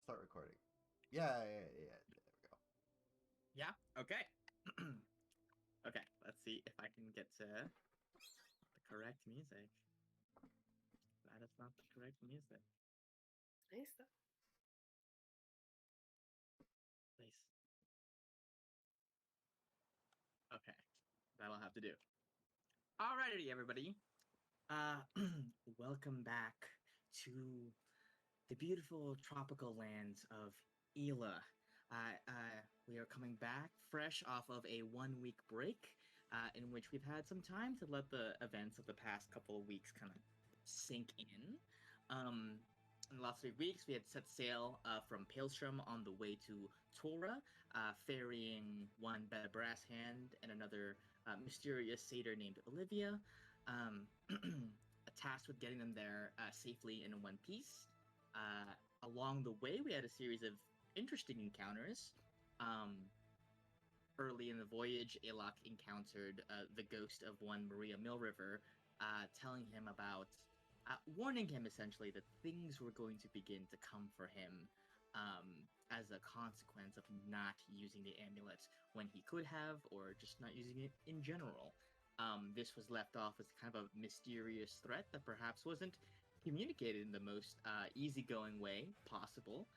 Start recording. Yeah. There we go. Yeah? Okay. Okay, let's see if I can get to the correct music. That is not the correct music. Nice though. Please. Okay, that'll have to do. Alrighty, everybody. Welcome back to the beautiful tropical lands of Ela. We are coming back fresh off of a 1-week break, in which we've had some time to let the events of the past couple of weeks kind of sink in. In the last 3 weeks, we had set sail from Palestrom on the way to Torah, ferrying one Beta Brass Hand and another mysterious satyr named Olivia, tasked with getting them there safely in one piece. Along the way, we had a series of interesting encounters. Early in the voyage, Alok encountered the ghost of one Maria Millriver, telling him about, warning him essentially that things were going to begin to come for him as a consequence of not using the amulet when he could have, or just not using it in general. This was left off as kind of a mysterious threat that perhaps wasn't communicated in the most easygoing way possible.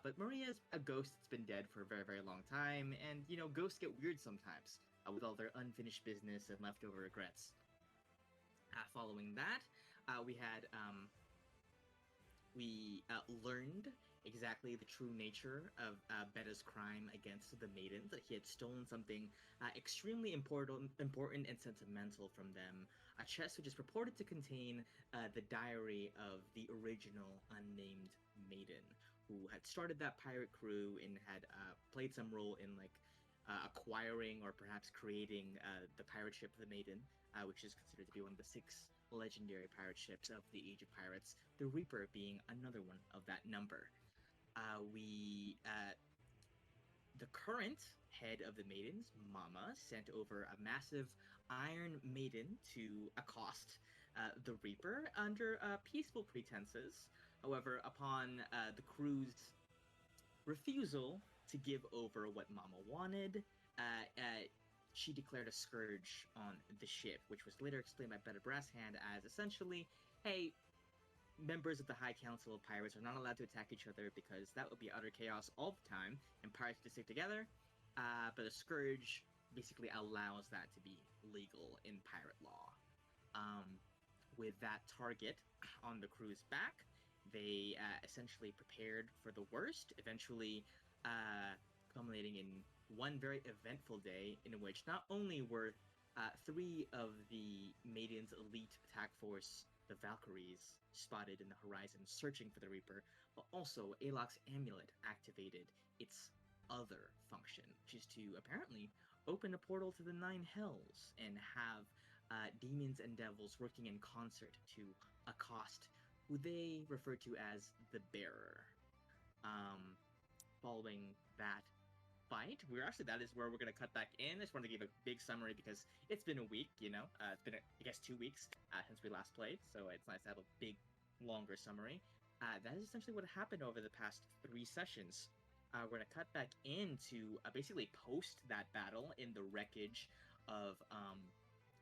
But Maria's a ghost that's been dead for a very, very long time, and, you know, ghosts get weird sometimes with all their unfinished business and leftover regrets. Following that, we learned exactly the true nature of Beta's crime against the maidens, that he had stolen something extremely important and sentimental from them, a chest which is purported to contain the diary of the original unnamed maiden, who had started that pirate crew and had played some role in, like, acquiring or perhaps creating the pirate ship the Maiden, which is considered to be one of the 6 legendary pirate ships of the Age of Pirates, the Reaper being another one of that number. The current head of the Maidens, Mama, sent over a massive Iron Maiden to accost the Reaper under peaceful pretenses. However, upon the crew's refusal to give over what Mama wanted, she declared a scourge on the ship, which was later explained by Beta Brasshand as essentially, hey, members of the High Council of Pirates are not allowed to attack each other because that would be utter chaos all the time, and pirates have to stick together. But a scourge basically allows that to be legal in pirate law. With that target on the crew's back, they essentially prepared for the worst, eventually culminating in one very eventful day in which not only were 3 of the Maiden's elite attack force, the Valkyries, spotted in the horizon searching for the Reaper, but also Alok's amulet activated its other function, which is to apparently open a portal to the 9 hells and have demons and devils working in concert to accost who they refer to as the Bearer. Following that fight, that is where we're going to cut back in. I just wanted to give a big summary because it's been a week, you know. It's been, I guess, 2 weeks since we last played, so it's nice to have a big, longer summary. That is essentially what happened over the past 3 sessions. We're going to cut back into basically post that battle in the wreckage of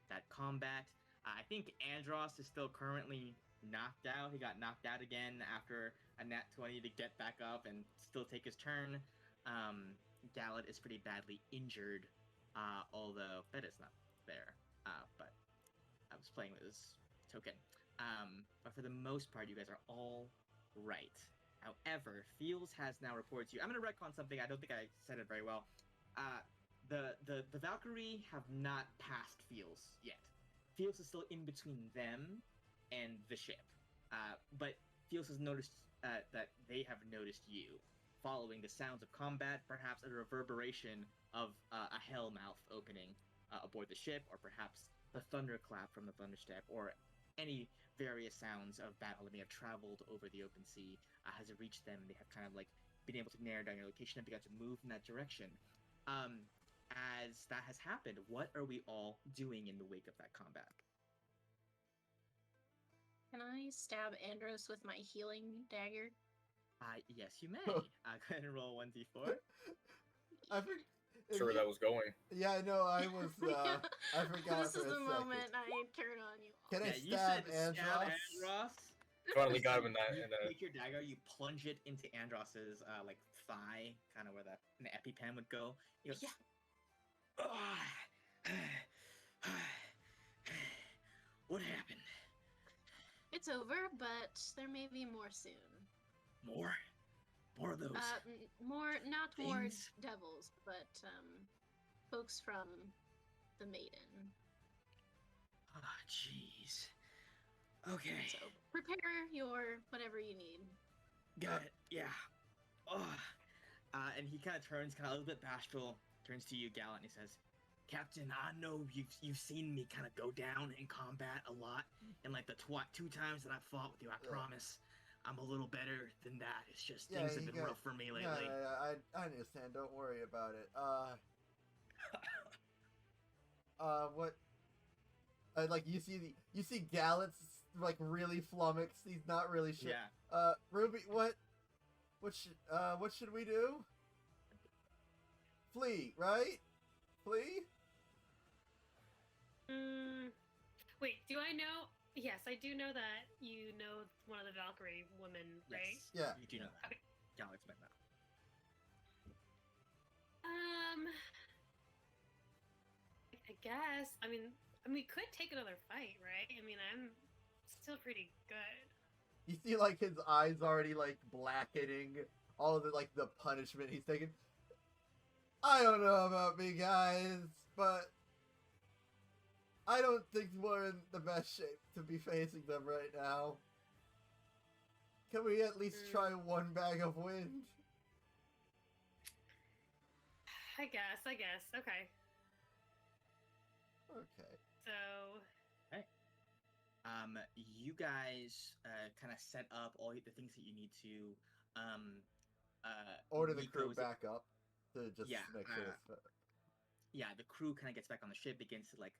that combat. I think Andros is still currently knocked out. He got knocked out again after a nat 20 to get back up and still take his turn. Gallet is pretty badly injured, although Beta's not there. But I was playing with his token. But for the most part, you guys are all right. However, Fields has now reported to you. I'm going to retcon something. I don't think I said it very well. The Valkyrie have not passed Fields yet. Fields is still in between them and the ship. But Fields has noticed that they have noticed you. Following the sounds of combat, perhaps a reverberation of a hell mouth opening aboard the ship, or perhaps the thunderclap from the thunderstep, or any various sounds of battle that may have traveled over the open sea has reached them, and they have kind of like been able to narrow down your location and begun to move in that direction. As that has happened, what are we all doing in the wake of that combat? Can I stab Andros with my healing dagger? Yes, you may. Go ahead and roll 1d4. I think. Sure, that was going. Yeah, I know. I was. I forgot This for is a the second. moment I turn on you. Can I Yeah, you stab said stab Andros? Andros. Finally got him in that. You In that. take your dagger, you plunge it into Andros's like thigh, kind of where an EpiPen would go. He goes, yeah. What happened? It's over, but there may be more soon. More? More of those. Not things? more devils, but folks from the Maiden. Ah, jeez. Okay. So prepare your whatever you need. Got it. Yeah. Oh. And he kind of turns, kind of a little bit bashful, turns to you, Gallant, and he says, Captain, I know you've seen me kind of go down in combat a lot, and like the 2 times that I fought with you, I promise I'm a little better than that. It's just things have been rough for me lately. Yeah, I understand. Don't worry about it. What? Like you see Gallant's like really flummoxed. He's not really sure. Yeah. Ruby, what should we do? Flee, right? Flee? Wait, do I know? Yes, I do know that you know one of the Valkyrie women, right? Yes. Yeah. You do know that. Okay. Gallant's met that. I guess. I mean, we could take another fight, right? I mean, I'm still pretty good. You see, like his eyes already like blackening. All of the punishment he's taking. I don't know about me, guys, but I don't think we're in the best shape to be facing them right now. Can we at least try one bag of wind? I guess. Okay. Okay. So. Hey. You guys kind of set up all the things that you need to order the crew back up to just make sure it's yeah, the crew kind of gets back on the ship, begins to like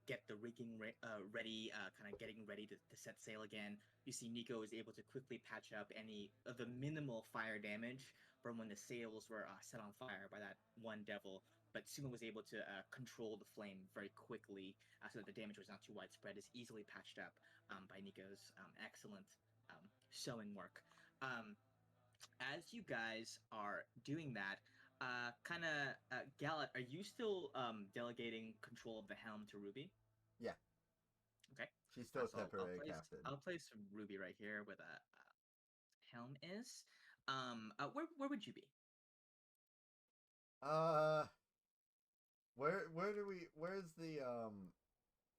get the rigging ready, kind of getting ready to set sail again. You see Nico is able to quickly patch up any of the minimal fire damage from when the sails were set on fire by that one devil, but Suma was able to control the flame very quickly so that the damage was not too widespread. Is easily patched up by Nico's excellent sewing work. As you guys are doing that, Gallant, are you still delegating control of the helm to Ruby? Yeah. Okay. She's still So temporary captain. I'll place Ruby right here where the helm is. Where would you be? Where's the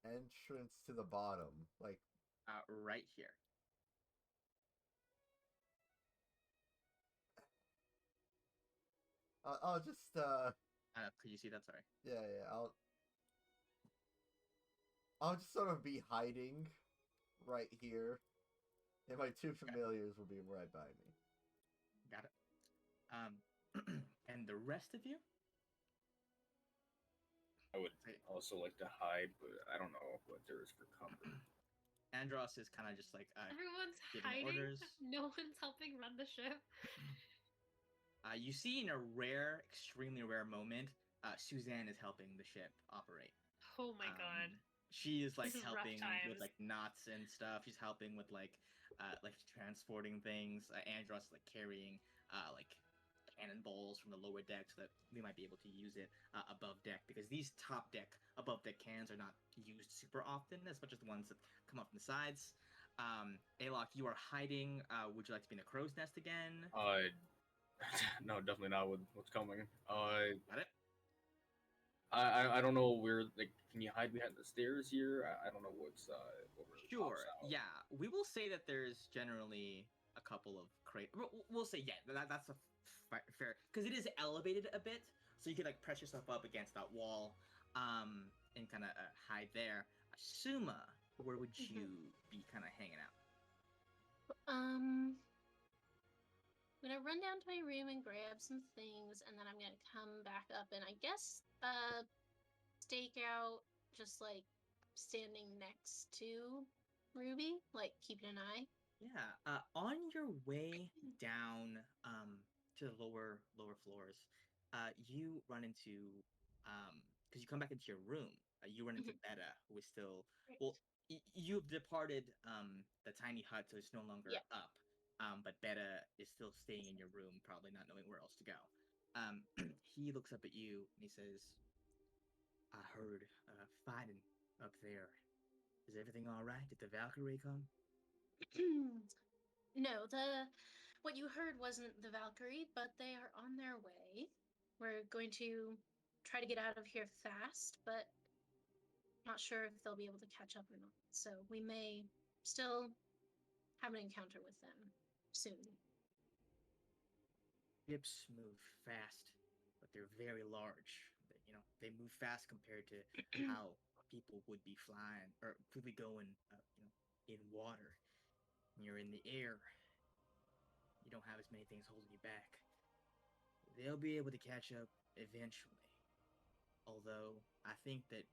entrance to the bottom? Like right here. I'll just could you see that? Sorry. Yeah, I'll just sort of be hiding right here. And my two familiars will be right by me. Got it. And the rest of you? I would also like to hide, but I don't know what there is for cover. Andros is kind of just like everyone's giving hiding. Orders. No one's helping run the ship. You see, in a extremely rare moment, Suzanne is helping the ship operate. Oh my god. She is like helping with with like knots and stuff. She's helping with like transporting things. Andros is like carrying like cannonballs from the lower deck so that we might be able to use it above deck, because these above deck cannons are not used super often as much as the ones that come up from the sides. Alok, you are hiding. Would you like to be in the crow's nest again? No, definitely not with what's coming. Got it. I don't know where, like, can you hide behind the stairs here? I don't know what's Sure. Yeah, we will say that there's generally a couple of we'll say that's a fair, because it is elevated a bit, so you could like press yourself up against that wall, and kind of hide there. Suma, where would you be kind of hanging out? I'm gonna run down to my room and grab some things, and then I'm gonna come back up and I guess stake out, just like standing next to Ruby, like keeping an eye. Yeah. On your way down to the lower floors, you run into because you come back into your room. You run into Mhm. Beta, who is still Right. well. You've departed the tiny hut, so it's no longer Yeah. up. But Beta is still staying in your room, probably not knowing where else to go. He looks up at you and he says, "I heard fighting up there. Is everything all right? Did the Valkyrie come?" No, the what you heard wasn't the Valkyrie, but they are on their way. We're going to try to get out of here fast, but not sure if they'll be able to catch up or not. So we may still have an encounter with them soon. Ships move fast, but they're very large. They move fast compared to how people would be flying or would be going, in water. When you're in the air, you don't have as many things holding you back. They'll be able to catch up eventually. Although I think that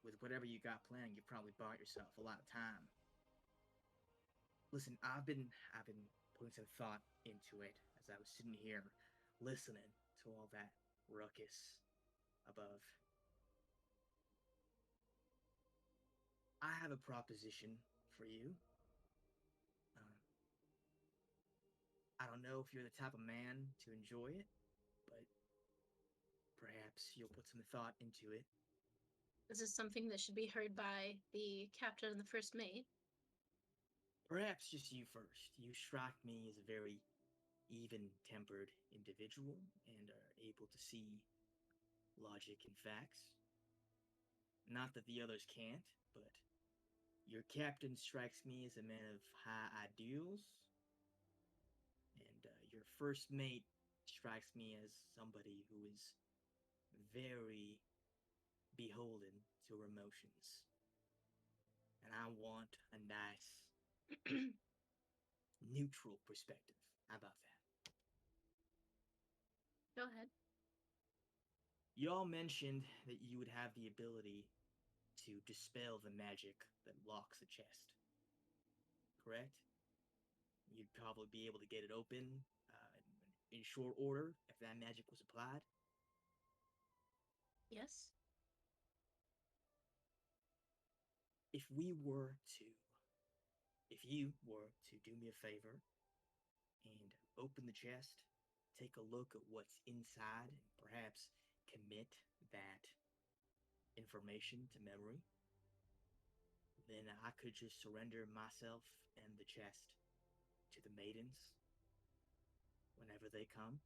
with whatever you got planned, you probably bought yourself a lot of time. Listen, I've been putting some thought into it as I was sitting here listening to all that ruckus above. I have a proposition for you. Um, I don't know if you're the type of man to enjoy it, but perhaps you'll put some thought into it. This is something that should be heard by the captain and the first mate. Perhaps just you first. You strike me as a very even-tempered individual and are able to see logic and facts. Not that the others can't, but your captain strikes me as a man of high ideals, and your first mate strikes me as somebody who is very beholden to her emotions. And I want a nice, neutral perspective. How about that? Go ahead. Y'all mentioned that you would have the ability to dispel the magic that locks the chest, correct? You'd probably be able to get it open in short order if that magic was applied. Yes. If we were to, if you were to do me a favor and open the chest, take a look at what's inside, and perhaps commit that information to memory, then I could just surrender myself and the chest to the maidens whenever they come,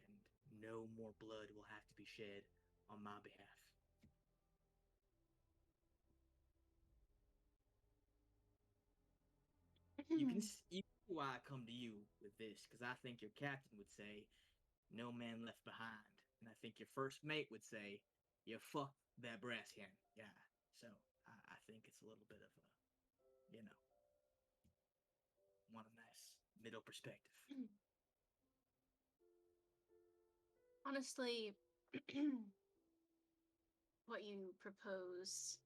and no more blood will have to be shed on my behalf. You see why I come to you with this, because I think your captain would say, "No man left behind," and I think your first mate would say, "You fuck that brass hand guy." So I think it's a little bit of a, you know, want a nice middle perspective. Honestly, what you propose,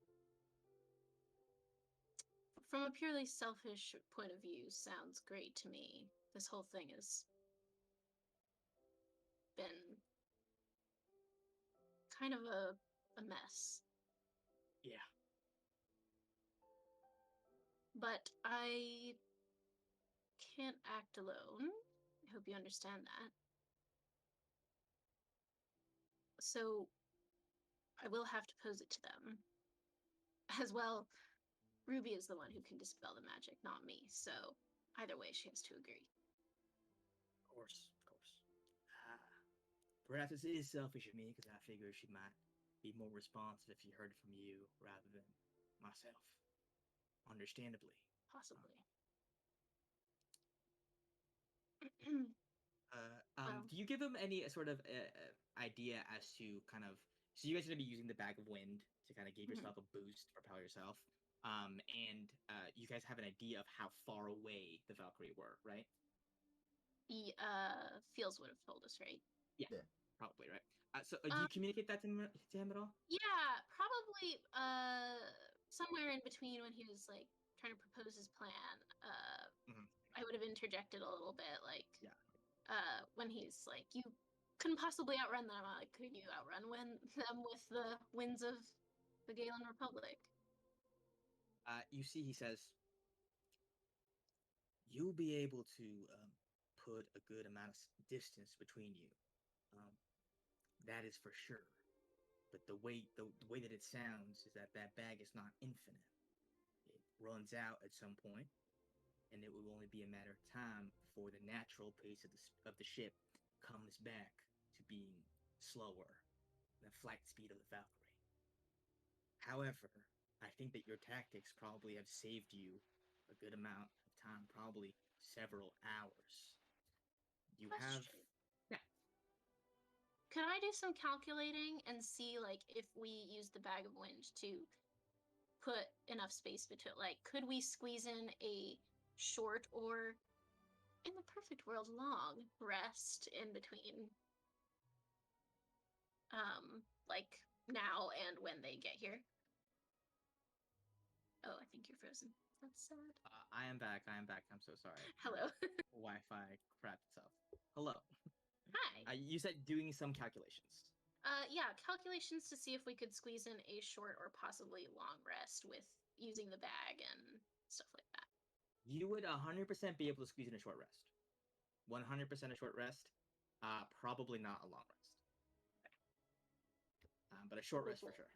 from a purely selfish point of view, sounds great to me. This whole thing has been kind of a mess. Yeah, But I can't act alone. I hope you understand that. So I will have to pose it to them. As well, Ruby is the one who can dispel the magic, not me. So either way, she has to agree. of course, of course. Uh, Perhaps it is selfish of me because I figure she might be more responsive if she heard it from you rather than myself. Understandably. Possibly. Well, Do you give him any sort of idea as to kind of? So you guys are gonna be using the bag of wind to kind of give yourself a boost to propel yourself. And you guys have an idea of how far away the Valkyrie were, right? the Fields would have told us, right? Yeah, Yeah. probably, right? Do Um, you communicate that to him at all? yeah, probably somewhere in between when he was like trying to propose his plan. Mhm. I would have interjected a little bit, like, Yeah. when he's like, "You couldn't possibly outrun them." I'm like, "Could you outrun them with the winds of the Galen Republic?" You see, he says, you'll be able to put a good amount of distance between you. That is for sure. But the way that it sounds is that bag is not infinite. It runs out at some point, and it will only be a matter of time before the natural pace of the ship comes back to being slower than the flight speed of the Valkyrie. However, I think that your tactics probably have saved you a good amount of time, probably several hours. You have, Question. yeah, Can I do some calculating and see, like, if we use the bag of wind to put enough space between, like, could we squeeze in a short or, in the perfect world, long rest in between, like now and when they get here? Oh, I think you're frozen. That's sad. I am back. I am back. I'm so sorry. Hello. Wi-Fi crapped itself. Hello. Hi. You said doing some calculations. Yeah, calculations to see if we could squeeze in a short or possibly long rest with using the bag and stuff like that. You would 100% be able to squeeze in a short rest. 100% a short rest. Probably not a long rest. But a short rest for sure.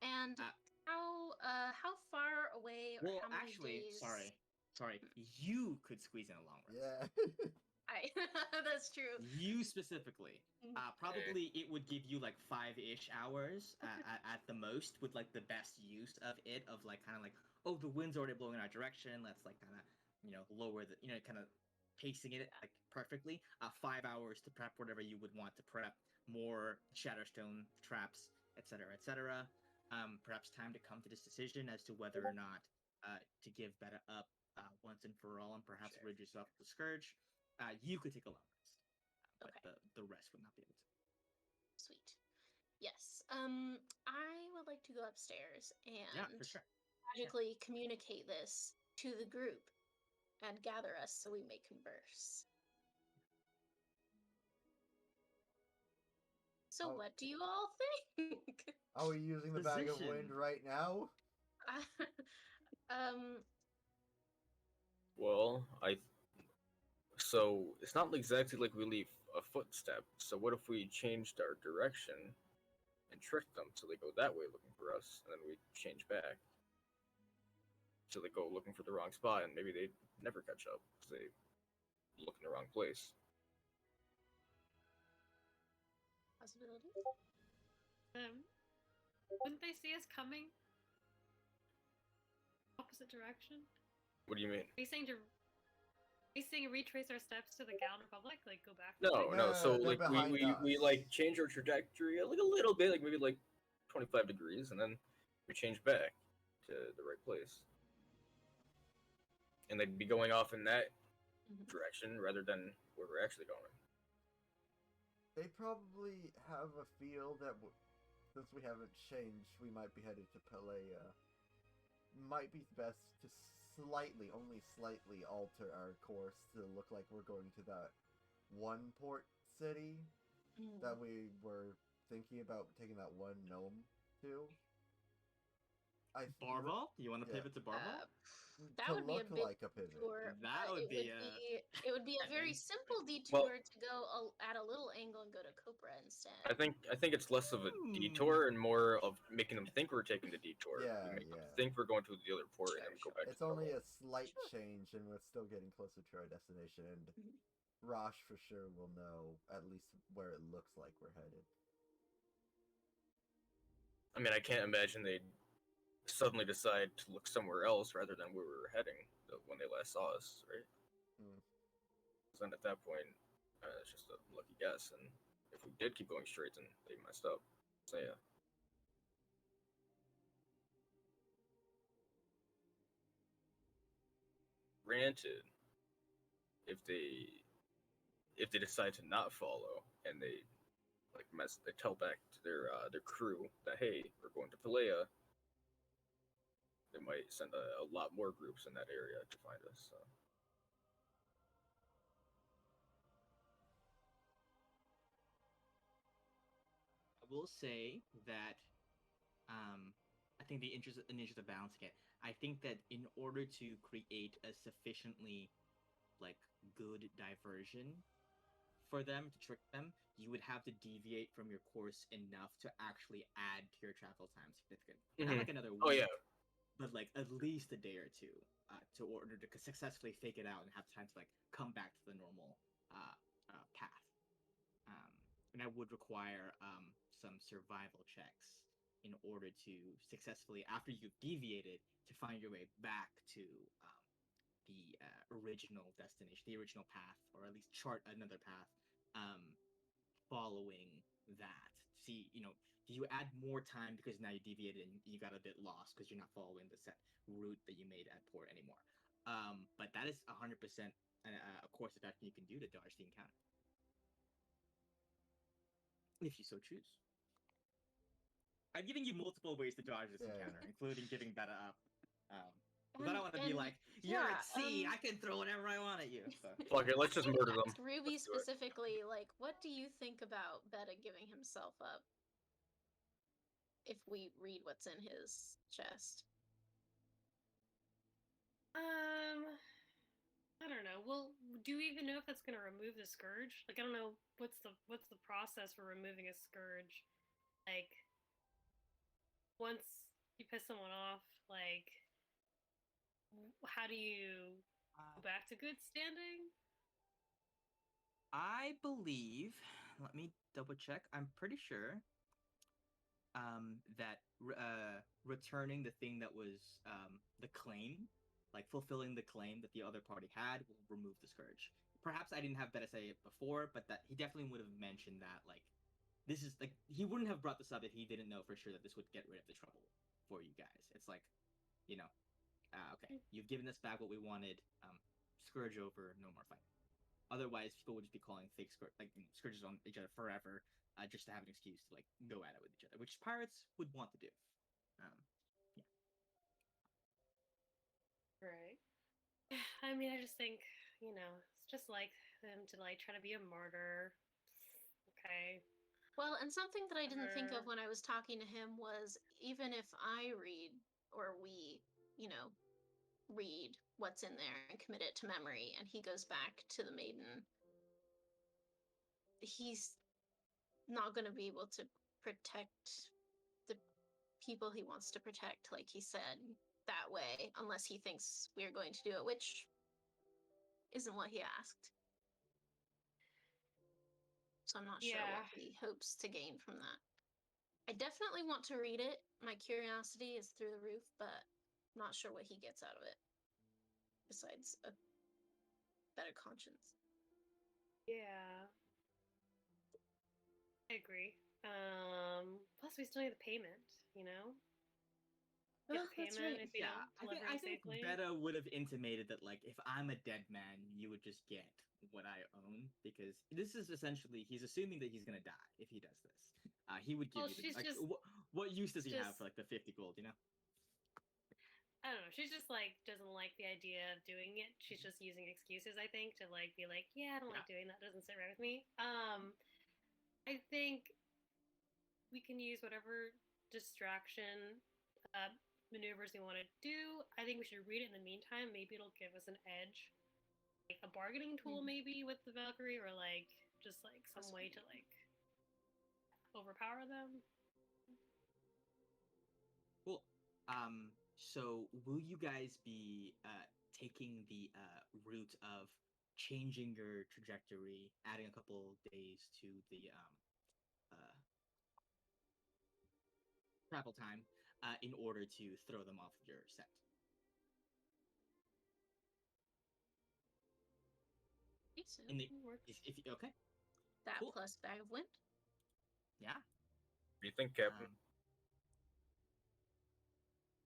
And how far away or Well, how many actually, days? sorry. You could squeeze in a long rest. Yeah. That's true. You specifically. Probably it would give you like 5-ish hours at the most, with like the best use of it, of like kind of like, oh, the wind's already blowing in our direction. Let's like kind of lower the kind of pacing it like perfectly. 5 hours to prep whatever you would want to prep, more Shatterstone traps, etc., etc. Perhaps time to come to this decision as to whether or not to give Beta up once and for all, and perhaps rid yourself of the Scourge. You could take a long rest, but Okay. the rest would not be able to. Sweet. Yes. I would like to go upstairs Yeah, and for sure. magically communicate this to the group and gather us so we may converse. So, Oh. what do you all think? Are we using the bag of wind Position. right now? um, Well, so it's not exactly like we leave a footstep. So what if we changed our direction and tricked them so they go that way looking for us, and then we change back so they go looking for the wrong spot, and maybe they never catch up because they look in the wrong place. possibility. Wouldn't they see us coming? Opposite direction? What do you mean? Are you saying retrace our steps to the Galen Republic? Like go back? No, No, So they're like we behind us. like change our trajectory like a little bit, like maybe like 25 degrees, and then we change back to the right place. And they'd be going off in that direction rather than where we're actually going. They probably have a feel that since we haven't changed, we might be headed to Pelea. Might be best to only slightly alter our course to look like we're going to that one port city that we were thinking about taking that one gnome to. Barval? You want to yeah. pivot to Barval? That to would be a look big like a pivot. detour. That but would be it would be a very and- simple detour to go at a little angle and go to Copra instead. I think it's less of a detour and more of making them think we're taking the detour. Yeah, we make them yeah. think we're going to the other port and then Sure, go back It's to only normal. a slight change, and we're still getting closer to our destination. And Rosh for sure will know at least where it looks like we're headed. I mean, I can't imagine they'd suddenly decide to look somewhere else rather than where we were heading when they last saw us, right? So then at that point, it's just a lucky guess. And if we did keep going straight, then they messed up. So yeah. Granted, if they decide to not follow and they they tell back to their crew that hey, we're going to Pelea, they might send a lot more groups in that area to find us. So. will say that I think the interest of balancing it. I think that in order to create a sufficiently like good diversion for them to trick them, you would have to deviate from your course enough to actually add to your travel time significantly. Not Mhm. like another week, Oh yeah. but like at least a day or two to order to successfully fake it out and have time to like come back to the normal path. Um, and that would require some survival checks in order to successfully, after you've deviated, to find your way back to the original destination, the original path, or at least chart another path um, following that. See, do you add more time because now you deviated and you got a bit lost because you're not following the set route that you made at port anymore? But that is 100% a course of action you can do to dodge the encounter, if you so choose. I'm giving you multiple ways to dodge this encounter, including giving that up. But I don't want to be like, you're at sea, I can throw whatever I want at you. So. Fuck it, let's just murder them. Ask Ruby Let's do it. specifically, like, what do you think about Beta giving himself up? If we read what's in his chest. I don't know. Well, do we even know if that's going to remove the scourge? Like, I don't know what's the process for removing a scourge. Like, once you piss someone off, like, how do you go back to good standing? I believe. Let me double check. I'm pretty sure that returning the thing that was the claim, like fulfilling the claim that the other party had, will remove the scourge. Perhaps I didn't have better say it before, but that he definitely would have mentioned that. Like, this is like he wouldn't have brought this up if he didn't know for sure that this would get rid of the trouble for you guys. It's like, okay, you've given us back what we wanted. Scourge over, no more fighting. Otherwise, people would just be calling fake scourges on each other forever, just to have an excuse to like go at it with each other, which pirates would want to do. Yeah. Right. I mean, I just think, it's just like them to like try to be a martyr. Okay. Well, and something that I didn't think of when I was talking to him was even if I read, or we, read what's in there and commit it to memory, and he goes back to the maiden, he's not going to be able to protect the people he wants to protect, like he said, that way, unless he thinks we're going to do it, which isn't what he asked. So I'm not sure what he hopes to gain from that. I definitely want to read it. My curiosity is through the roof, but I'm not sure what he gets out of it. Besides a better conscience. Yeah. I agree. Plus we still need the payment, Get the That's payment right. if we don't deliver I think safely. Beta would have intimated that like if I'm a dead man, you would just get what I own, because this is essentially he's assuming that he's gonna die if he does this. He would give you the, like what use does he have for like the 50 gold, I don't know. She's just like doesn't like the idea of doing it. She's just using excuses, I think, to like be like, yeah, I don't like doing that. Doesn't sit right with me. I think we can use whatever distraction maneuvers we want to do. I think we should read it in the meantime. Maybe it'll give us an edge, like a bargaining tool, maybe with the Valkyrie, or like just like some way to like overpower them. Cool. So will you guys be taking the route of changing your trajectory, adding a couple days to the travel time in order to throw them off your scent? So Okay. That cool. plus bag of wind. Yeah. What do you think, Captain?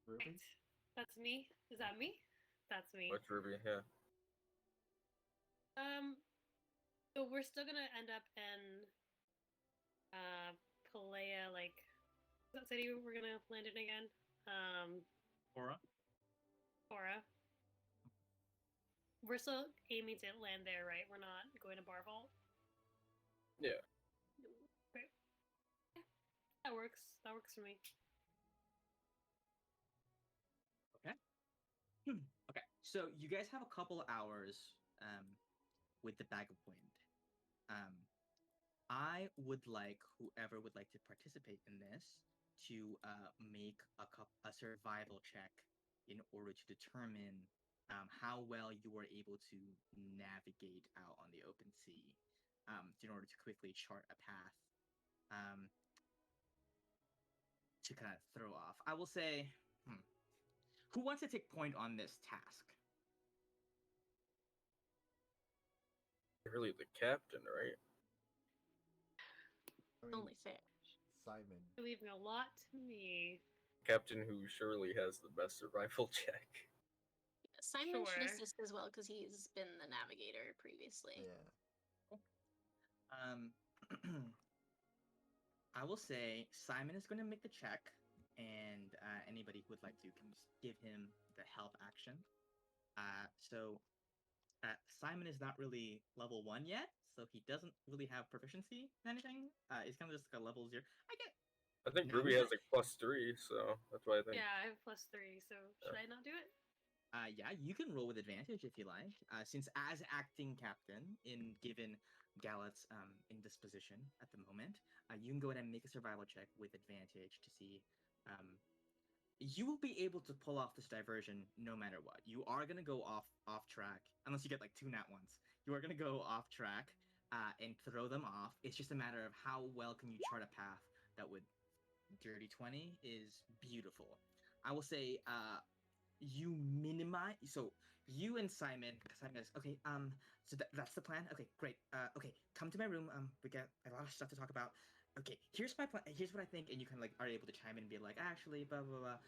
Ruby? That's me. Is that me? That's me. What's Ruby? Yeah. So we're still gonna end up in Palea, like that city we're gonna land in again. Aura? We're still aiming to land there, right? We're not going to Bar Vault? Yeah. Right. works for me. Okay. Okay. So you guys have a couple hours with the bag of wind. Um, I would like whoever would like to participate in this to make a survival check in order to determine how well you are able to navigate out on the open sea in order to quickly chart a path to kind of throw off. I will say, who wants to take point on this task? Really, the captain, right? I mean, Only fair. Simon. You're leaving a lot to me. Captain who surely has the best survival check. Simon should Sure. assist as well because he's been the navigator previously. Yeah. I will say Simon is going to make the check, and anybody who would like to can just give him the help action. Simon is not really level 1 yet, so he doesn't really have proficiency in anything. He's kind of just like a level 0. I think Now Ruby he's has like +3, so that's why I think. Yeah, I have +3, so should I not do it? Yeah, you can roll with advantage if you like. Since as acting captain, in given Gallet's indisposition at the moment, you can go ahead and make a survival check with advantage to see. You will be able to pull off this diversion no matter what. You are gonna go off track unless you get like 2 nat ones. You are gonna go off track and throw them off. It's just a matter of how well can you chart a path that would. Dirty 20 is beautiful. I will say you minimize, so you and Simon goes, okay, so that's the plan. Okay, great. Okay, come to my room. We got a lot of stuff to talk about. Okay, here's my plan. Here's what I think, and you kind of like are able to chime in and be like, actually, blah blah blah.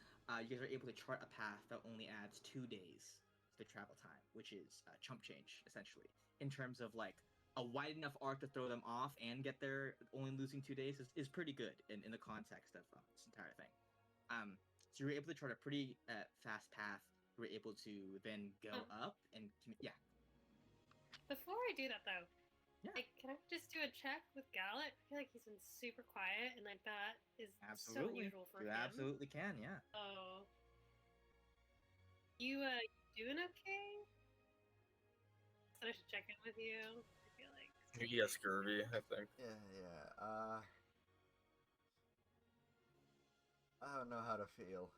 You guys are able to chart a path that only adds 2 days to the travel time, which is chump change essentially in terms of like a wide enough arc to throw them off and get there. Only losing 2 days is pretty good in the context of this entire thing. So you were able to chart a pretty fast path. You were able to then go up and yeah. Before I do that though, Yeah. like, can I just do a check with Gallet? I feel like he's been super quiet, and like that is so Absolutely. unusual for You him. absolutely can, yeah. Oh, you doing okay? So I should check in with you. I feel like He has scurvy, I think. Yeah. I don't know how to feel.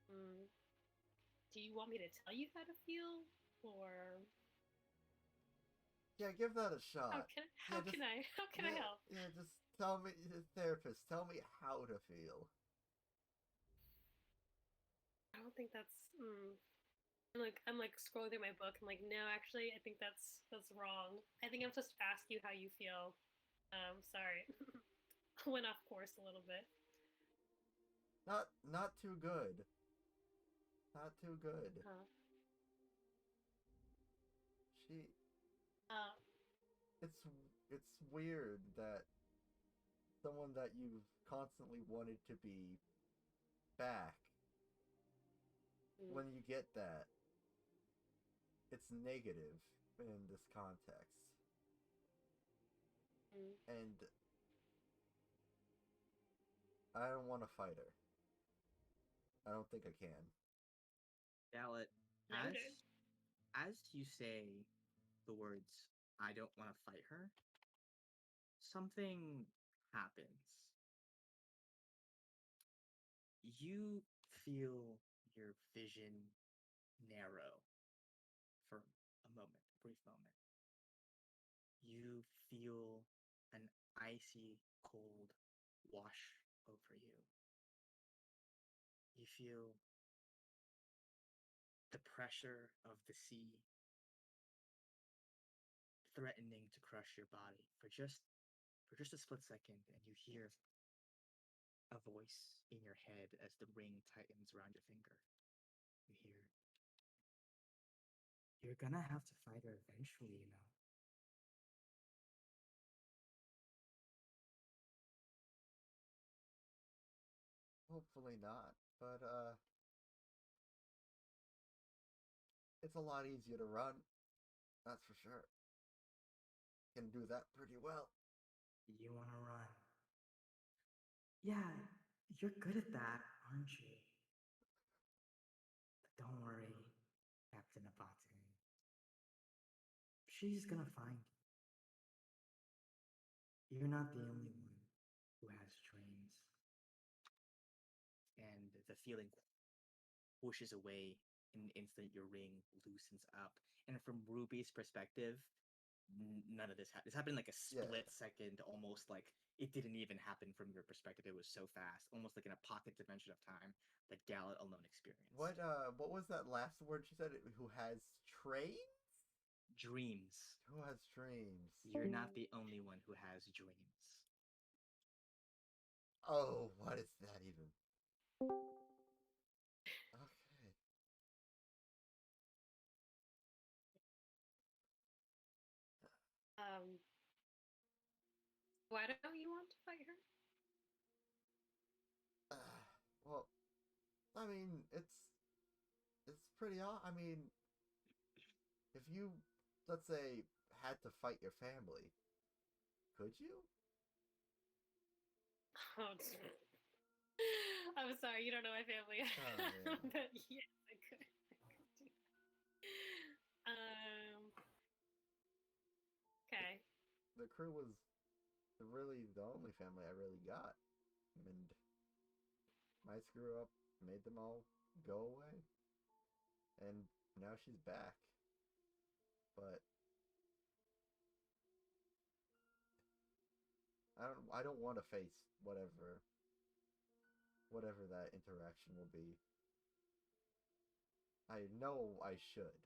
Do you want me to tell you how to feel, or Yeah, give that a shot. how can I help? Yeah, just tell me, therapist, tell me how to feel. I don't think that's. I'm like scrolling through my book. I'm like, no, actually, I think that's wrong. I think I'm supposed to ask you how you feel. Sorry, went off course a little bit. Not too good. Not too good. Huh. It's weird that someone that you've constantly wanted to be back, when you get that, it's negative in this context. And I don't want to fight her. I don't think I can. Gallet, as you say the words, I don't want to fight her, something happens. You feel your vision narrow for a moment, a brief moment. You feel an icy cold wash over you. You feel the pressure of the sea threatening to crush your body for just a split second, and you hear a voice in your head as the ring tightens around your finger. You hear, you're gonna have to fight her eventually, you know. Hopefully not, but it's a lot easier to run. That's for sure. Can do that pretty well. You wanna run? Yeah, you're good at that, aren't you? But don't worry, Captain Abate. She's gonna find you. You're not the only one who has dreams. And the feeling whooshes away. In an instant, your ring loosens up. And from Ruby's perspective, none of this happened. This happened in like a Yeah. split second, almost like it didn't even happen from your perspective. It was so fast, almost like in a pocket dimension of time that Gallet alone experienced. What was that last word she said? Who has trains? Dreams. Who has dreams? You're not the only one who has dreams. Oh, what is that even? Okay. Why don't you want to fight her? Well, I mean, it's pretty odd. I mean, if you, let's say, had to fight your family, could you? Oh, I'm sorry, you don't know my family. Oh, yeah. But yes, I could. Okay. The crew was really the only family I really got, and my screw up made them all go away, and now she's back. But I don't want to face whatever that interaction will be. I know I should.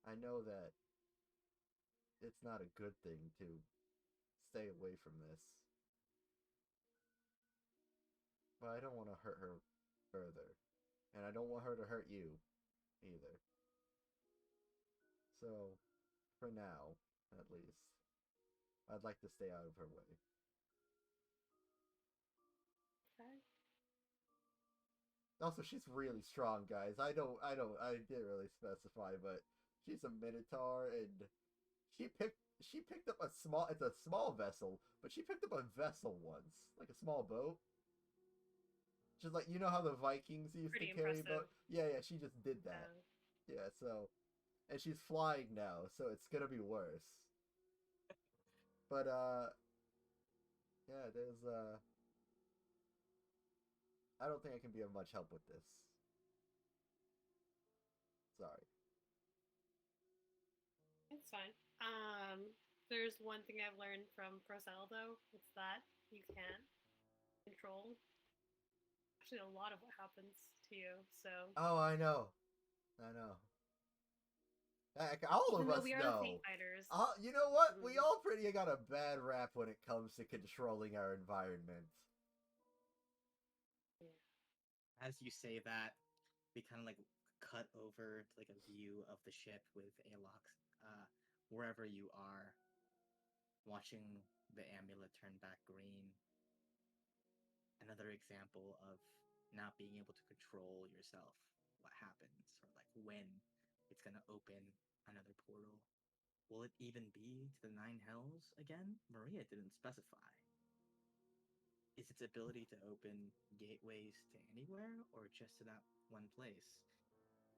I know that it's not a good thing to stay away from this. But I don't want to hurt her further. And I don't want her to hurt you either. So, for now, at least, I'd like to stay out of her way. Okay. Also, she's really strong, guys. I didn't really specify, but she's a Minotaur, and she picked up a small. It's a small vessel, but she picked up a vessel once, like a small boat. Just like you know how the Vikings used Pretty to carry impressive. boat. Yeah, she just did that. Yeah, so, and she's flying now, so it's gonna be worse. But yeah, there's I don't think I can be of much help with this. Sorry. It's fine. There's one thing I've learned from Procel though. It's that you can't control actually a lot of what happens to you. So Oh, I know. All even of though us we are the know. Fate Fighters, You know what? We Mhm. all pretty got a bad rap when it comes to controlling our environment. As you say that, we kind of like cut over to like a view of the ship with Alox, wherever you are, watching the amulet turn back green. Another example of not being able to control yourself, what happens, or like when it's gonna open another portal. Will it even be to the Nine Hells again? Maria didn't specify. Is its ability to open gateways to anywhere or just to that one place?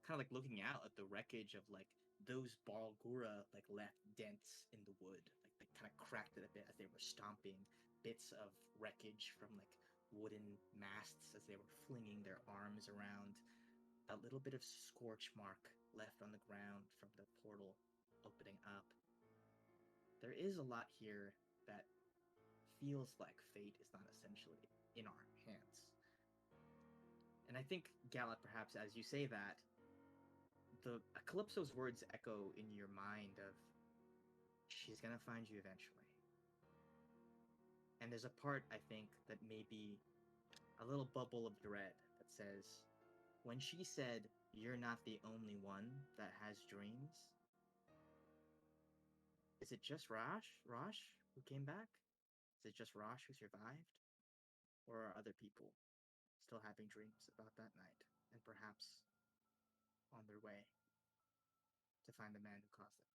Kind of like looking out at the wreckage of like those Balgura like left dents in the wood, like they kind of cracked it a bit as they were stomping bits of wreckage from like wooden masts as they were flinging their arms around. That little bit of scorch mark left on the ground from the portal opening up. There is a lot here that feels like fate is not essentially in our hands. And I think, Gallup, perhaps as you say that, the Calypso's words echo in your mind of, she's gonna find you eventually. And there's a part, I think, that may be a little bubble of dread that says, when she said, you're not the only one that has dreams, is it just Rosh who came back? Is it just Rosh who survived? Or are other people still having dreams about that night and perhaps on their way to find the man who caused it?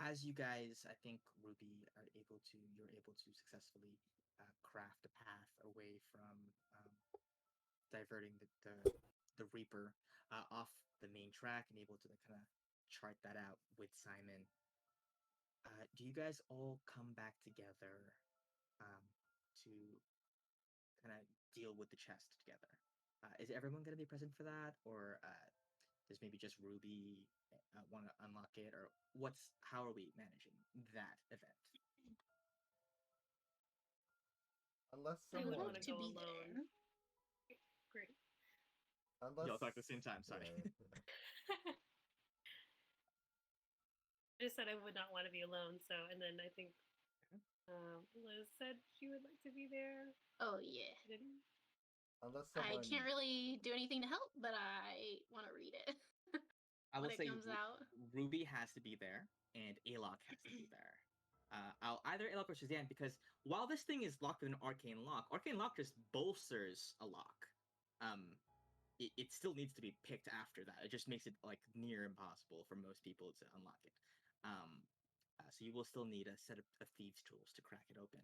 as you guys, I think Ruby you're able to successfully craft a path away from diverting the Reaper off the main track and able to kind of chart that out with Simon. Do you guys all come back together to kind of deal with the chest together? Is everyone going to be present for that, or does maybe just Ruby want to unlock it, or how are we managing that event? Unless I would someone, want to to go be alone. there. Great. unless Y'all talk at the same time. Sorry. Yeah. I just said I would not want to be alone. So, and then I think Liz said she would like to be there. Oh yeah. Did he? Unless I someone, can't really do anything to help, but I want to read it I will when it say comes out. Ruby has to be there and Alok has to be there. Either Alok or Suzanne, because while this thing is locked with an arcane lock just bolsters a lock. It still needs to be picked after that. It just makes it like near impossible for most people to unlock it. So you will still need a set of thieves' tools to crack it open.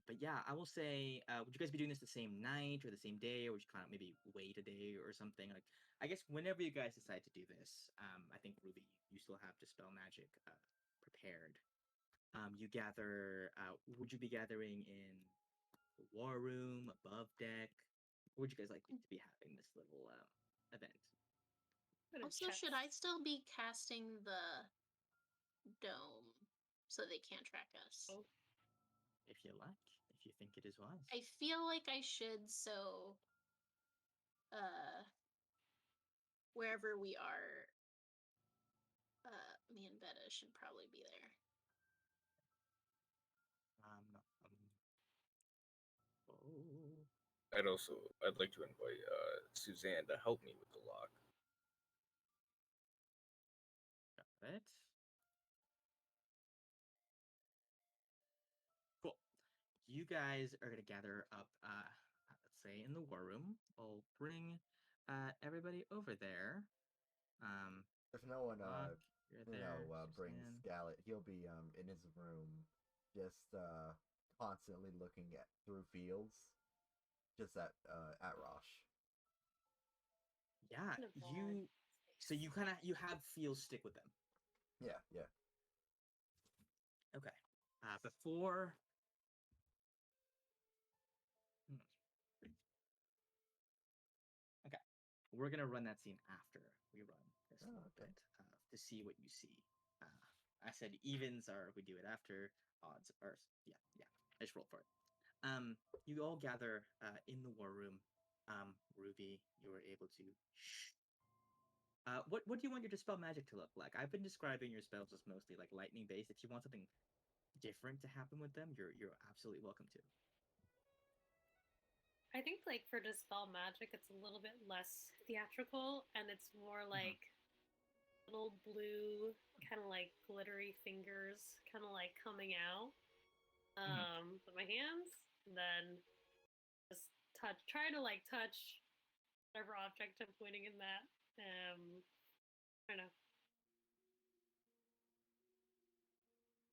But yeah, I will say, would you guys be doing this the same night or the same day, or would you kind of maybe wait a day or something? Like, I guess whenever you guys decide to do this, I think Ruby, you still have Dispel Magic prepared. You gather. Would you be gathering in the war room, above deck? Or would you guys like to be having this little event? Also, should I still be casting the dome so they can't track us? Oh. If you like, if you think it is wise. I feel like I should, so wherever we are, me and Betta should probably be there. Oh. I'd like to invite Suzanne to help me with the lock. Got it. Cool. You guys are gonna gather up, let's say in the war room. I'll bring everybody over there. if no one, Rock, you're there. brings Suzanne. Gallet, he'll be in his room, just constantly looking at through fields, just at Rosh. Yeah, Kind of you. So you have feels stick with them. Yeah, yeah. Okay. Before. Okay. We're gonna run that scene after we run this little okay. bit to see what you see. I said evens are we do it after, odds are yeah. I just rolled for it. You all gather in the war room. Ruby, you were able to. What do you want your dispel magic to look like? I've been describing your spells as mostly like lightning based. If you want something different to happen with them, you're absolutely welcome to. I think like for Dispel Magic, it's a little bit less theatrical, and it's more like little blue, kind of like glittery fingers, kind of like coming out with my hands, and then just try to like touch whatever object I'm pointing in that. I don't know.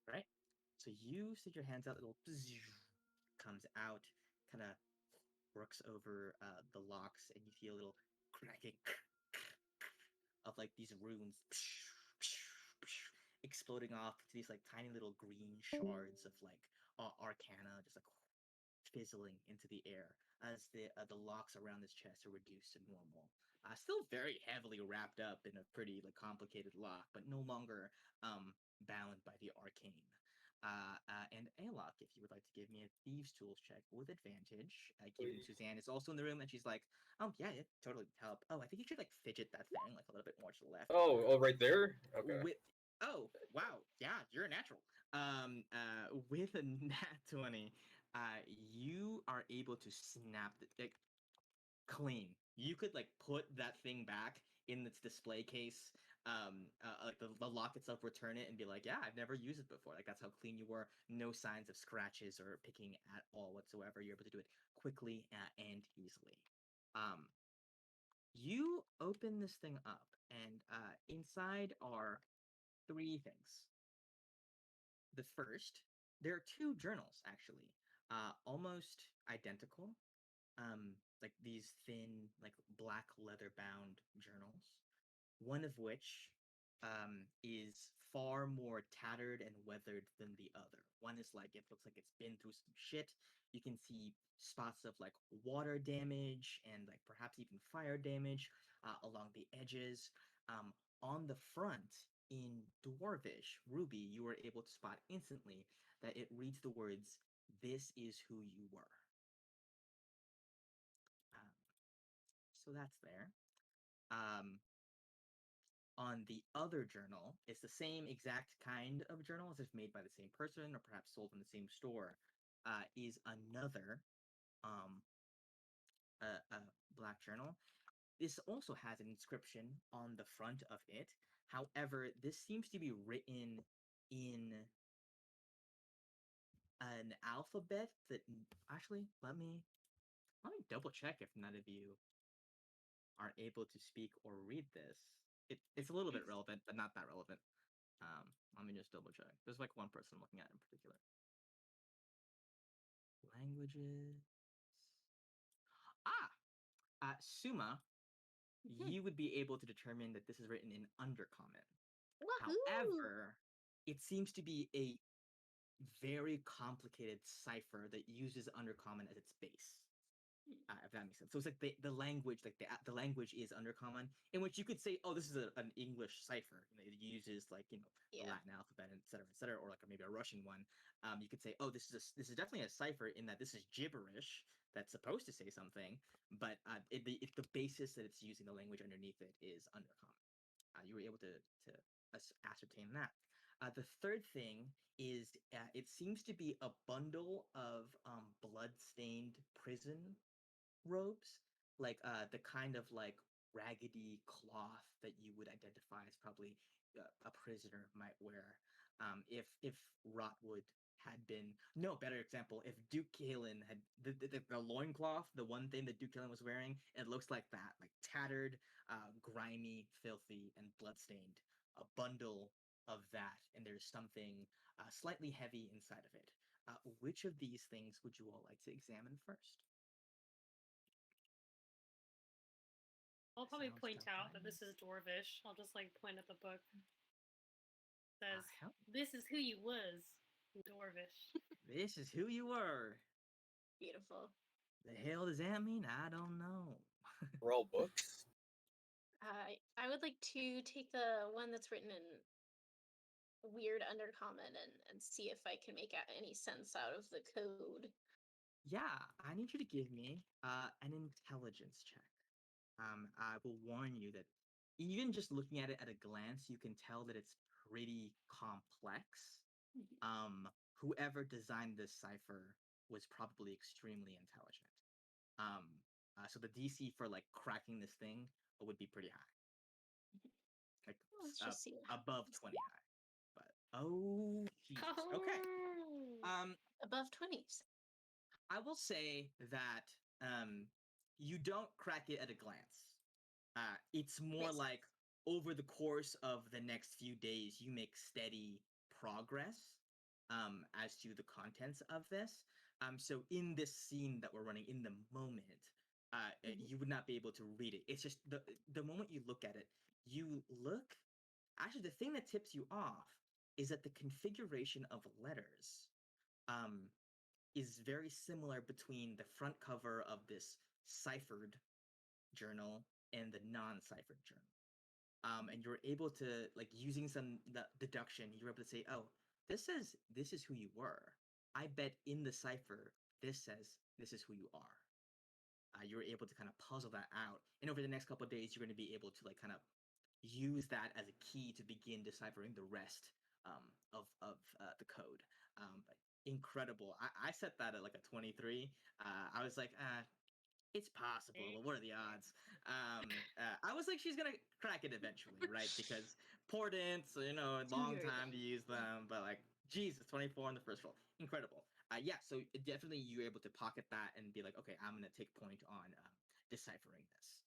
Right. So you stick your hands out, little comes out, kind of works over the locks, and you feel a little cracking of like these runes exploding off to these like tiny little green shards of like arcana, just like fizzling into the air as the locks around this chest are reduced to normal. Still very heavily wrapped up in a pretty like complicated lock, but no longer bound by the arcane. And Alok, if you would like to give me a thieves tools check with advantage, given Suzanne is also in the room and she's like, oh yeah, it totally help. Oh, I think you should like fidget that thing like a little bit more to the left. Oh, right there. Okay. Oh wow, yeah, you're a natural. With a nat 20, you are able to snap it clean. You could like put that thing back in its display case, like the lock itself, return it, and be like, yeah, I've never used it before. Like that's how clean you were. No signs of scratches or picking at all whatsoever. You're able to do it quickly and easily. You open this thing up, and inside are three things. the first, there are two journals actually, almost identical, like these thin, like black leather bound journals. One of which is far more tattered and weathered than the other. One is like it looks like it's been through some shit. You can see spots of like water damage and like perhaps even fire damage along the edges. On the front, in Dwarvish, Ruby, you were able to spot instantly that it reads the words, "This is who you were." Um, so that's there. Um, on the other journal, it's the same exact kind of journal as if made by the same person or perhaps sold in the same store, is another um, a black journal. This also has an inscription on the front of it. However, this seems to be written in an alphabet that actually let me double check if none of you are able to speak or read this. It's a little bit relevant, but not that relevant. Let me just double check. There's like one person looking at it in particular. Languages. Suma, you would be able to determine that this is written in Undercommon. Wahoo! However, it seems to be a very complicated cipher that uses Undercommon as its base. If that makes sense. So it's like the language, like the language is Undercommon, in which you could say, oh, this is an English cipher. You know, it uses like the Yeah. Latin alphabet, et cetera, or like maybe a Russian one. You could say, oh, this is definitely a cipher in that this is gibberish that's supposed to say something, but if the basis that it's using, the language underneath it is Undercommon. You were able to ascertain that. The third thing is it seems to be a bundle of blood-stained prison robes, like the kind of like raggedy cloth that you would identify as probably a prisoner might wear. If Rotwood had been no better example, if Duke Kalen had the loincloth, the one thing that Duke Kalen was wearing, it looks like that, like tattered, grimy, filthy, and bloodstained. A bundle of that, and there's something slightly heavy inside of it. Which of these things would you all like to examine first? I'll probably Sounds point out that divided. this is Dwarvish. I'll just like point at the book. It says, Hell, "This is who you was, Dwarvish." this is who you were. Beautiful. The hell does that mean? I don't know. We're all books. I would like to take the one that's written in weird Undercommon and see if I can make any sense out of the code. Yeah, I need you to give me an intelligence check. I will warn you that even just looking at it at a glance, you can tell that it's pretty complex. Whoever designed this cipher was probably extremely intelligent. Um, so the DC for like cracking this thing would be pretty high, like Let's just see what above happens. 20 high. But oh, Jesus. Okay. Oh. Above 20s. I will say that you don't crack it at a glance. It's more Makes like over the course of the next few days, you make steady progress as to the contents of this. So in this scene that we're running in the moment, you would not be able to read it. It's just the moment you look at it, you look. Actually, the thing that tips you off is that the configuration of letters um, is very similar between the front cover of this ciphered journal and the non-ciphered journal. And you're able to, like, using some deduction, you're able to say, oh, this says this is who you were. I bet in the cipher this says this is who you are. You're able to kind of puzzle that out, and over the next couple of days, you're going to be able to like kind of use that as a key to begin deciphering the rest of the code. But incredible! I set that at like a 23. I was like, it's possible, but what are the odds? I was like, she's gonna crack it eventually, right? Because portents, a long time to use them, but like, Jesus, 24 on the first roll, incredible. Yeah, so definitely you're able to pocket that and be like, okay, I'm gonna take point on deciphering this.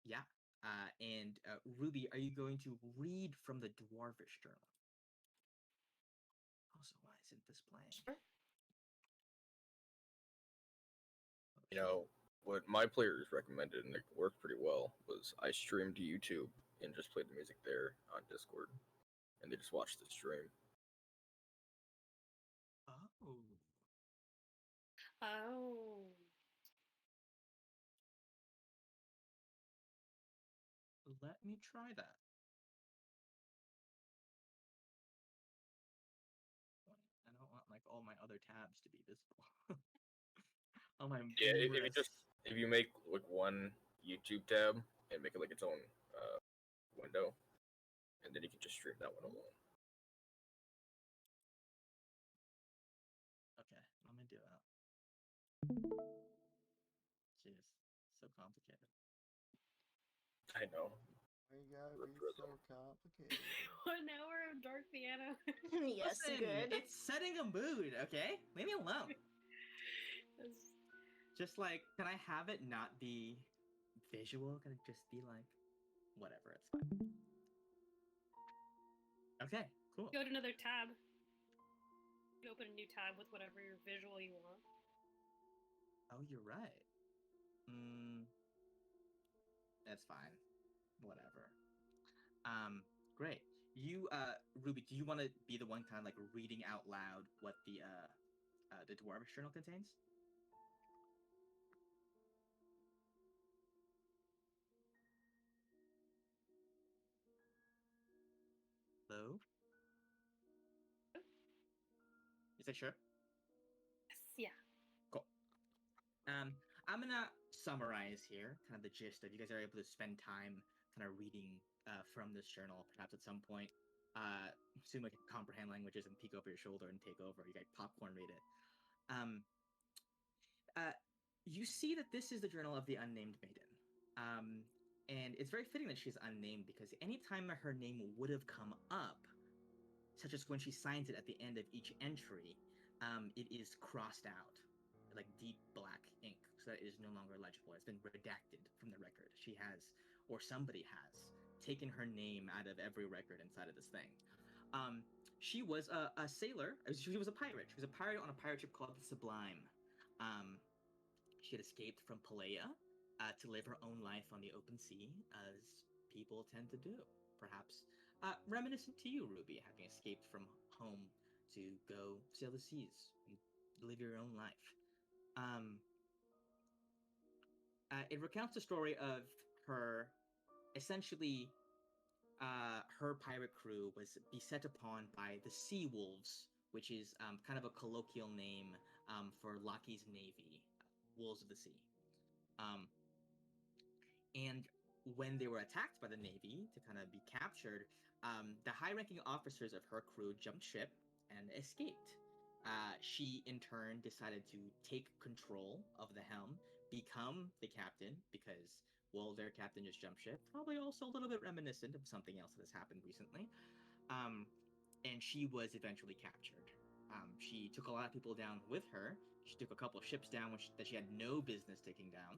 Yeah, and Ruby, are you going to read from the Dwarvish journal? this playing. Sure. You know, what my players recommended, and it worked pretty well, was I streamed to YouTube and just played the music there on Discord, and they just watched the stream. Oh. Oh. Let me try that. I don't want like all my other tabs to be visible. All my Yeah, if you numerous- just if you make like one YouTube tab and make it like its own window, and then you can just stream that one alone. Okay, let me do that. Jeez, so complicated. I know. Why you gotta Rip be rhythm. so complicated? 1 hour of dark piano. Yes, Listen, good. it's setting a mood, okay? Leave me alone. That's- Just like, can I have it not be visual? Can it just be like, whatever, it's fine. Okay, cool. Go to another tab. You open a new tab with whatever your visual you want. Oh, you're right. That's fine. Whatever. Great. You, Ruby, do you want to be the one kind of like reading out loud what the Dwarvish journal contains? Hello? Is that sure? Yes, yeah. Cool. I'm gonna summarize here kind of the gist of you guys are able to spend time kind of reading from this journal, perhaps at some point. Assume like comprehend languages and peek over your shoulder and take over. You guys popcorn read it. You see that this is the journal of the unnamed maiden. And it's very fitting that she's unnamed because anytime her name would have come up, such as when she signs it at the end of each entry, it is crossed out, like deep black ink, so that it is no longer legible. It's been redacted from the record. She has, or somebody has, taken her name out of every record inside of this thing. She was a sailor. She was a pirate. She was a pirate on a pirate ship called the Sublime. She had escaped from Pelea to live her own life on the open sea, as people tend to do. Perhaps reminiscent to you, Ruby, having escaped from home to go sail the seas and live your own life. It recounts the story of her, essentially, her pirate crew was beset upon by the Sea Wolves, which is kind of a colloquial name for Loki's navy, Wolves of the Sea. And when they were attacked by the Navy to kind of be captured, the high-ranking officers of her crew jumped ship and escaped. She, in turn, decided to take control of the helm, become the captain, because, well, their captain just jumped ship. Probably also a little bit reminiscent of something else that has happened recently. And she was eventually captured. She took a lot of people down with her. She took a couple of ships down that she had no business taking down.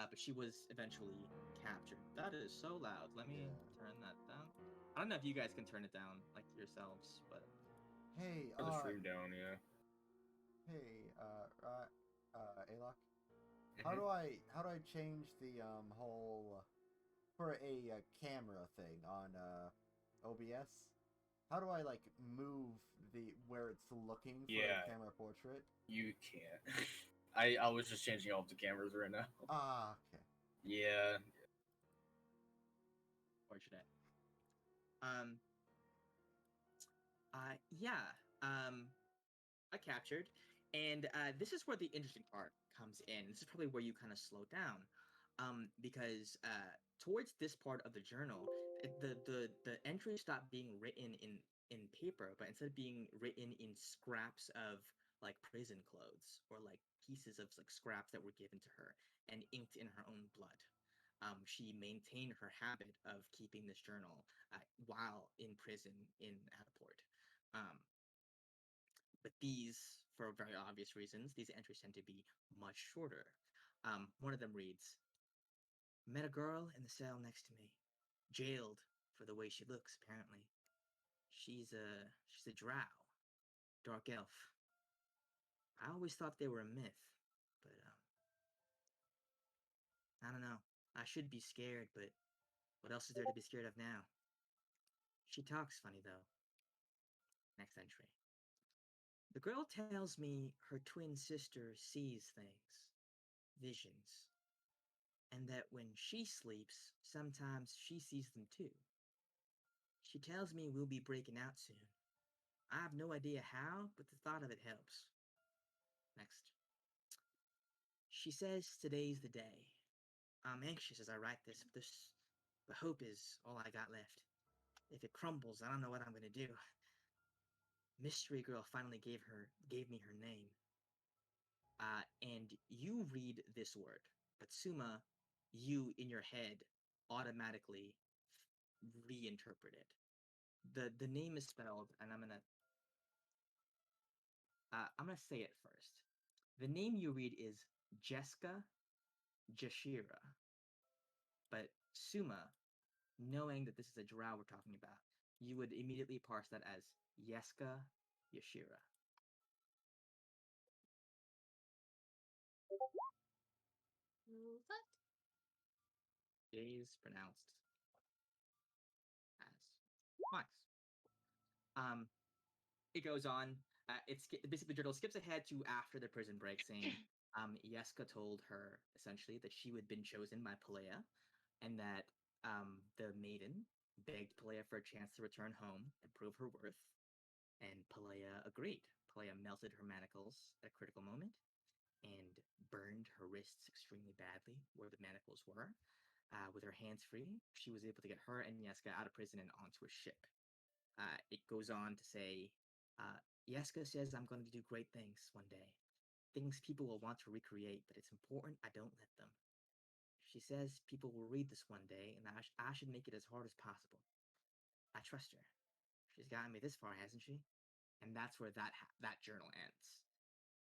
But she was eventually captured. That is so loud. Let me turn that down. I don't know if you guys can turn it down like yourselves, but Hey, Turn the stream down, yeah. hey, Alok. Mm-hmm. How do I change the whole for a camera thing on OBS? How do I like move the where it's looking for Yeah. a camera portrait? You can't. I was just changing all of the cameras right now. Ah, okay. Yeah. or should I? I captured, and this is where the interesting part comes in. This is probably where you kind of slow down, because towards this part of the journal, the entries stop being written in paper, but instead of being written in scraps of like prison clothes or like pieces of like scraps that were given to her and inked in her own blood. She maintained her habit of keeping this journal while in prison in Attaport. Um, but these, for very obvious reasons, these entries tend to be much shorter. One of them reads, "Met a girl in the cell next to me. Jailed for the way she looks, apparently. She's a drow, dark elf. I always thought they were a myth, but I don't know. I should be scared, but what else is there to be scared of now? She talks funny though. Next entry. The girl tells me her twin sister sees things, visions, and that when she sleeps, sometimes she sees them too. She tells me we'll be breaking out soon. I have no idea how, but the thought of it helps. Next. She says today's the day. I'm anxious as I write this, but hope is all I got left. If it crumbles, I don't know what I'm gonna do. Mystery Girl finally gave me her name. And you read this word, but Suma, you in your head automatically reinterpret it. The name is spelled, and I'm gonna say it first. The name you read is Jeska Jashira, but Suma, knowing that this is a drow we're talking about, you would immediately parse that as Yeska Yashira. What? It is pronounced as mice. Um, it goes on. Basically the journal skips ahead to after the prison break, saying Yeska told her essentially that she had been chosen by Pelea, and that the maiden begged Pelea for a chance to return home and prove her worth, and Pelea agreed. Pelea melted her manacles at a critical moment and burned her wrists extremely badly where the manacles were. With her hands free, she was able to get her and Yeska out of prison and onto a ship. It goes on to say, Yeska says I'm going to do great things one day. Things people will want to recreate, but it's important I don't let them. She says people will read this one day, and I should make it as hard as possible. I trust her. She's gotten me this far, hasn't she? And that's where that journal ends.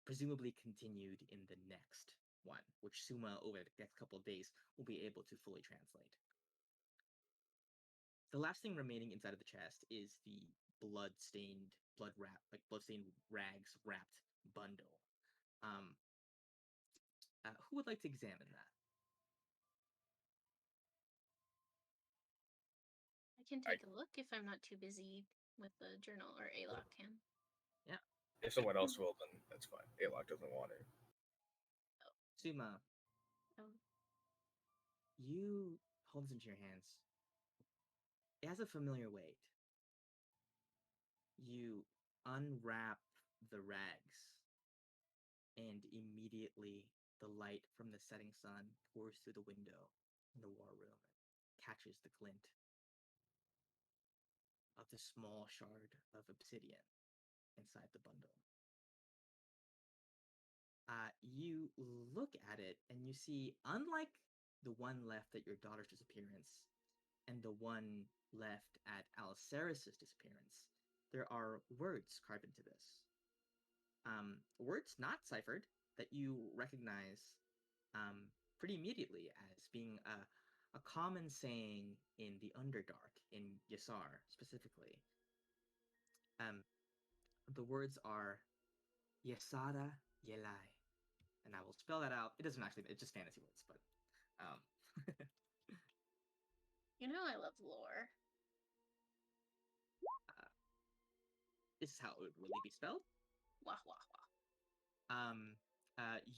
Presumably continued in the next one, which Suma over the next couple of days will be able to fully translate. The last thing remaining inside of the chest is the blood-stained rags wrapped bundle. Who would like to examine that? I can take a look if I'm not too busy with the journal, or Alok can. Yeah. If someone else will, then that's fine. Alok doesn't want it. Suma, Oh. you hold this into your hands. It has a familiar weight. You unwrap the rags, and immediately the light from the setting sun pours through the window in the war room and catches the glint of the small shard of obsidian inside the bundle. You look at it and you see, unlike the one left at your daughter's disappearance and the one left at Alceris's disappearance, there are words carved into this. Words not ciphered that you recognize pretty immediately as being a common saying in the Underdark, in Yasar specifically. The words are Yasada Yelai. And I will spell that out. It doesn't actually, it's just fantasy words, but You know I love lore. this is how it would really be spelled. Wah wah wah.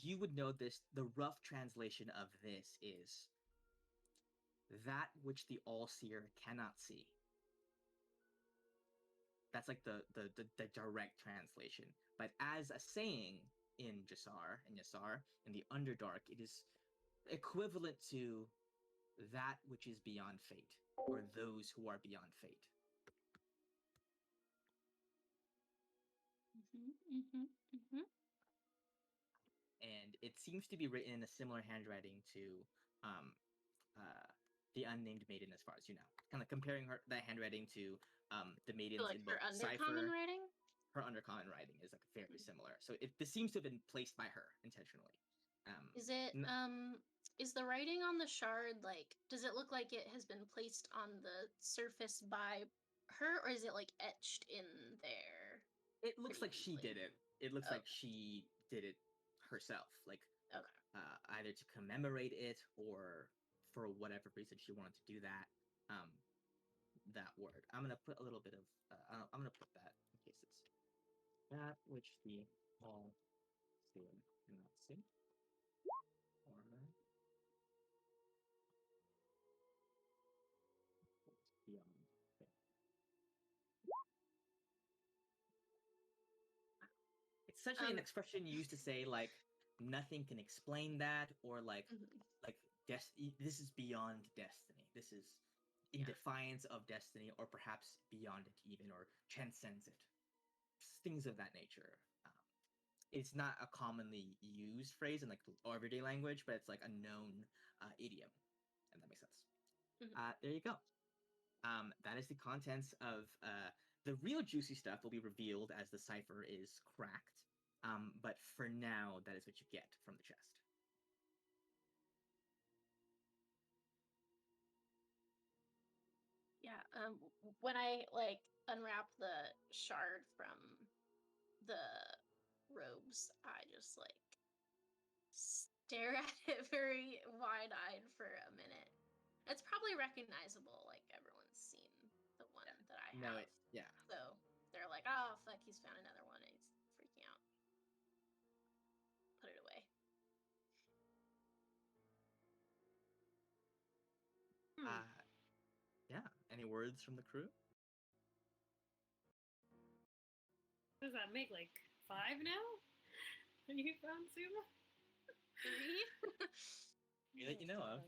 You would know this. The rough translation of this is that which the all-seer cannot see. That's like the direct translation. But as a saying in Yasar, in the Underdark, it is equivalent to that which is beyond fate, or those who are beyond fate. And it seems to be written in a similar handwriting to the Unnamed Maiden, as far as you know. Kind of comparing that handwriting to the maidens So like in both her undercommon Cipher. writing? Her undercommon writing is like very similar. So this seems to have been placed by her intentionally. Is it is the writing on the shard, like, does it look like it has been placed on the surface by her, or is it like etched in there? It looks Pretty like she easily. did it. It looks like Okay. she did it herself, like Okay. either to commemorate it or for whatever reason she wanted to do that. That word. I'm gonna put a little bit of. I'm gonna put that in case it's that which the all seeing cannot see. Or beyond. Okay. It's essentially an expression used to say like nothing can explain that, or like Mhm. this is beyond destiny. This is in Yeah. defiance of destiny, or perhaps beyond it even, or transcends it. Things of that nature. It's not a commonly used phrase in like everyday language, but it's like a known idiom, and that makes sense. Mhm. There you go. That is the contents of the real juicy stuff will be revealed as the cipher is cracked. But for now, that is what you get from the chest. Yeah. When I like unwrap the shard from the robes, I just like stare at it very wide-eyed for a minute. It's probably recognizable, like everyone's seen the one that I No, have. yeah. So they're like, "Oh fuck, he's found another one," and he's freaking out. Put it away. Yeah. Any words from the crew? What does that make? Like 5 now? Have you found Suma? 3. Three that you know of.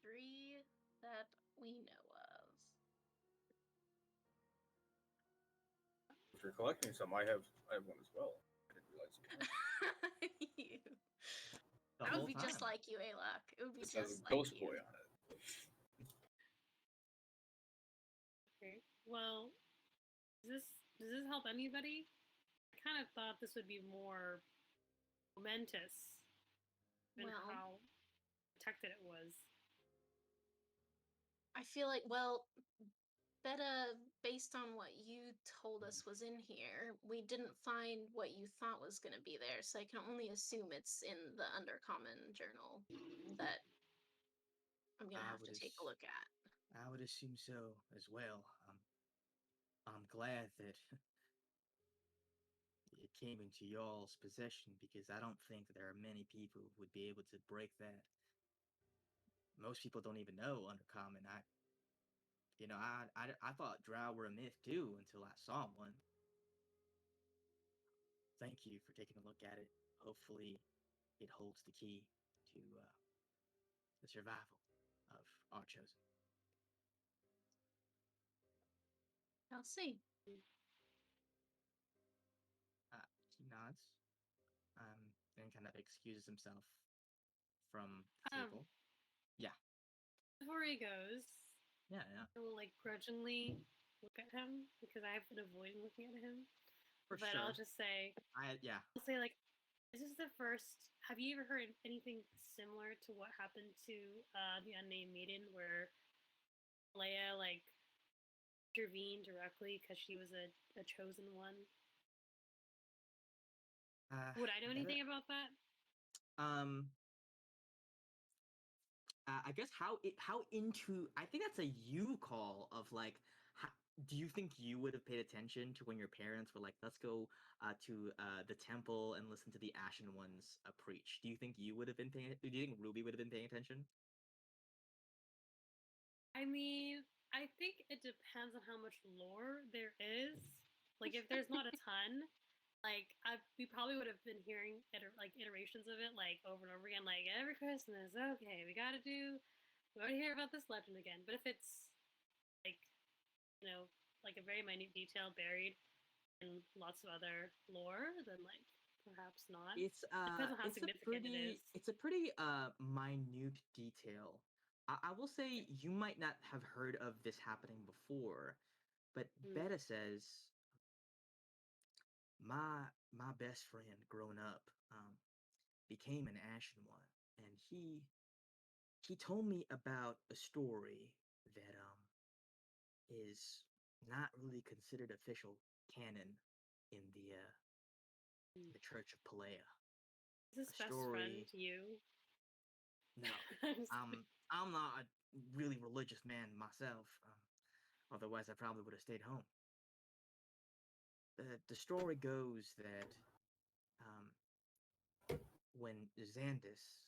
3 that we know of. If you're collecting some, I have one as well. I didn't realize you had. You. The That whole would be time. just like you, Alok. It would be This has just a like ghost you. boy on it. Okay. Well, does this help anybody? I kind of thought this would be more momentous than Well, how protected it was. I feel like, well, Beta, based on what you told us was in here, we didn't find what you thought was going to be there, so I can only assume it's in the Undercommon journal that I'm going to have to take a look at. I would assume so as well. I'm glad that it came into y'all's possession, because I don't think there are many people who would be able to break that. Most people don't even know Undercommon. I thought drow were a myth too until I saw one. Thank you for taking a look at it. Hopefully, it holds the key to the survival of our chosen. I'll see. He nods, and kind of excuses himself from the Um, table. Yeah. Before he goes, Yeah. I will like grudgingly look at him because I have been avoiding looking at him. For But sure. I'll just say, Yeah. I'll say like, this is the first. Have you ever heard anything similar to what happened to the Unnamed Maiden, where Leia like intervened directly because she was a chosen one? Would I know anything about that? I guess how into, I think that's a you call of like, do you think you would have paid attention to when your parents were like, let's go to the temple and listen to the Ashen Ones preach? Do you think you would have been paying? Do you think Ruby would have been paying attention? I mean, I think it depends on how much lore there is. Like, if there's not a ton, like we probably would have been hearing iterations of it like over and over again. Like every Christmas, okay, we gotta hear about this legend again. But if it's like like a very minute detail buried in lots of other lore, then like perhaps not. It's Depends on how significant it is. it's a pretty minute detail. I will say you might not have heard of this happening before, but Beta says my best friend growing up became an Ashen One, and he told me about a story that is not really considered official canon in the Church of Pelea. Is his A best friend story. you? No, I'm just kidding. I'm not a really religious man myself. Otherwise, I probably would have stayed home. The story goes that um, when Xandus,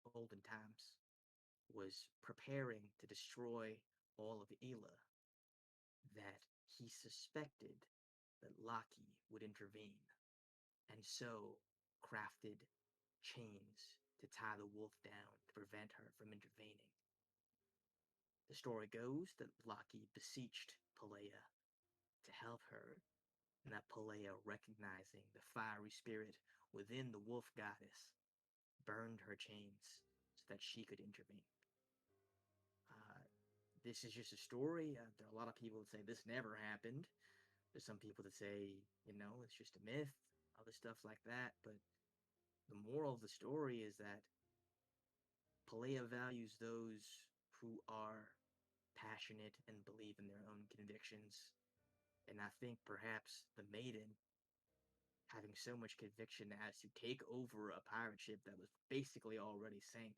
in olden times, was preparing to destroy all of Ela, that he suspected that Laki would intervene, and so crafted chains to tie the wolf down to prevent her from intervening. The story goes that Laki beseeched Pelea to help her, and that Pelea, recognizing the fiery spirit within the wolf goddess, burned her chains so that she could intervene. Uh, this is just a story. There are a lot of people that say this never happened. There's some people that say, it's just a myth, other stuff like that. But the moral of the story is that Pelea values those who are passionate and believe in their own convictions. And I think perhaps the maiden, having so much conviction as to take over a pirate ship that was basically already sank,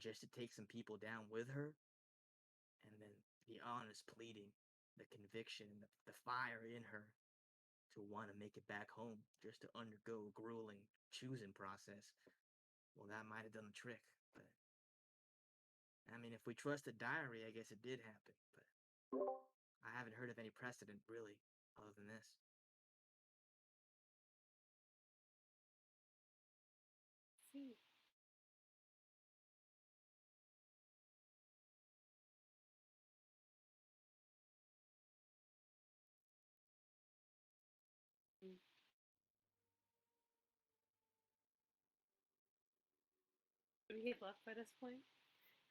just to take some people down with her, and then the honest pleading, the conviction, the fire in her to want to make it back home, just to undergo a grueling choosing process. Well, that might have done the trick. But I mean, if we trust the diary, I guess it did happen. But I haven't heard of any precedent, really, other than this. See. Mm. Would he have left by this point?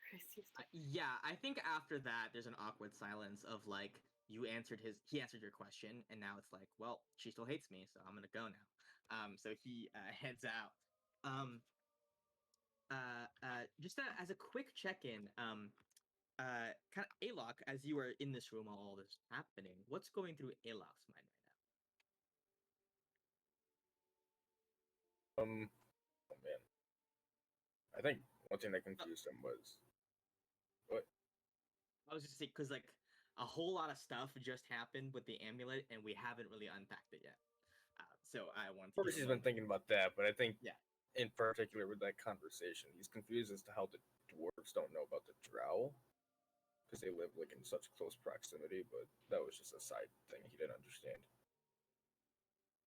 Or is he still- Yeah, I think after that, there's an awkward silence of like, he answered your question, and now it's like, well, she still hates me, so I'm gonna go now. So he heads out. Um, just as a quick check-in, kind of Alok, as you are in this room while all this is happening, what's going through Alok's mind right Oh man, I think one thing that confused him was what? now? I was just saying because like a whole lot of stuff just happened with the amulet, and we haven't really unpacked it yet. So I wanted Of to course, give he's a been thinking about that, but I think Yeah. in particular with that conversation, he's confused as to how the dwarves don't know about the drow because they live like in such close proximity. But that was just a side thing he didn't understand.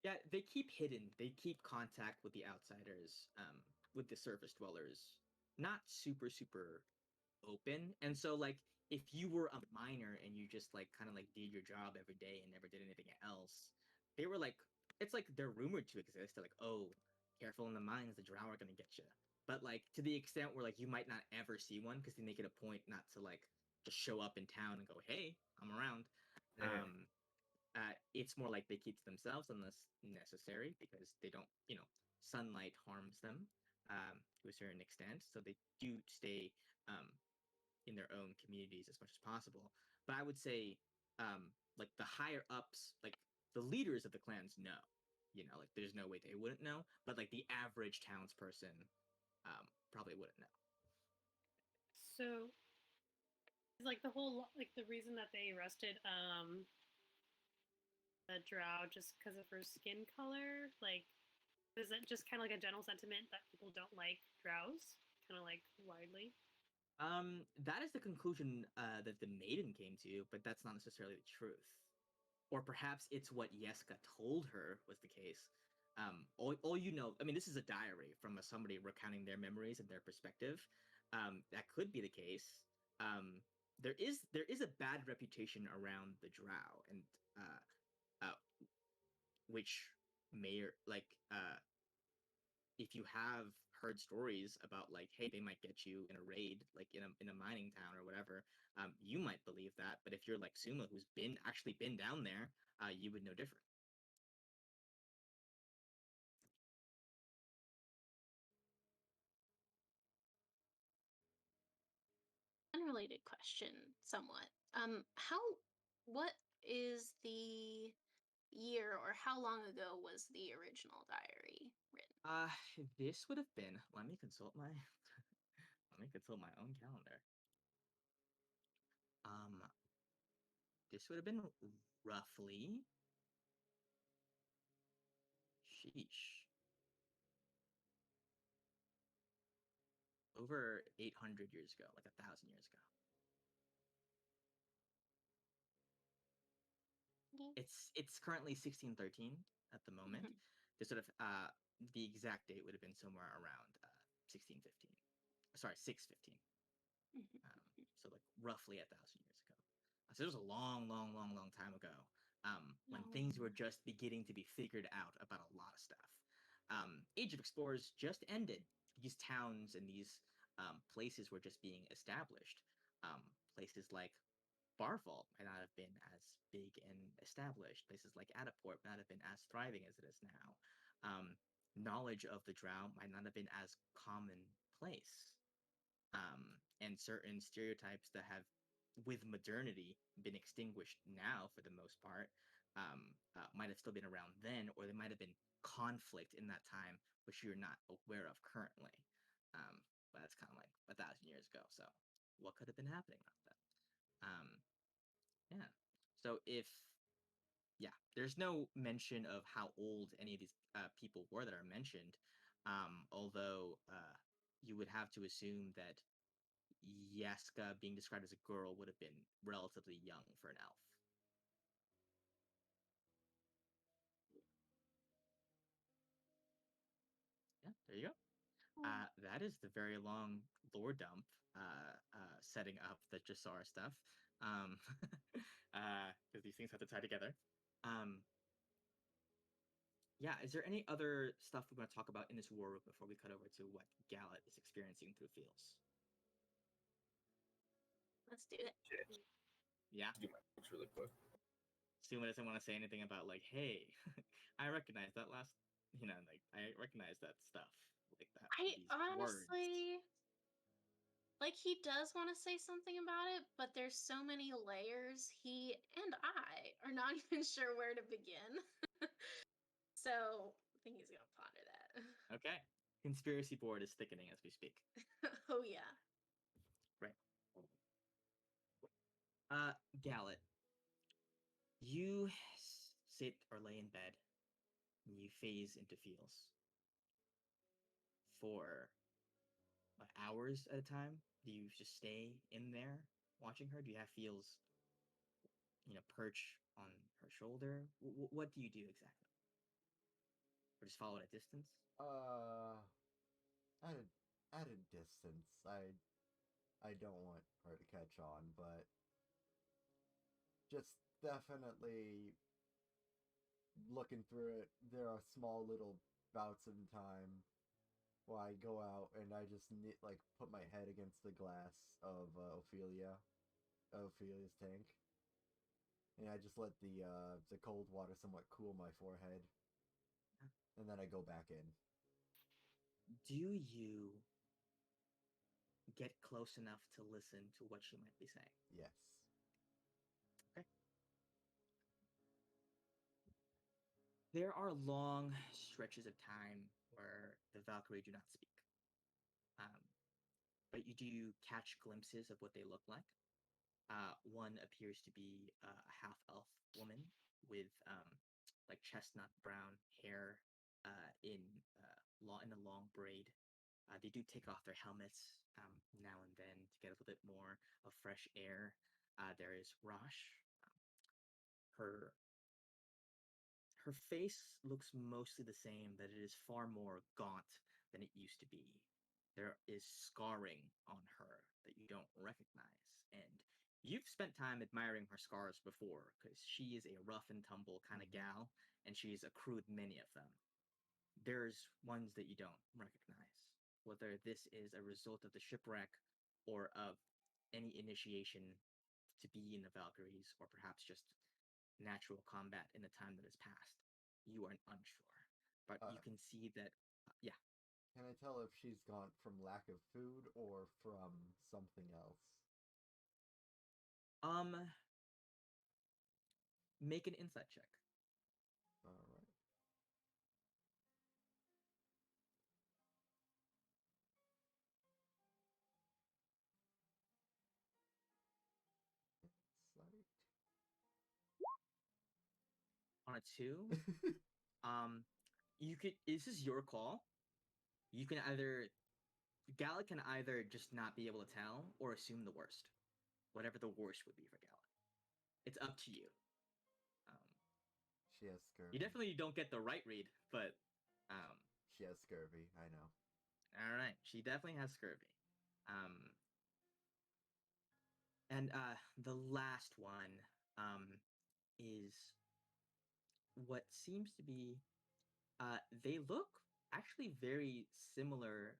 Yeah, they keep hidden. They keep contact with the outsiders, with the surface dwellers, not super open. And so, like, if you were a miner and you just like kind of like did your job every day and never did anything else, they were like, it's like they're rumored to exist. They're like, oh, careful in the mines, the drow are gonna get you. But like to the extent where like you might not ever see one because they make it a point not to like just show up in town and go, hey, I'm around. Mhm. It's more like they keep to themselves unless necessary because they don't, sunlight harms them to a certain extent. So they do stay um, in their own communities as much as possible. But I would say, like the higher ups, like the leaders of the clans know, like there's no way they wouldn't know. But like the average townsperson probably wouldn't know. So, like the whole like the reason that they arrested the drow just because of her skin color, like is it just kind of like a general sentiment that people don't like drows, kind of like widely? That is the conclusion that the maiden came to, but that's not necessarily the truth. Or perhaps it's what Yeska told her was the case. All you know, I mean, this is a diary from somebody recounting their memories and their perspective. That could be the case. There is a bad reputation around the Drow, and which may like if you have heard stories about like, hey, they might get you in a raid, like in a mining town or whatever, you might believe that. But if you're like Suma, who's actually been down there, you would know different. Unrelated question, somewhat. What is the year, or how long ago was the original diary written? This would have been. Let me consult my. Let me consult my own calendar. This would have been roughly. Sheesh. Over 800 years ago, like 1,000 years ago. It's currently 1613 at the moment. Mhm. This sort of the exact date would have been somewhere around 1615. Sorry, 615. Mhm. So like roughly 1,000 years ago. So it was a long, long, long, long time ago. When things were Long. just beginning to be figured out about a lot of stuff. Age of Explorers just ended. These towns and these places were just being established. Places like Barfall might not have been as big and established. Places like Adaport might not have been as thriving as it is now. Knowledge of the Drow might not have been as commonplace. And certain stereotypes that have, with modernity, been extinguished now for the most part, might have still been around then, or there might have been conflict in that time, which you're not aware of currently. But that's kind of like 1,000 years ago. So, what could have been happening around that? Yeah. So there's no mention of how old any of these people were that are mentioned. Although you would have to assume that Yaska being described as a girl would have been relatively young for an elf. Yeah, there you go. That is the very long lore dump setting up the Jasara stuff. Because these things have to tie together. Yeah, is there any other stuff we want to talk about in this war room before we cut over to what Gallet is experiencing through Fields? Let's do it. Yeah? Do my notes really quick. Suma doesn't want to say anything about, like, hey, I recognize that I recognize that stuff. Like that. I These words. honestly, like, he does want to say something about it, but there's so many layers. He and I are not even sure where to begin. So I think he's gonna ponder that. Okay. Conspiracy board is thickening as we speak. Oh yeah. Right. Gallet, you sit or lay in bed, and you phase into feels for hours at a time. Do you just stay in there watching her? Do you have feels, perch on her shoulder? What do you do exactly? Or just follow at a distance? At a distance. I don't want her to catch on, but just definitely looking through it. There are small little bouts in time where I go out and I just like put my head against the glass of Ophelia's tank, and I just let the cold water somewhat cool my forehead, and then I go back in. Do you get close enough to listen to what she might be saying? Yes. Okay. There are long stretches of time where the Valkyrie do not speak. Um, but you do catch glimpses of what they look like. One appears to be a half elf woman with like chestnut brown hair in in a long braid. They do take off their helmets now and then to get a little bit more of fresh air. There is Rosh. Her her face looks mostly the same, that it is far more gaunt than it used to be. There is scarring on her that you don't recognize. And you've spent time admiring her scars before, because she is a rough and tumble kind of gal, and she's accrued many of them. There's ones that you don't recognize. Whether this is a result of the shipwreck or of any initiation to be in the Valkyries, or perhaps just natural combat in the time that has passed. You are unsure. But you can see that, yeah. Can I tell if she's gone from lack of food or from something else? Um, Make an insight check. All right. On a 2, you could. This is your call. You can either Gallic can either just not be able to tell or assume the worst, whatever the worst would be for Gallic. It's up to you. Um, She has scurvy. you definitely don't get the right read, but She has scurvy. I know. all right, she definitely has scurvy. And the last one is what seems to be. They look actually very similar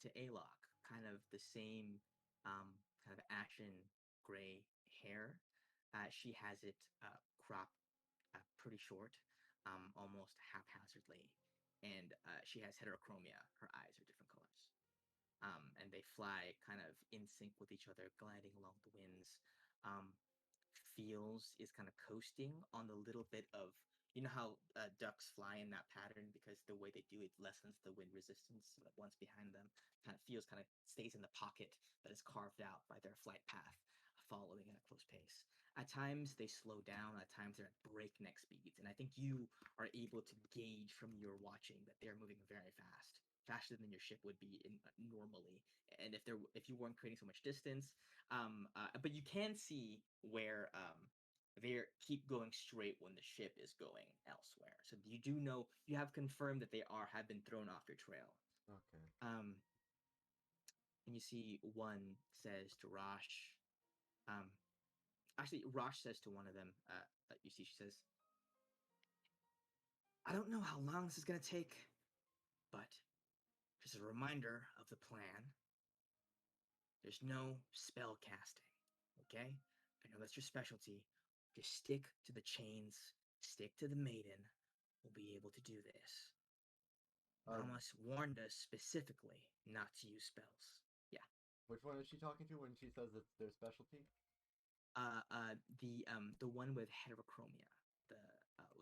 to Alok, kind of the same kind of ashen gray hair. She has it cropped pretty short, almost haphazardly, and she has heterochromia. Her eyes are different colors. And they fly kind of in sync with each other, gliding along the winds. Um, Feels is kind of coasting on the little bit of how ducks fly in that pattern because the way they do it lessens the wind resistance. So that once behind them, kind of stays in the pocket that is carved out by their flight path, following at a close pace. At times they slow down. At times they're at breakneck speeds, and I think you are able to gauge from your watching that they're moving very fast, faster than your ship would be normally. And if you weren't creating so much distance, but you can see where they keep going straight when the ship is going elsewhere. So you have confirmed that they have been thrown off your trail. Okay. And you see one says to Rosh. Actually, Rosh says to one of them. You see, she says, "I don't know how long this is gonna take, but just a reminder of the plan. There's no spell casting, okay? I know that's your specialty. Just stick to the chains, stick to the maiden. We'll be able to do this. Mama warned us specifically not to use spells. Yeah. Which one is she talking to when she says it's their specialty? The one with heterochromia,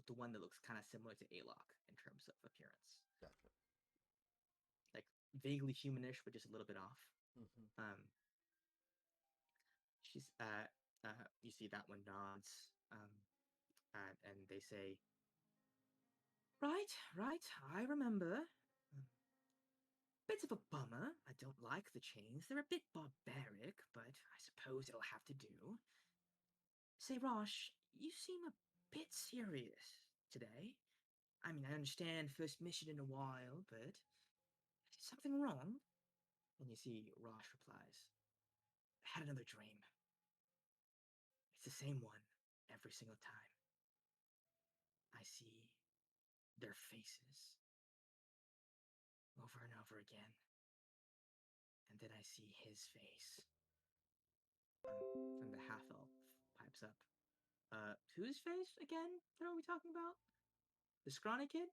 the one that looks kind of similar to Alok in terms of appearance, Gotcha. like vaguely humanish, but just a little bit off. Mm-hmm. She's you see that one nods, and they say, right, I remember. Bit of a bummer. I don't like the chains. They're a bit barbaric, but I suppose it'll have to do. Say, Rosh, you seem a bit serious today. I mean, I understand first mission in a while, but is something wrong? And you see Rosh replies, I had another dream. It's the same one every single time. I see their faces over and over again. And then I see his face. And the half elf pipes up. Whose face again? What are we talking about? The scrawny kid?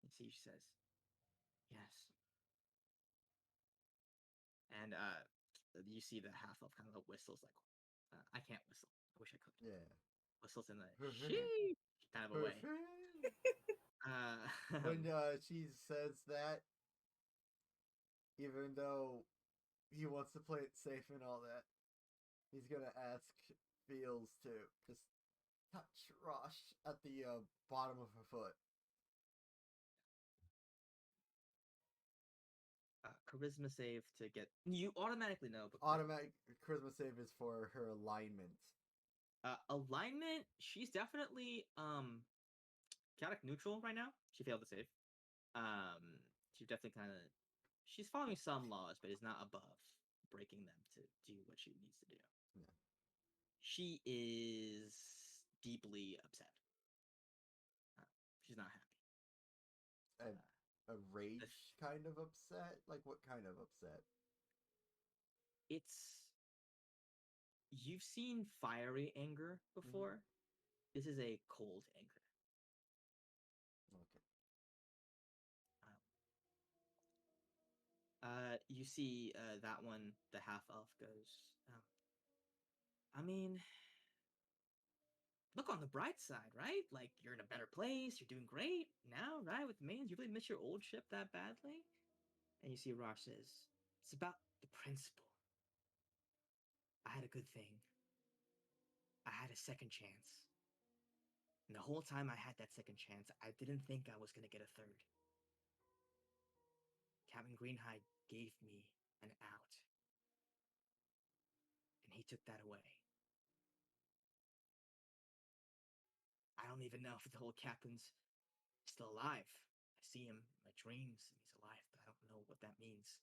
You see, she says, yes. And you see the half elf kind of whistles like, I can't whistle. I wish I could. Yeah. Whistles in the sheesh kind of a way. When she says that, even though he wants to play it safe and all that, he's gonna ask Feels to just touch Rosh at the bottom of her foot. Charisma save to get. You automatically know. But Automatic charisma save is for her alignment. Alignment. She's definitely chaotic neutral right now. She failed to save. She's definitely kind of. She's following some laws, but is not above breaking them to do what she needs to do. Yeah. She is deeply upset. She's not happy. A rage kind of upset? Like what kind of upset? It's you've seen fiery anger before. This is a cold anger. Okay. You see that one, the half elf goes, I mean, look on the bright side, right? Like, you're in a better place, you're doing great now, right? With Mains, you really miss your old ship that badly? And you see Rosh says, it's about the principle. I had a good thing. I had a second chance. And the whole time I had that second chance, I didn't think I was going to get a third. Captain Greenhide gave me an out. And he took that away. I don't even know if the whole captain's still alive. I see him in my dreams and he's alive, but I don't know what that means.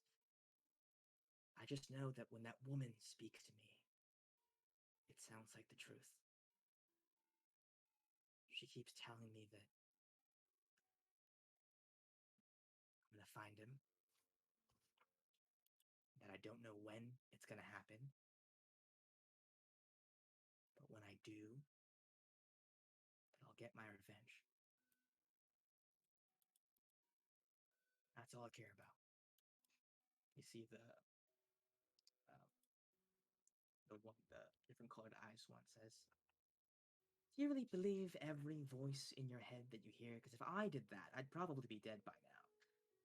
I just know that when that woman speaks to me, it sounds like the truth. She keeps telling me that I'm gonna find him, that I don't know when it's gonna happen, but when I do, that I'll get my revenge. That's all I care about. You see the different colored eyes one says, do you really believe every voice in your head that you hear? Because if I did that, I'd probably be dead by now.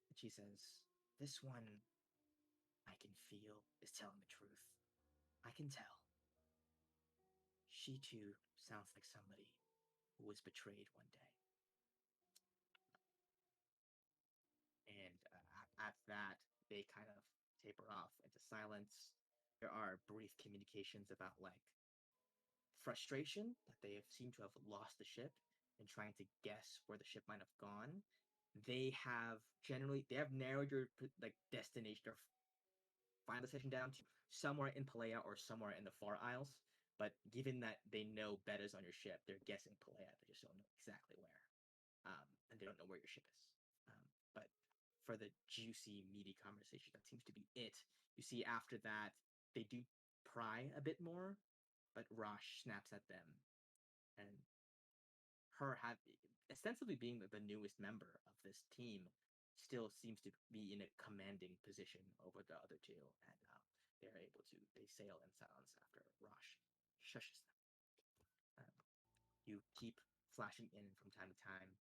And she says, this one I can feel is telling the truth. I can tell. She too sounds like somebody who was betrayed one day. And at that, they kind of taper off into silence. There are brief communications about like frustration that they have seemed to have lost the ship and trying to guess where the ship might have gone. They have narrowed your like destination or final destination down to somewhere in Palea or somewhere in the Far Isles. But given that they know Betta's on your ship, they're guessing Palea. They just don't know exactly where, and they don't know where your ship is. But for the juicy, meaty conversation, that seems to be it. You see, after that, they do pry a bit more, but Rosh snaps at them, and her ostensibly being the newest member of this team still seems to be in a commanding position over the other two, and they sail in silence after Rosh shushes them. You keep flashing in from time to time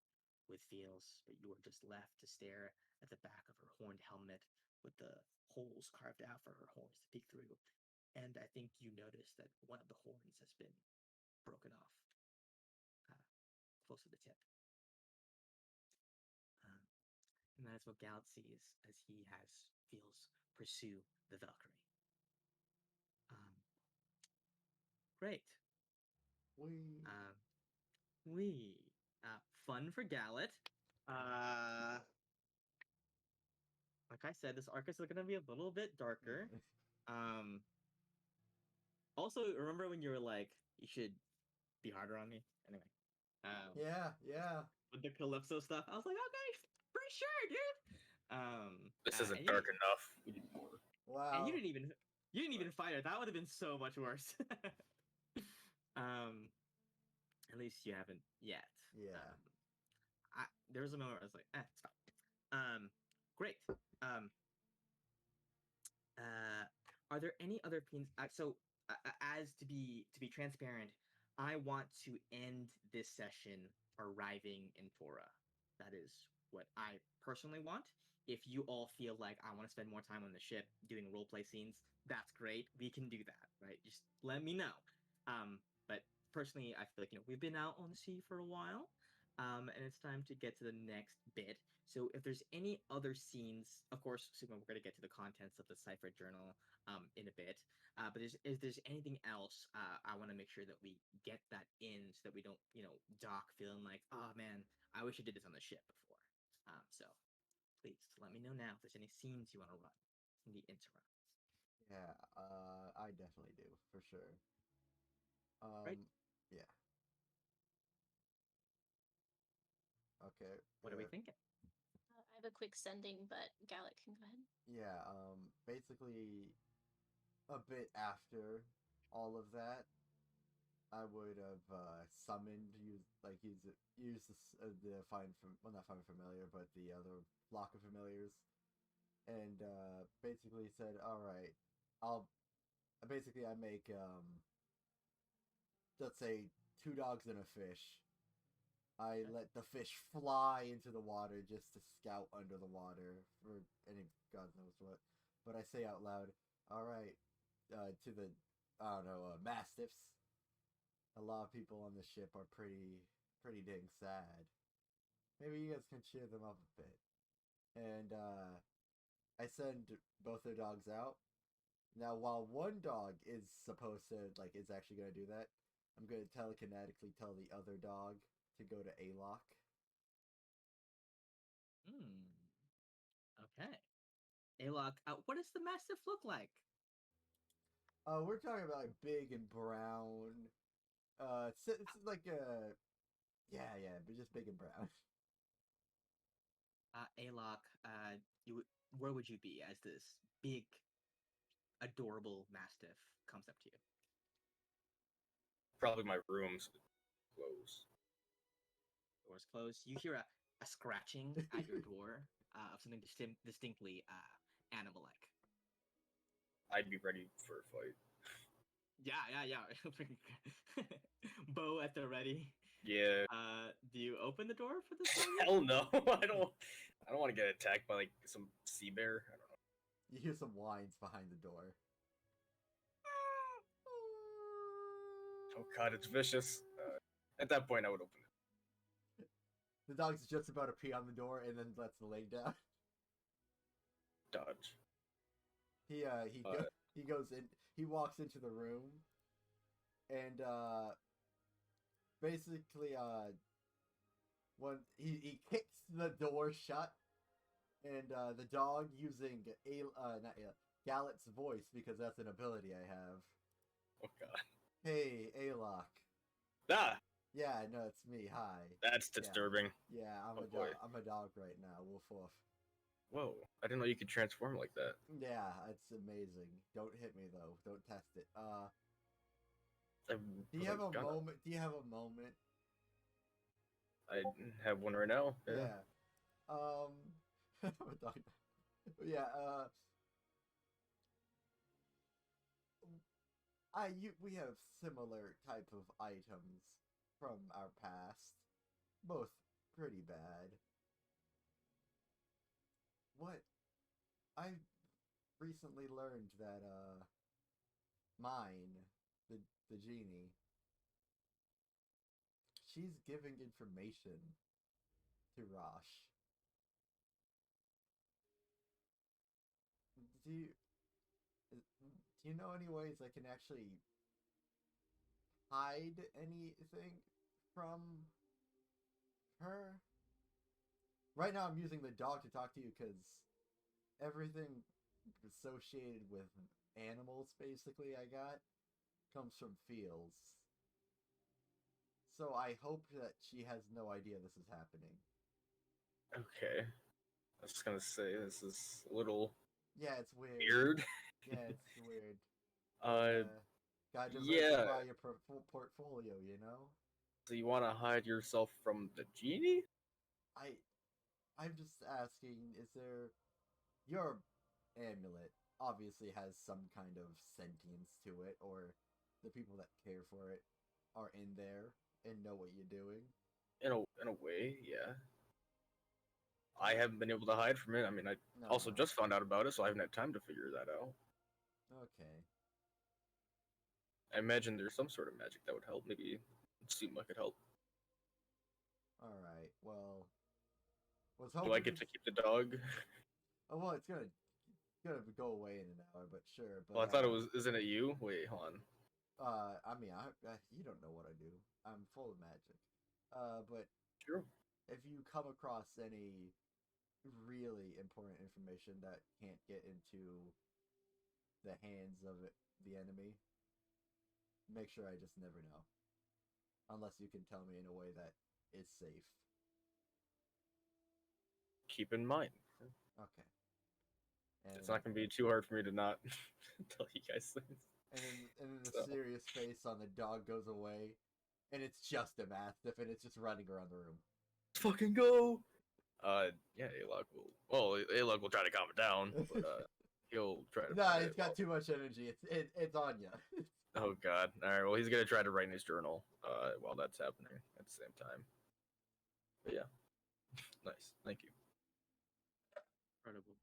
with feels, but you are just left to stare at the back of her horned helmet with the holes carved out for her horns to peek through. And I think you notice that one of the horns has been broken off, close to the tip. And that is what Gallet sees as he feels pursue the Valkyrie. Great. We fun for Gallet. Like I said, this arc is going to be a little bit darker. Also, remember when you were like, you should be harder on me? Anyway. Yeah. With the Calypso stuff, I was like, okay, pretty sure, dude. This isn't dark enough. We need more. Wow. And you didn't even fight her. That would have been so much worse. At least you haven't yet. Yeah. There was a moment where I was like, it's fine. Great. Are there any other pins? As to be transparent, I want to end this session arriving in Fora. That is what I personally want. If you all feel like I want to spend more time on the ship doing roleplay scenes, that's great. We can do that, right? Just let me know. But personally, I feel like we've been out on the sea for a while, and it's time to get to the next bit. So if there's any other scenes, of course, we're going to get to the contents of the Cipher Journal in a bit. But if there's anything else, I want to make sure that we get that in so that we don't, dock feeling like, oh man, I wish I did this on the ship before. So please let me know now if there's any scenes you want to run in the interim. Yeah, I definitely do, for sure. Right? Yeah. Okay. What are we thinking? I have a quick sending, but Gallic can go ahead. Yeah, basically, a bit after all of that, I would have summoned, the not find familiar, but the other block of familiars, and basically said, all right, I make let's say 2 dogs and a fish. I let the fish fly into the water just to scout under the water for any God knows what. But I say out loud, all right, to the, I don't know, mastiffs. A lot of people on the ship are pretty dang sad. Maybe you guys can cheer them up a bit. And I send both their dogs out. Now, while one dog is supposed to, is actually going to do that, I'm going to telekinetically tell the other dog to go to A-Lock. Okay. Alok, what does the Mastiff look like? We're talking about big and brown. It's like yeah, but just big and brown. Alok, where would you be as this big, adorable Mastiff comes up to you? Probably my room's close. Doors closed. You hear a scratching at your door of something distinctly animal-like. I'd be ready for a fight. Yeah. Bow at the ready. Yeah. Do you open the door for this one? Hell no. I don't want to get attacked by like some sea bear. I don't know. You hear some whines behind the door. Oh god, it's vicious. At that point, I would open it. The dog's just about to pee on the door and then lets the leg down. Dodge. He goes in. He walks into the room, and basically when he kicks the door shut, and the dog using Gallet's voice, because that's an ability I have. Oh god. Hey, A-Lock. Ah! Yeah, no, it's me. Hi. That's disturbing. Yeah, I'm Oh, a boy. dog. I'm a dog right now. Woof woof. Whoa. I didn't know you could transform like that. Yeah, it's amazing. Don't hit me though. Don't test it. Do you have a moment? Do you have a moment? I have one right now. Yeah. I'm a dog. Yeah. We have similar type of items from our past, both pretty bad. What? I recently learned that mine, the genie, she's giving information to Rosh. Do you know any ways I can actually hide anything from her? Right now I'm using the dog to talk to you because everything associated with animals, basically, I got, comes from fields. So I hope that she has no idea this is happening. Okay. I was just gonna say, this is a little Yeah, it's weird. weird. Yeah, it's weird. Gotta yeah. diversify your portfolio, you know? So you want to hide yourself from the genie? I'm just asking, is there... Your amulet obviously has some kind of sentience to it, or the people that care for it are in there and know what you're doing. In a way, yeah. I haven't been able to hide from it. I mean, I also just found out about it, so I haven't had time to figure that out. Okay. I imagine there's some sort of magic that would help. Maybe Suma could help. Alright, well... Do I get to keep the dog? Oh, well, it's gonna go away in an hour, but sure. But, Well, I thought it was... Isn't it you? Wait, hold on. I mean, you don't know what I do. I'm full of magic. But... True. If you come across any really important information that can't get into the hands of the enemy, make sure I just never know. Unless you can tell me in a way that is safe. Keep in mind. Okay. It's not gonna be too hard for me to not tell you guys things. And then the serious face on the dog goes away, and it's just a mastiff, and it's just running around the room. Let's fucking go! Yeah, A-Log will... Well, A-Log will try to calm it down, but, he'll try to. Nah, find he's it. got too much energy. It's on you. Oh God! All right. Well, he's gonna try to write in his journal while that's happening at the same time. But yeah, nice. Thank you. Incredible.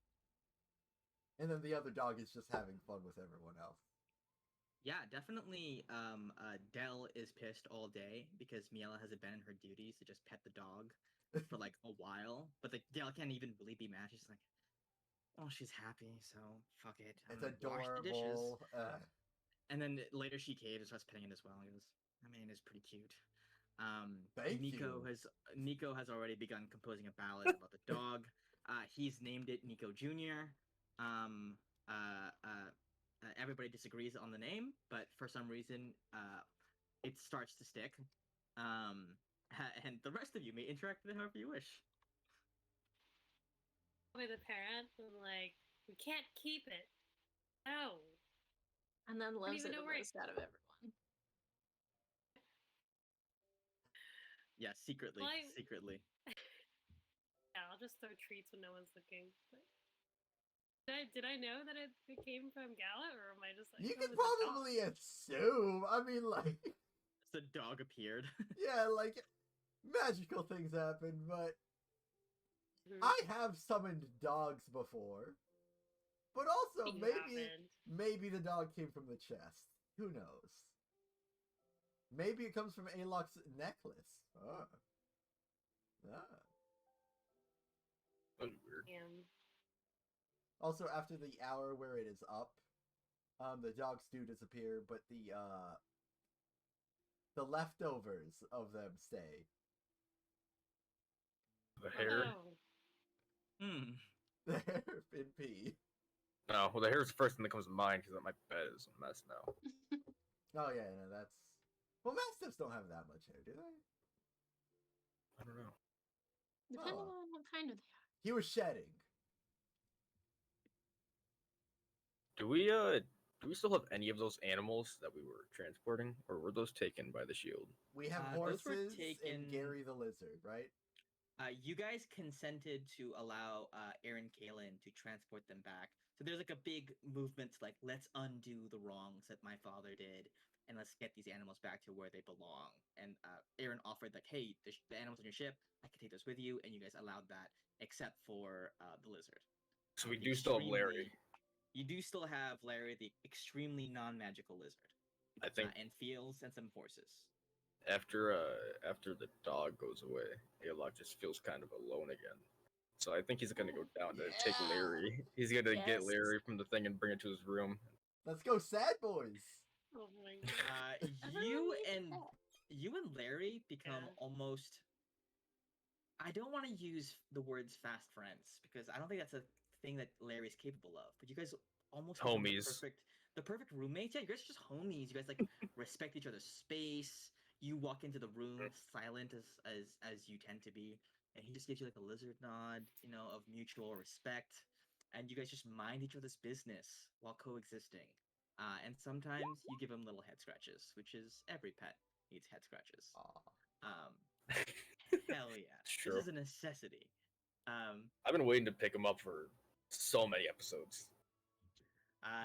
And then the other dog is just having fun with everyone else. Yeah, definitely. Dell is pissed all day because Miela has abandoned her duties to just pet the dog for like a while. But Dell can't even really be mad. She's like, "Oh, she's happy, so fuck it. I'm It's gonna wash the dishes." adorable. And then later she caves and starts petting it as well. He goes, "I mean, it's pretty cute." Thank Nico you. has already begun composing a ballad about the dog. He's named it Nico Jr. Um, Everybody disagrees on the name, but for some reason, it starts to stick. Um, and the rest of you may interact with it however you wish. With the parents and like, we can't keep it. No. And then loves even it the know where most out of everyone. Yeah, secretly, Well, secretly. Yeah, I'll just throw treats when no one's looking. But did I know that it came from Gala, or am I just like? You oh, could it's a dog? probably assume. I mean, like, The dog appeared. yeah, like magical things happen, but Mhm. I have summoned dogs before. But also, You maybe the dog came from the chest. Who knows? Maybe it comes from Alok's necklace. Ah. Ah. That'd be weird. haven't. Also, after the hour where it is up, the dogs do disappear, but the leftovers of them stay. The hair. Oh, Hmm. The hairpin pee. No, well, the hair is the first thing that comes to mind because my bed is a mess now. Oh yeah, no, that's. Well, mastiffs don't have that much hair, do they? I don't know. Depending Oh. on what kind of they are. He was shedding. Do we still have any of those animals that we were transporting, or were those taken by the shield? We have Those were horses taken- and Gary the lizard, right? You guys consented to allow Aaron Kalin to transport them back. So there's like a big movement to like, let's undo the wrongs that my father did, and let's get these animals back to where they belong. And Aaron offered like, hey, the animals on your ship, I can take those with you, and you guys allowed that, except for the lizard. So we The do still have Larry. You do still have Larry, the extremely non-magical lizard, I think and Fields and some horses. after the dog goes away, Alok just feels kind of alone again. So I think he's gonna go down to take Yeah. Larry. He's gonna get Yes. Larry from the thing and bring it to his room. Let's go, sad boys. oh my god. You Everyone needs a and pet. you and Larry become Yeah. almost. I don't want to use the words fast friends because I don't think that's a thing that Larry's capable of. But you guys almost become Homies. the perfect roommates. Yeah, you guys are just homies. You guys like respect each other's space. You walk into the room silent as you tend to be, and he just gives you like a lizard nod, of mutual respect, and you guys just mind each other's business while coexisting. And sometimes you give him little head scratches, which is every pet needs head scratches. Aw. Hell yeah. Sure. This is a necessity. I've been waiting to pick him up for so many episodes.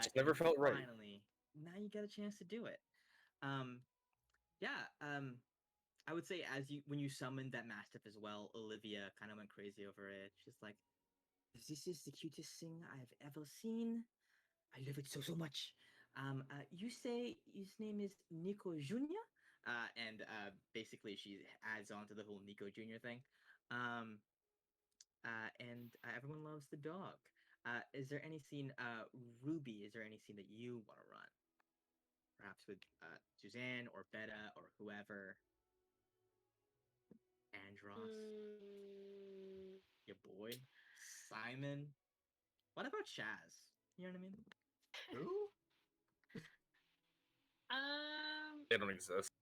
Just never and felt right. Finally, now you get a chance to do it. I would say when you summoned that mastiff as well, Olivia kind of went crazy over it. She's like, "This is the cutest thing I have ever seen. I love it so much." You say his name is Nico Junior, and basically she adds on to the whole Nico Junior thing. And everyone loves the dog. Is there any scene, Ruby? Is there any scene that you want to run? Perhaps with Suzanne or Beta or whoever. Andros, your boy, Simon. What about Chaz? You know what I mean? Who? They don't exist.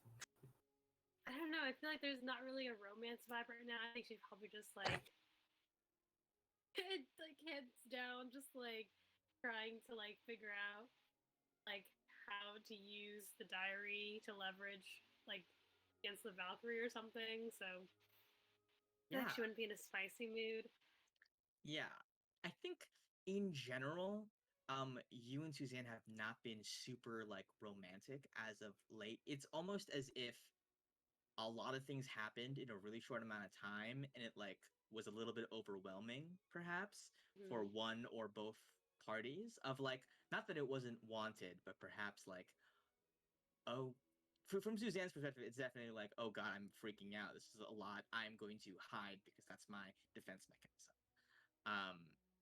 I don't know. I feel like there's not really a romance vibe right now. I think she's probably just like, like heads down, just like trying to like figure out like how to use the diary to leverage like against the Valkyrie or something. So I feel like she wouldn't be in a spicy mood. Yeah. I think in general, you and Suzanne have not been super like romantic as of late. It's almost as if a lot of things happened in a really short amount of time and it like was a little bit overwhelming perhaps for Mhm. one or both parties of like not that it wasn't wanted but perhaps like oh from Suzanne's perspective it's definitely like oh god I'm freaking out this is a lot I'm going to hide because that's my defense mechanism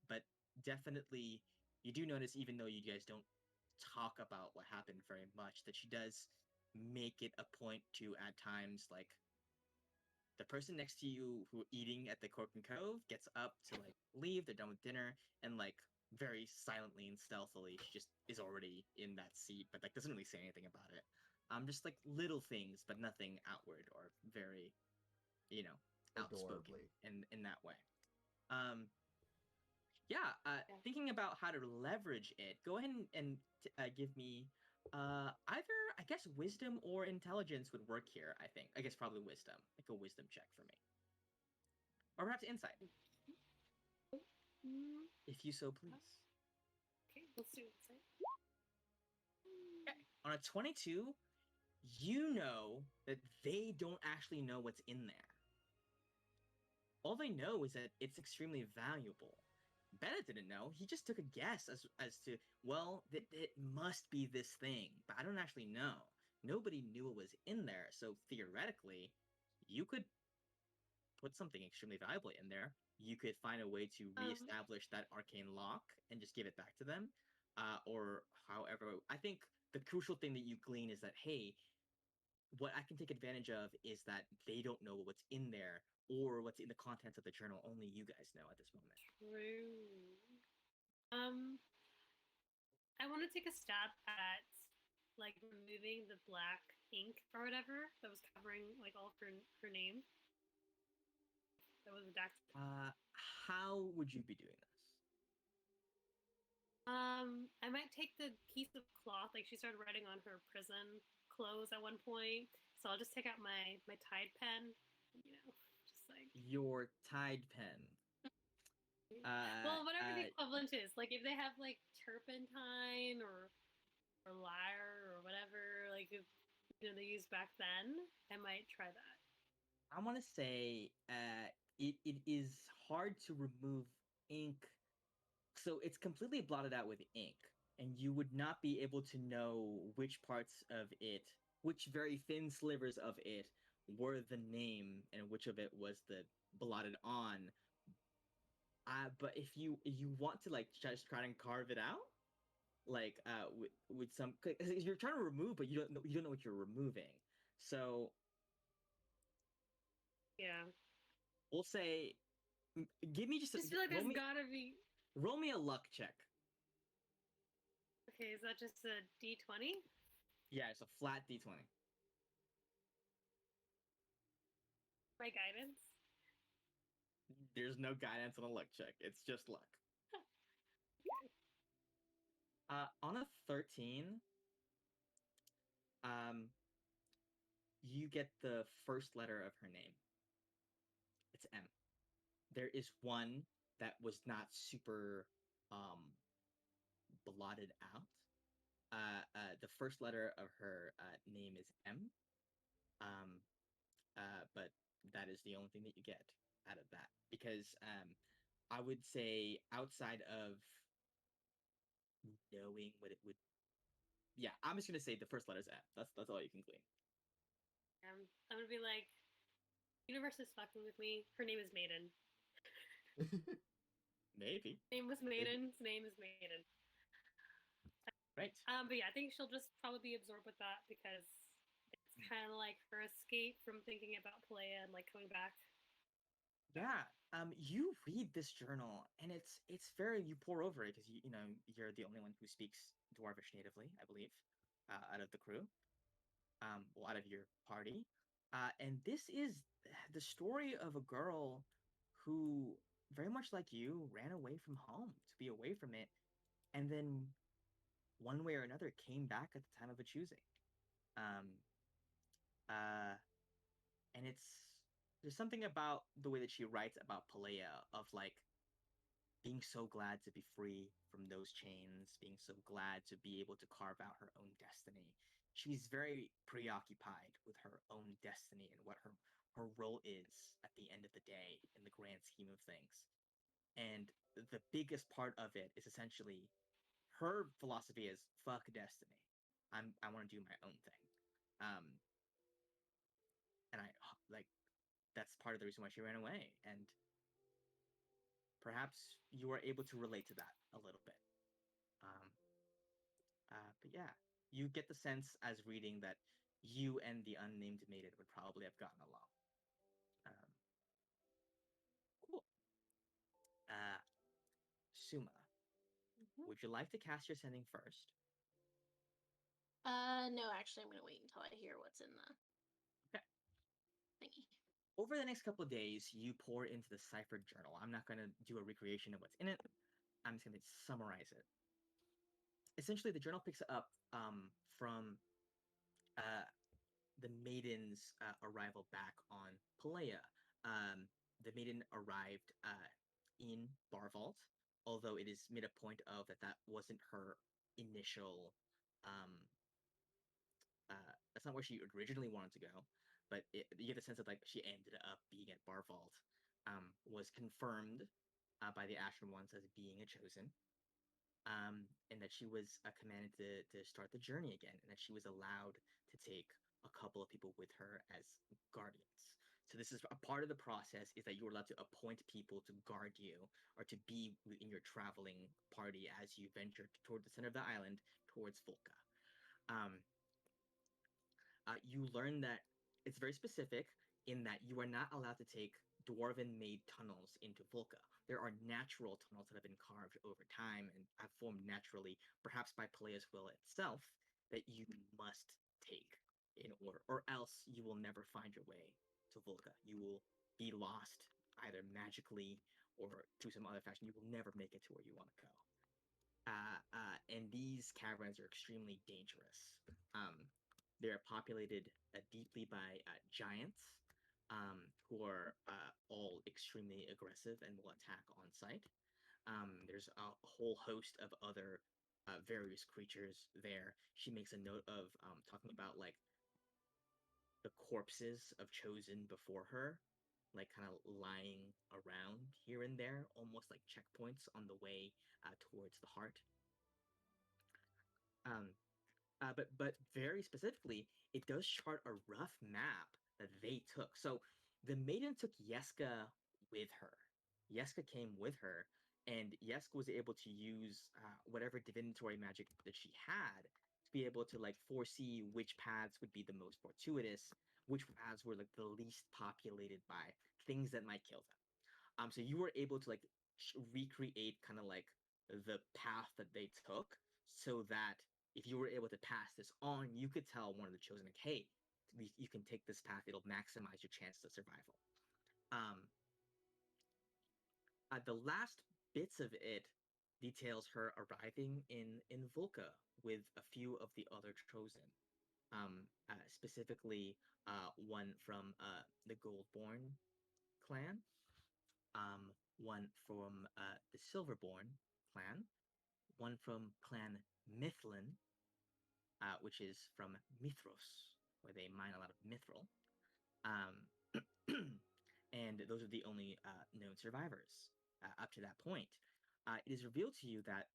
but definitely you do notice even though you guys don't talk about what happened very much that she does make it a point to at times like the person next to you who eating at the Cork and Cove gets up to like leave, they're done with dinner, and like very silently and stealthily, she just is already in that seat, but like doesn't really say anything about it. Just like little things, but nothing outward or very, you know, outspoken Adorably. in that way. Um, yeah, Yeah. thinking about how to leverage it, go ahead and give me either I guess wisdom or intelligence would work here. I guess probably wisdom, like a wisdom check for me, or perhaps insight, Mm, if you so please. okay, let's do it. Okay. On a 22, you know that they don't actually know what's in there. All they know is that it's extremely valuable. Bennett didn't know. He just took a guess as to, well, that it must be this thing, but I don't actually know. Nobody knew what was in there, so theoretically, you could put something extremely valuable in there. You could find a way to reestablish that arcane lock and just give it back to them. Or however, I think the crucial thing that you glean is that, hey, what I can take advantage of is that they don't know what's in there or what's in the contents of the journal. Only you guys know at this moment. True. Um, I want to take a stab at like removing the black ink or whatever that was covering like all of her name. That was redacted. How would you be doing this? I might take the piece of cloth. Like she started writing on her prison clothes at one point, so I'll just take out my Tide pen. You know, just like Your Tide pen. Uh, well, whatever the uh, equivalent is. Like if they have like turpentine or lyre or whatever, like they used back then, I might try that. I want to say it is hard to remove ink. So it's completely blotted out with ink, and you would not be able to know which parts of it, which very thin slivers of it, were the name, and which of it was the blotted on. But if you want to like just try and carve it out, like with some, 'cause you're trying to remove, but you don't know what you're removing. So Yeah, we'll say, give me just just feel like roll there's me gotta be. roll me a luck check. Okay, is that just a D20? Yeah, it's a flat d20. My guidance. There's no guidance on a luck check. It's just luck. On a 13, um, you get the first letter of her name. It's M. There is one that was not super um blotted out. The first letter of her name is M. Um, but that is the only thing that you get out of that because I would say outside of knowing what it would, yeah, I'm just gonna say the first letter is M. That's all you can glean. I'm gonna be like, universe is fucking with me. Her name is Maiden. Maybe. Name was Maiden's name is Maiden. Right. But yeah, I think she'll just probably be absorbed with that because it's kind of like her escape from thinking about Palea and like coming back. Yeah. You read this journal, and it's very you pour over it because you're the only one who speaks Dwarvish natively, I believe, out of the crew, well, out of your party, and this is the story of a girl who, very much like you, ran away from home to be away from it, and then one way or another came back at the time of a choosing. Um, uh, and there's something about the way that she writes about Palea of like being so glad to be free from those chains, being so glad to be able to carve out her own destiny. She's very preoccupied with her own destiny and what her role is at the end of the day in the grand scheme of things. And the biggest part of it is essentially her philosophy is fuck destiny. I want to do my own thing. Um, and I like that's part of the reason why she ran away. And perhaps you are able to relate to that a little bit. Um, but yeah, you get the sense as reading that you and the unnamed maiden would probably have gotten along. Um, cool. Uh, Suma, Mhm. would you like to cast your sending first? No, actually, I'm gonna wait until I hear what's in the Okay. thingy. Over the next couple of days, you pour into the ciphered journal. I'm not going to do a recreation of what's in it. I'm just going to summarize it. Essentially, the journal picks up from uh, the maiden's arrival back on Palea. The maiden arrived in Barvault, although it is made a point of that wasn't her initial. Um, that's not where she originally wanted to go, but you get the sense that like she ended up being at Barvault. Was confirmed by the Ashen Ones as being a chosen, and that she was commanded to start the journey again, and that she was allowed to take a couple of people with her as guardians. So this is a part of the process is that you're allowed to appoint people to guard you or to be in your traveling party as you venture toward the center of the island towards Volca. Um, you learn that it's very specific in that you are not allowed to take dwarven made tunnels into Volca. There are natural tunnels that have been carved over time and have formed naturally, perhaps by Pelea's will itself, that you must take in order, or else you will never find your way to Volca. You will be lost either magically or through some other fashion. You will never make it to where you want to go. And these caverns are extremely dangerous. They are populated deeply by giants who are all extremely aggressive and will attack on sight. There's a whole host of other various creatures there. She makes a note of talking about like the corpses of chosen before her, like kind of lying around here and there, almost like checkpoints on the way towards the heart. Um, but very specifically, it does chart a rough map that they took. So the maiden took Yeska with her. Yeska came with her, and Yeska was able to use whatever divinatory magic that she had to be able to like foresee which paths would be the most fortuitous, which paths were like the least populated by things that might kill them. So you were able to like recreate kind of like the path that they took, so that if you were able to pass this on, you could tell one of the chosen like, hey, you can take this path; it'll maximize your chances of survival. Um, the last bits of it details her arriving in Volca with a few of the other chosen. Specifically, one from the Goldborn clan, one from the Silverborn clan, one from Clan Mithlin, which is from Mithros, where they mine a lot of mithril. Um, and those are the only known survivors up to that point. It is revealed to you that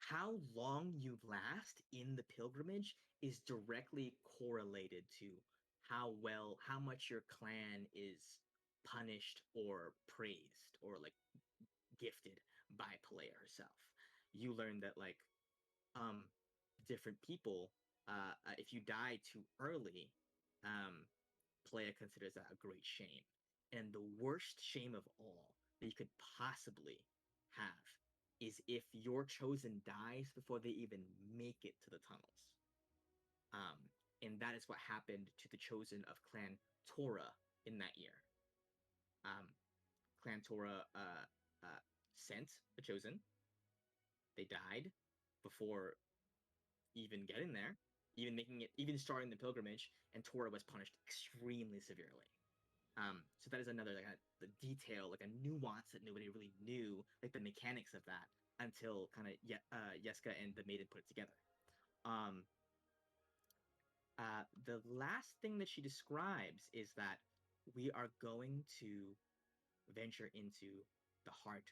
how long you last in the pilgrimage is directly correlated to how much your clan is punished or praised or like gifted by Palea herself. You learn that like um different people, if you die too early, um, Palea considers that a great shame. And the worst shame of all that you could possibly have is if your chosen dies before they even make it to the tunnels. Um, and that is what happened to the chosen of Clan Tora in that year. Um, Clan Tora sent a chosen. They died before even getting there, even making it, even starting the pilgrimage, and Tora was punished extremely severely. So that is another like the detail, like a nuance that nobody really knew, like the mechanics of that until kind of Yeska and the maiden put it together. Um, the last thing that she describes is that we are going to venture into the heart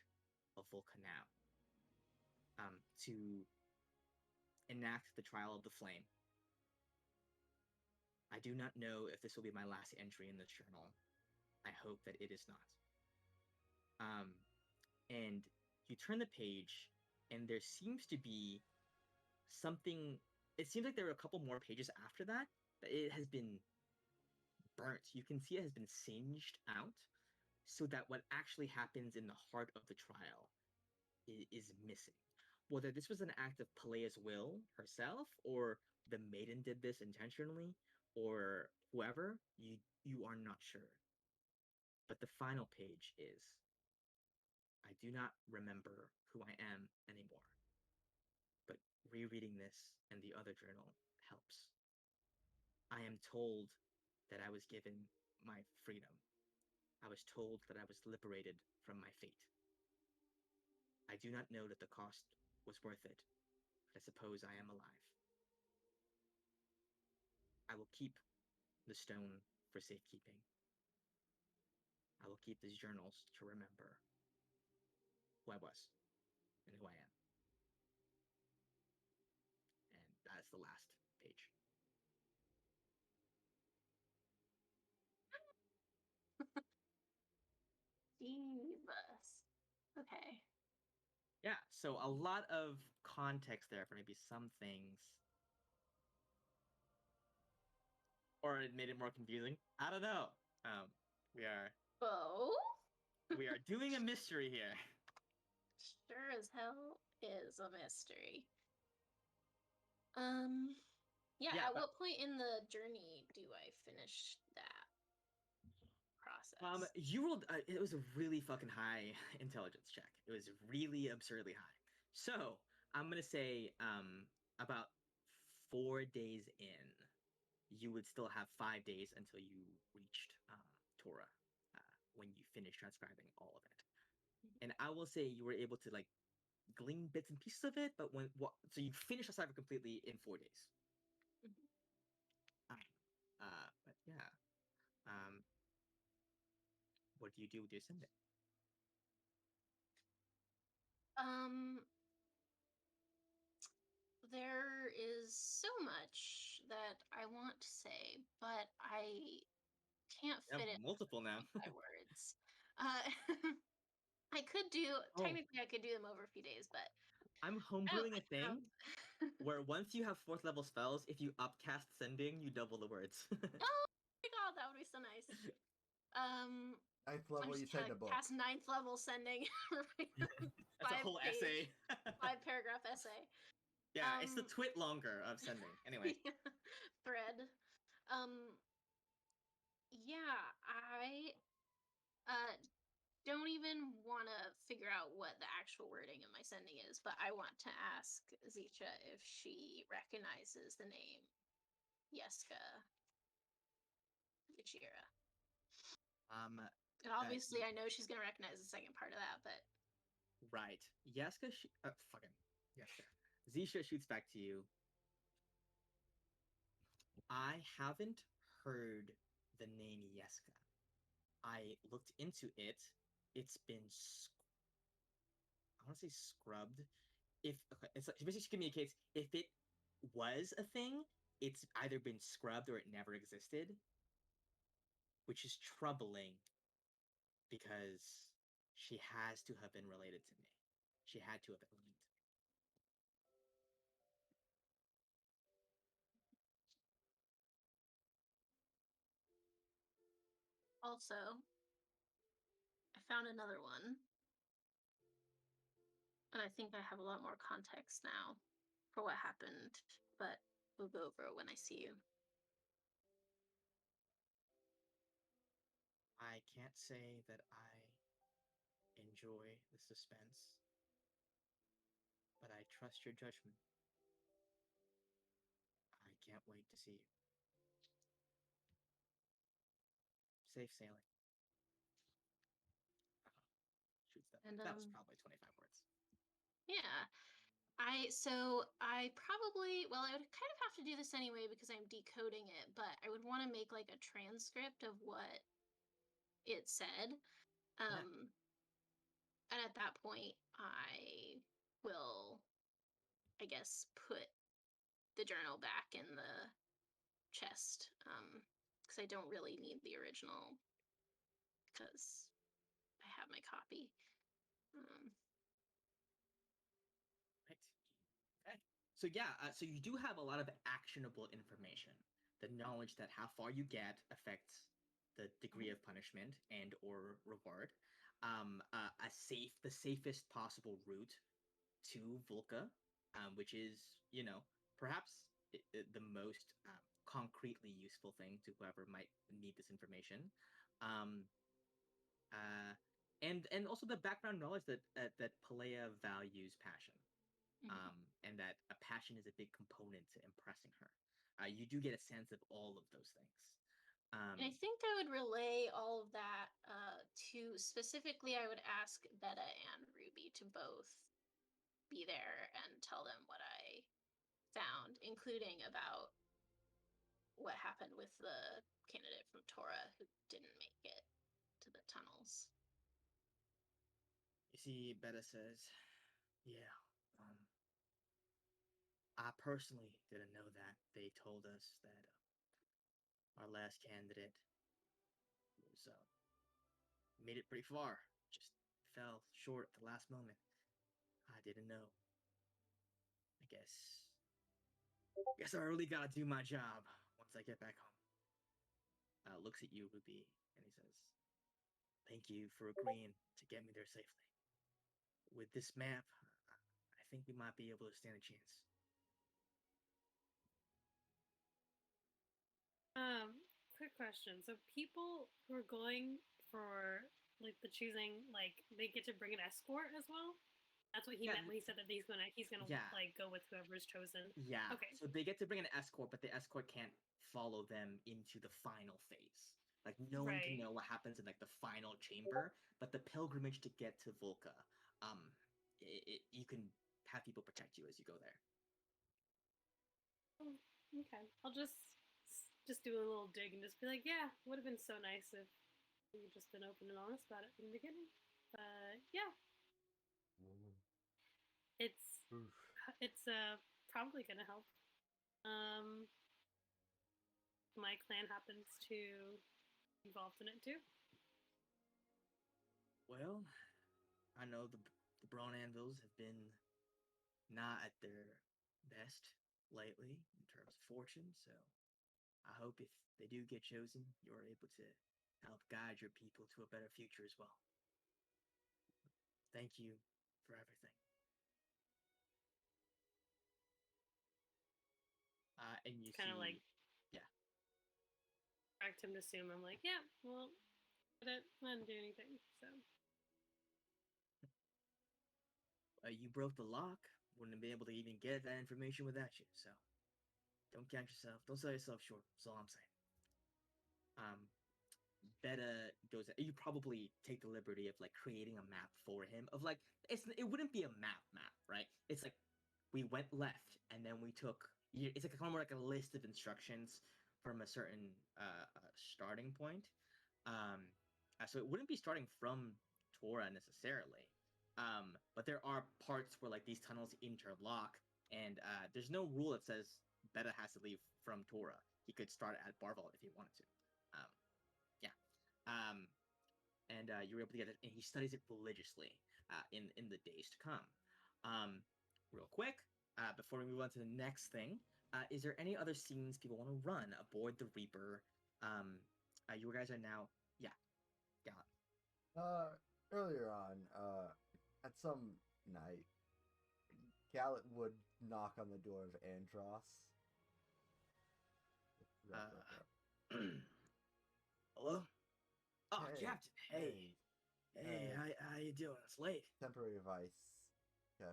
of Volcanau to enact the trial of the flame. I do not know if this will be my last entry in this journal. I hope that it is not. And you turn the page, and there seems to be something. It seems like there are a couple more pages after that. It has been burnt. You can see it has been singed out, so that what actually happens in the heart of the trial is missing. Whether this was an act of Pelea's will herself, or the maiden did this intentionally, or whoever, you are not sure. But the final page is, I do not remember who I am anymore. But rereading this and the other journal helps. I am told that I was given my freedom. I was told that I was liberated from my fate. I do not know that the cost was worth it, but I suppose I am alive. I will keep the stone for safekeeping. I will keep these journals to remember who I was and who I am. And that's the last page. Jeebus. Okay. Yeah, so a lot of context there for maybe some things. Or it made it more confusing. I don't know. We are Oh? we are doing a mystery here. Sure as hell is a mystery. Yeah, Yeah, at but- what point in the journey do I finish that process? You rolled. It was a really fucking high intelligence check. It was really absurdly high. So I'm gonna say, about 4 days in, you would still have 5 days until you reached Torah, when you finished transcribing all of it. And I will say you were able to like glean bits and pieces of it, but so you finished the cipher completely in 4 days. Mhm. But yeah, what do you do with your ascendant? Um, there is so much that I want to say, but I can't You have fit it multiple now. by words. Uh, I could do Oh. technically I could do them over a few days, but I'm I don't homebrewing a thing have. where once you have 4th level spells, if you upcast sending, you double the words. Oh my god, that would be so nice. Ninth I'm level, you just send gonna a book. cast 9th level sending. That's a whole essay. 5-paragraph essay. Yeah, it's the twit longer of sending. Anyway. Thread. Yeah, I don't even want to figure out what the actual wording of my sending is, but I want to ask Zicha if she recognizes the name Yeska Yashira. And obviously, I know she's gonna recognize the second part of that, but Right. Yeska, fucking Yeska. Zisha shoots back to you. I haven't heard the name Yeska. I looked into it. It's been, I want to say scrubbed. It's like, basically she communicates if it was a thing, it's either been scrubbed or it never existed, which is troubling because she has to have been related to me. She had to have been linked. also, I found another one. And I think I have a lot more context now for what happened, but we'll go over it when I see you. I can't say that I enjoy the suspense, but I trust your judgment. I can't wait to see you. safe sailing. Shoots that. And, That was probably 25 words. Yeah. I probably, well, I would kind of have to do this anyway because I'm decoding it, but I would want to make like a transcript of what it said. And at that point, I will, I guess, put the journal back in the chest. Because I don't really need the original because I have my copy. Right. Okay. So yeah, so you do have a lot of actionable information. The knowledge that how far you get affects the degree of punishment and or reward. The safest possible route to Volca, which is, perhaps the most concretely useful thing to whoever might need this information. Um, and also the background knowledge that Palea values passion, and that a passion is a big component to impressing her. You do get a sense of all of those things. And I think I would relay all of that to specifically, I would ask Beta and Ruby to both be there and tell them what I found, including about what happened with the candidate from Tora who didn't make it to the tunnels. You see, Beta says, yeah, I personally didn't know that. They told us that our last candidate was made it pretty far, just fell short at the last moment. I didn't know. I guess I really gotta do my job once I get back home. Looks at you, Ruby, and he says, "Thank you for agreeing to get me there safely. With this map, I think we might be able to stand a chance." Quick question. So people who are going for like the choosing, like they get to bring an escort as well. That's what he Yeah, meant when he said that he's gonna yeah. like go with whoever's chosen. Yeah. Okay. So they get to bring an escort, but the escort can't follow them into the final phase. Like no one can Right. know what happens in like the final chamber, but the pilgrimage to get to Volca, you can have people protect you as you go there. Oh, okay. I'll just do a little dig and just be like, yeah, would have been so nice if you'd just been open and honest about it from the beginning. But yeah, it's Oof. it's probably gonna help. Um, my clan happens to be involved in it too. Well, I know the Brawn Anvils have been not at their best lately in terms of fortune, so I hope if they do get chosen, you're able to help guide your people to a better future as well. Thank you for everything. And you Kind see, of like yeah, correct him to assume I'm like, yeah, well, I didn't do anything, so. you broke the lock. Wouldn't be able to even get that information without you. So don't count yourself. Don't sell yourself short. That's all I'm saying. Beta goes. You probably take the liberty of like creating a map for him. Of like, it wouldn't be a map, right? It's like we went left and then we took. It's like kind of more like a list of instructions from a certain starting point. So it wouldn't be starting from Tora necessarily. But there are parts where like these tunnels interlock, and there's no rule that says Beta has to leave from Tora. He could start at Barval if he wanted to. Yeah. And you were able to get it, and he studies it religiously in the days to come. Real quick, before we move on to the next thing, is there any other scenes people want to run aboard the Reaper? You guys are now, yeah, Gallant. Earlier on, at some night, Gallet would knock on the door of Andros. Hello? Oh, Hey, Captain, hey. Hey, how you doing? It's late. Temporary vice. Yeah.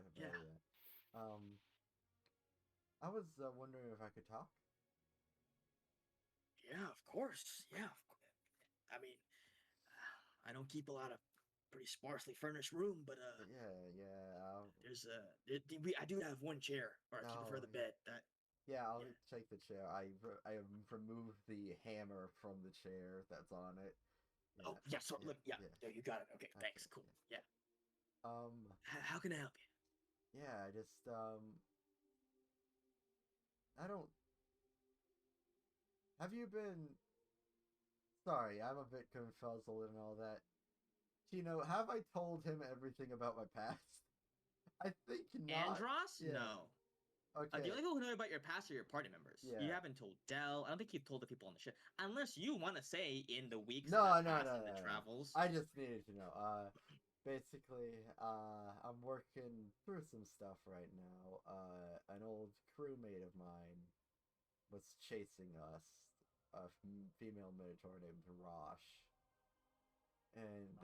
I was wondering if I could talk. Yeah, of course. Yeah, I mean, I don't keep a lot of pretty sparsely furnished room, but Yeah. there's I do have one chair, or if you prefer the bed. That Yeah, I'll Yeah. take the chair. I removed the hammer from the chair that's on it. Oh yeah, so yeah, look, yeah, yeah. yeah, you got it. Okay, thanks. Okay, Cool. Yeah. Um, How can I help you? yeah, I just I don't. Have you been? Sorry, I'm a bit confuzzled and all that. Chino, have I told him everything about my past? I think not. Andros? Yeah. No. Okay. The only people who know about your past are your party members. Yeah. You haven't told Dell. I don't think you've told the people on the ship, unless you want to say in the weeks No, that have no, passed no, in the no, no. travels. I just needed to know. Basically, I'm working through some stuff right now. An old crewmate of mine was chasing us, a female minotaur named Rosh, and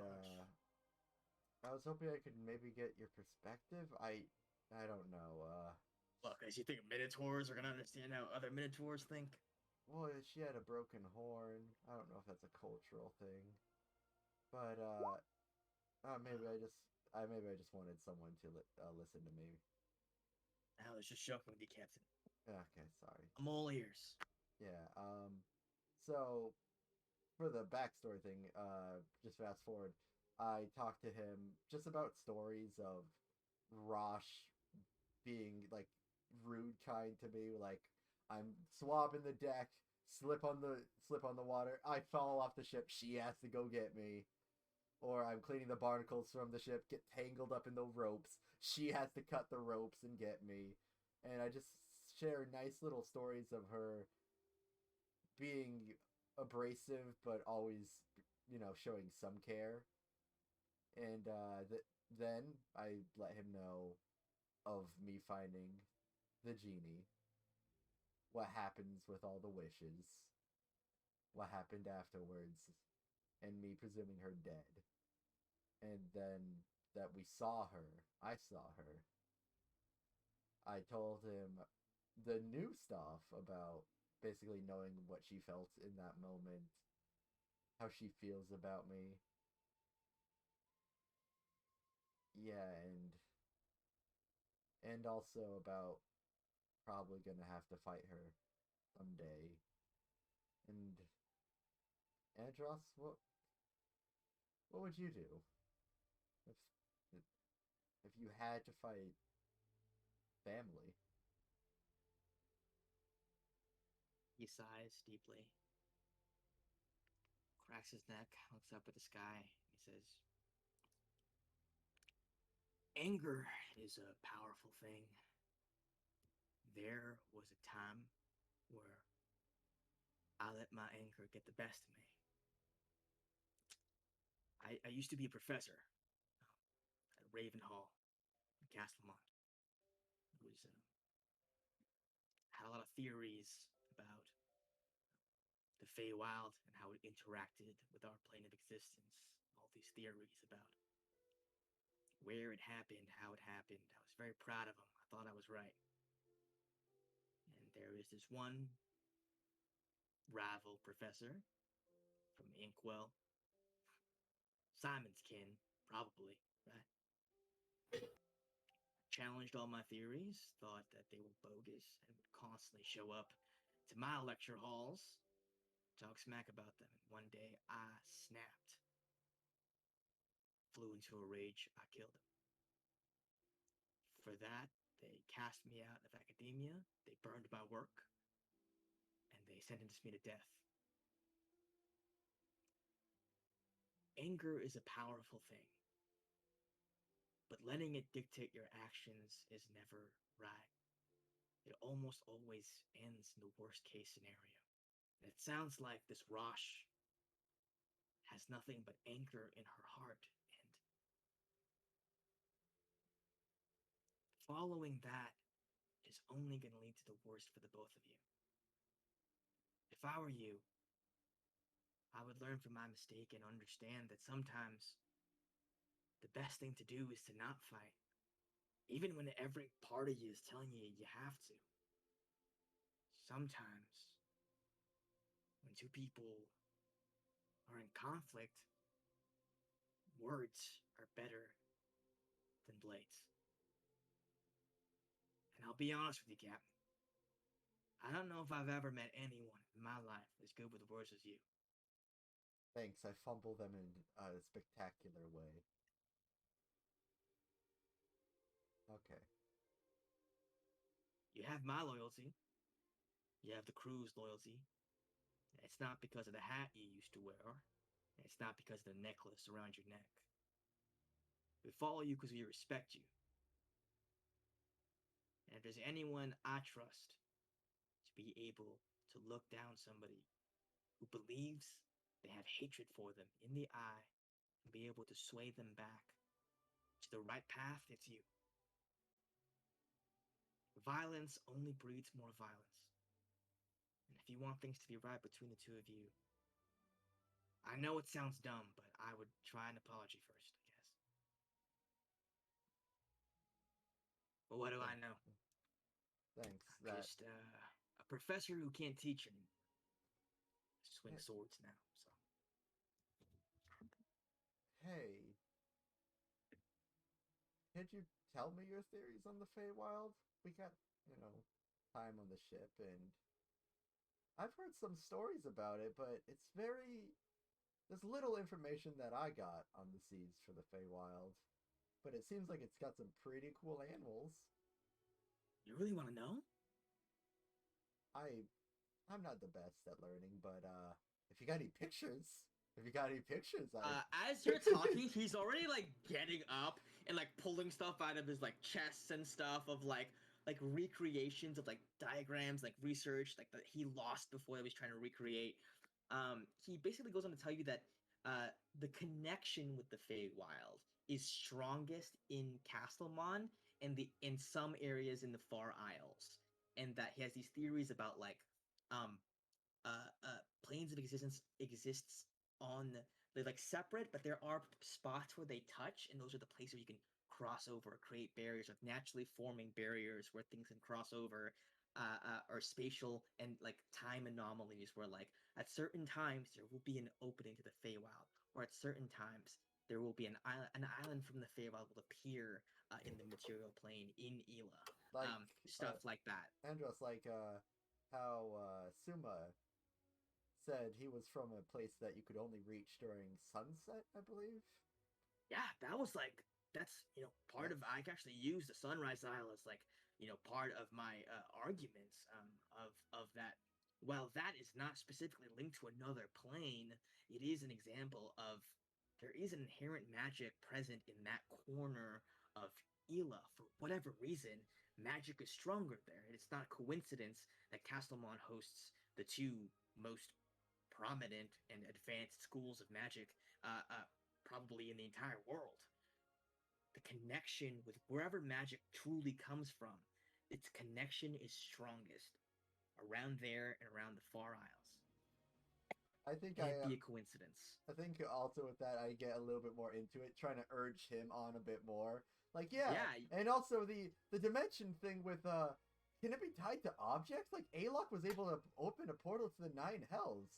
I was hoping I could maybe get your perspective. I don't know. Look, as you think minotaurs are gonna understand how other minotaurs think. Well, she had a broken horn. I don't know if that's a cultural thing, but maybe I just wanted someone to listen to me. I was just joking with you, Captain. Okay, sorry. I'm all ears. Yeah. So for the backstory thing, just fast forward. I talked to him just about stories of Rosh being like rude kind to me, like I'm swabbing the deck, slip on the water, I fall off the ship, she has to go get me. Or I'm cleaning the barnacles from the ship, get tangled up in the ropes, she has to cut the ropes and get me. And I just share nice little stories of her being abrasive but always, showing some care. And then I let him know of me finding the genie, what happens with all the wishes, what happened afterwards, and me presuming her dead. And then that we saw her, I saw her. I told him the new stuff about basically knowing what she felt in that moment, how she feels about me. Yeah, and also about probably gonna have to fight her someday. And Andros, what would you do if if you had to fight family? He sighs deeply, cracks his neck, looks up at the sky. He says, "Anger is a powerful thing. There was a time where I let my anger get the best of me. I used to be a professor at Ravenhall in Castlemont. Had a lot of theories about the Feywild and how it interacted with our plane of existence. All these theories about where it happened, how it happened. I was very proud of them. I thought I was right. And there is this one rival professor from Inkwell, Simon's kin, probably, right? Challenged all my theories, thought that they were bogus, and would constantly show up to my lecture halls, talk smack about them. And one day I snapped, flew into a rage, I killed him. For that, they cast me out of academia, they burned my work, and they sentenced me to death. Anger is a powerful thing, but letting it dictate your actions is never right. It almost always ends in the worst case scenario. And it sounds like this Rosh has nothing but anger in her heart, and following that is only going to lead to the worst for the both of you. If I were you, I would learn from my mistake and understand that sometimes the best thing to do is to not fight, even when every part of you is telling you you have to. Sometimes, when two people or in conflict, words are better than blades. And I'll be honest with you, Captain. I don't know if I've ever met anyone in my life as good with words as you. Thanks, I fumble them in a spectacular way. Okay. You have my loyalty. You have the crew's loyalty. And it's not because of the hat you used to wear. And it's not because of the necklace around your neck. We follow you because we respect you. And if there's anyone I trust to be able to look down somebody who believes they have hatred for them in the eye and be able to sway them back to the right path, it's you. Violence only breeds more violence. And if you want things to be right between the two of you, I know it sounds dumb, but I would try an apology first, I guess. But what do I know? Thanks. I'm just a professor who can't teach anymore. Swing swords now, so. Hey. Could you tell me your theories on the Feywild? We got, time on the ship, and I've heard some stories about it, but there's little information that I got on the seeds for the Feywild. But it seems like it's got some pretty cool animals. You really want to know? I'm not the best at learning, but if you got any pictures, as you're talking, he's already like getting up and like pulling stuff out of his like chests and stuff of like recreations of like diagrams, like research, like that he lost before he was trying to recreate. He basically goes on to tell you that the connection with the Feywild is strongest in Castlemon and in some areas in the Far Isles, and that he has these theories about like um planes of existence exists on they're like separate, but there are spots where they touch, and those are the places where you can cross over, create barriers, like naturally forming barriers where things can cross over, or spatial and like time anomalies where like at certain times there will be an opening to the Feywild, or at certain times there will be an island from the Feywild will appear in the material plane in Ela. like Stuff like that. Andros, like how Suma said he was from a place that you could only reach during sunset, I believe. Yeah, that was like that's part of I actually use the Sunrise Isle as like part of my arguments of that. While that is not specifically linked to another plane, it is an example of there is an inherent magic present in that corner of Ela. For whatever reason, magic is stronger there. It's not coincidence that Castlemon hosts the two most prominent and advanced schools of magic, probably in the entire world. The connection with wherever magic truly comes from, its connection is strongest around there and around the Far Isles. I think Can't be a coincidence. I think also with that I get a little bit more into it, trying to urge him on a bit more. Like yeah. And also the dimension thing with can it be tied to objects? Like Alok was able to open a portal to the Nine Hells.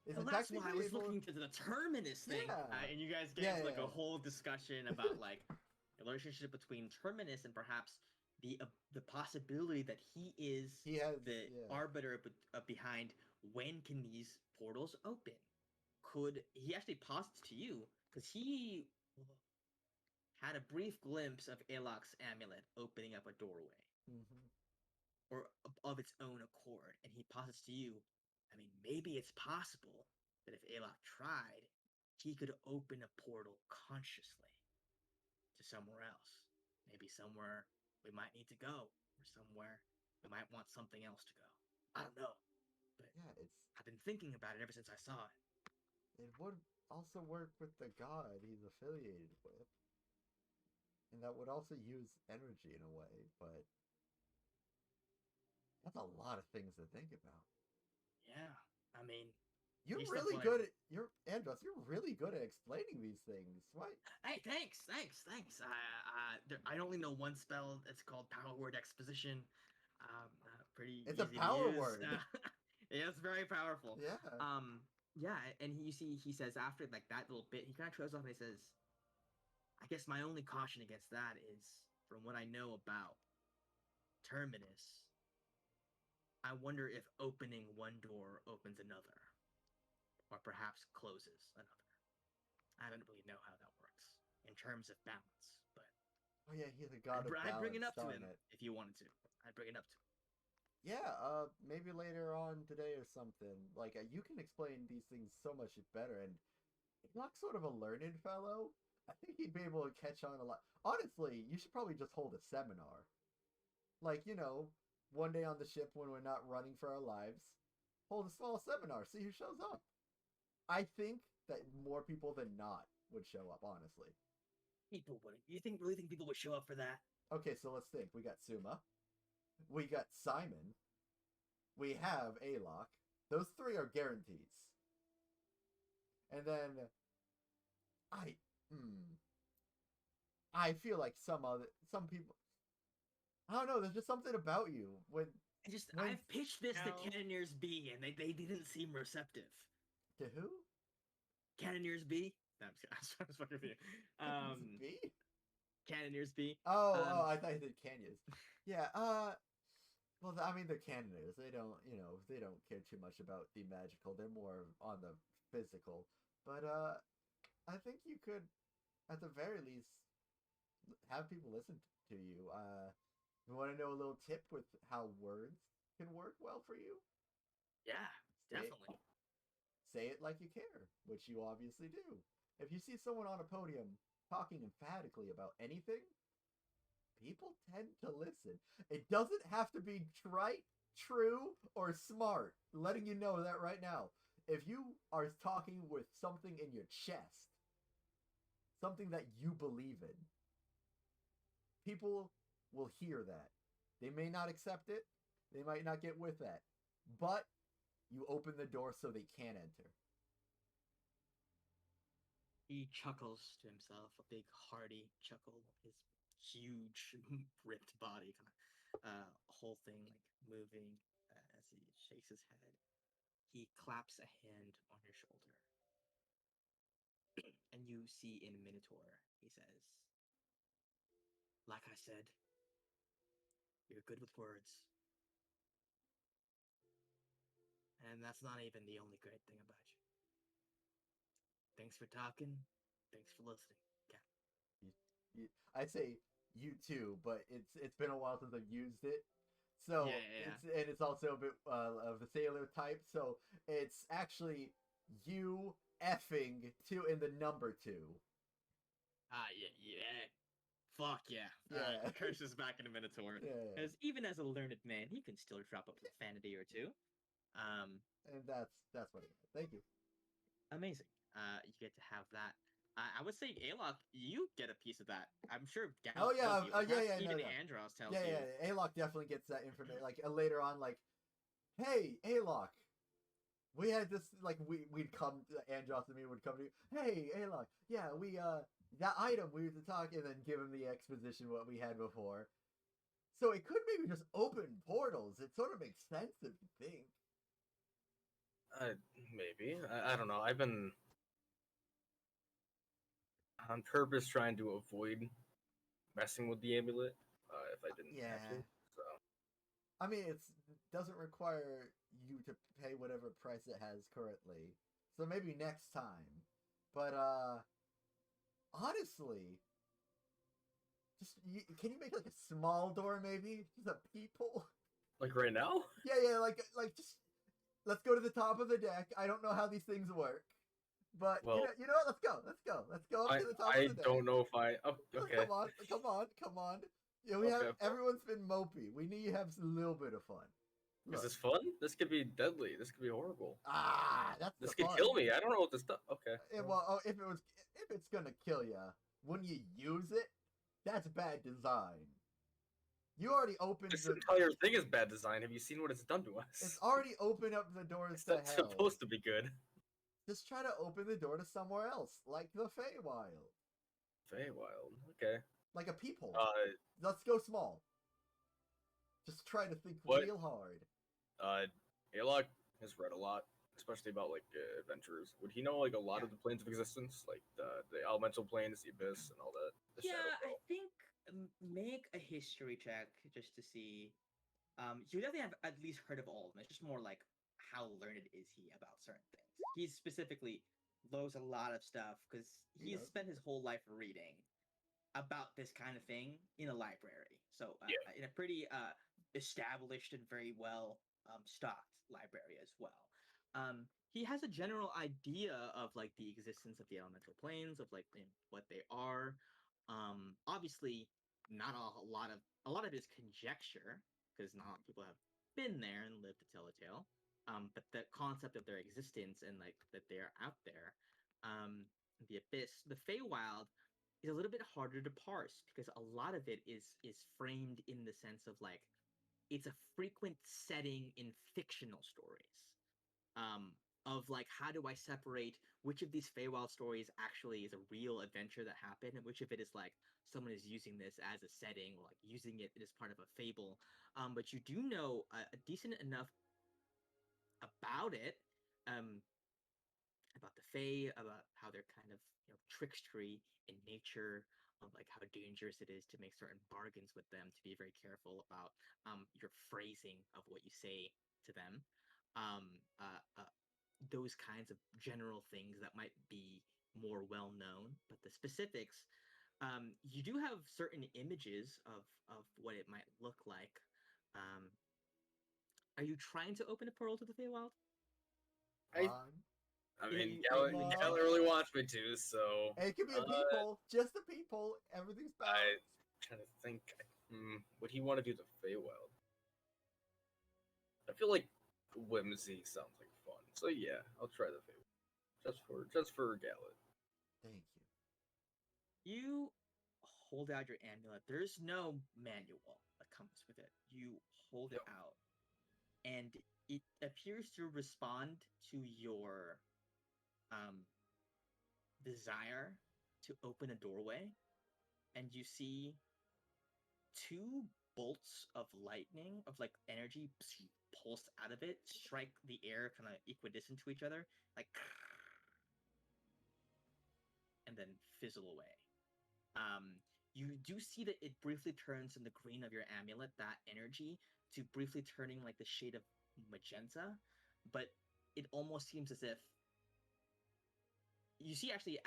Well, that's why I was looking to the Terminus thing, and you guys get into like a whole discussion about like the relationship between Terminus and perhaps the possibility that he is the arbiter behind when can these portals open. Could he actually posits to you because he had a brief glimpse of Alok's amulet opening up a doorway, or of its own accord, and he posits to you. I mean, maybe it's possible that if Alok tried, he could open a portal consciously to somewhere else. Maybe somewhere we might need to go, or somewhere we might want something else to go. I don't know. But I've been thinking about it ever since I saw it. It would also work with the god he's affiliated with. And that would also use energy in a way, but that's a lot of things to think about. Yeah, I mean, you're really good. Andros. You're really good at explaining these things. What? Hey, thanks. I only know one spell. It's called Power Word Exposition. Pretty. It's easy a power to use. word. Yeah, it's very powerful. Yeah. Yeah, and he says after like that little bit, he kind of trails off and he says, "I guess my only caution against that is, from what I know about Terminus, I wonder if opening one door opens another, or perhaps closes another. I don't really know how that works in terms of balance, but Oh yeah, he's a god of I'd bring it balance. up to Darn him it. if you wanted to. I'd bring it up to him. Yeah, maybe later on today or something. Like, you can explain these things so much better, and Locke's sort of a learned fellow. I think he'd be able to catch on a lot. Honestly, you should probably just hold a seminar. Like, one day on the ship when we're not running for our lives, hold a small seminar, see who shows up. I think that more people than not would show up, honestly. People wouldn't. You really think people would show up for that? Okay, so let's think. We got Suma. We got Simon. We have Alok. Those three are guarantees. And then I I feel like some people, I don't know, there's just something about you when I've pitched this to No. Cannoneers B, and they didn't seem receptive. to who? Cannoneers B? No, I'm just fucking with you. B? Cannoneers B. Oh, I thought you said Canyons. Yeah, well, I mean, they're Cannoneers. They don't care too much about the magical. They're more on the physical. But, I think you could, at the very least, have people listen to you. You want to know a little tip with how words can work well for you? Yeah, Say it- definitely. Say it like you care, which you obviously do. If you see someone on a podium talking emphatically about anything, people tend to listen. It doesn't have to be trite, true, or smart. Letting you know that right now. If you are talking with something in your chest, something that you believe in, people will hear that. They may not accept it, they might not get with that, but you open the door so they can enter. He chuckles to himself, a big hearty chuckle, his huge ripped body kind of whole thing like moving as he shakes his head. He claps a hand on your shoulder. And you see in Minotaur, he says, "Like I said, you're good with words. And that's not even the only great thing about you. Thanks for talking. Thanks for listening, Captain." I'd say you too, but it's been a while since I've used it. So Yeah. it's also a bit of the sailor type. So it's actually you effing two in the number two. Yeah. Fuck yeah. Yeah. Curses back into Minotaur. Yeah. Because even as a learned man, he can still drop a profanity or two. And that's what it is. Thank you. Amazing. You get to have that. I would say, Alok, you get a piece of that. I'm sure Gal Oh yeah, tells you. Or perhaps no, even no. Andros tells Yeah, you. yeah. Alok definitely gets that information. Like later on, like, hey, Alok, we had this. Like we'd come. Andros and me would come to you. Hey, Alok, yeah, we that item we were to talk, and then give him the exposition what we had before. So it could maybe just open portals. It sort of makes sense if you think. Maybe. I don't know. I've been on purpose trying to avoid messing with the amulet if I didn't have Yeah. to. So I mean, it doesn't require you to pay whatever price it has currently. So maybe next time. But honestly, can you make like a small door maybe? Just a peephole? like right now, Yeah, like just let's go to the top of the deck. I don't know how these things work. But well, you know what? Let's go. Let's go up I to the top I of the deck. don't know if I. Oh, okay. Come on. Yeah, we have Okay. everyone's been mopey. We need to have a little bit of fun. Is Look. this fun? This could be deadly. This could be horrible. That's This the could fun. kill me. I don't know what this stuff. Okay. Well, if it's gonna kill you, wouldn't you use it? That's bad design. You already opened This the. entire thing is bad design. Have you seen what it's done to us? It's already opened up the doors It's to not hell. supposed to be good. Just try to open the door to somewhere else, like the Feywild, Feywild. Okay. like a peephole. Uh, Let's go small. Just try to think What? real hard. Alok has read a lot. especially about like adventurers. Would he know like a lot Yeah. of the planes of existence, like the elemental planes, the abyss, and all that? The Yeah, shadow I realm? think make a history check just to see. You definitely have at least heard of all of them. It's just more like how learned is he about certain things. He's specifically knows a lot of stuff because He he's does. spent his whole life reading about this kind of thing in a library. So Yeah. in a pretty established and very well stocked library as well. He has a general idea of like the existence of the elemental planes, of like what they are. Obviously, not a lot of it is conjecture because not a lot of people have been there and lived to tell a tale. But the concept of their existence and like that they're out there, the abyss, the Feywild is a little bit harder to parse because a lot of it is framed in the sense of like it's a frequent setting in fictional stories. Of like how do I separate which of these Feywild stories actually is a real adventure that happened and which of it is like someone is using this as a setting or like using it as part of a fable. But you do know a decent enough about it. About the Fae, about how they're kind of trickstery in nature, of like how dangerous it is to make certain bargains with them, to be very careful about your phrasing of what you say to them. Um, uh, uh, those kinds of general things that might be more well known, but the specifics, you do have certain images of what it might look like. Um, are you trying to open a portal to the Feywild? I Fine. I Yeah, mean, you- Come on. Gallant really wants me to, so It could be a peephole, just a peephole. Everything's I'm balanced. trying to think. Would he want to do the Feywild? I feel like whimsy sounds like fun, so yeah, I'll try the Feywild just for Gallant. Thank you. You hold out your amulet. There's no manual that comes with it. You hold it Yep. out, and it appears to respond to your um, desire to open a doorway. And you see two bolts of lightning, of like energy, pulse out of it, strike the air kind of equidistant to each other, like, and then fizzle away. You do see that it briefly turns in the green of your amulet, that energy, to briefly turning like the shade of magenta, but it almost seems as if you see actually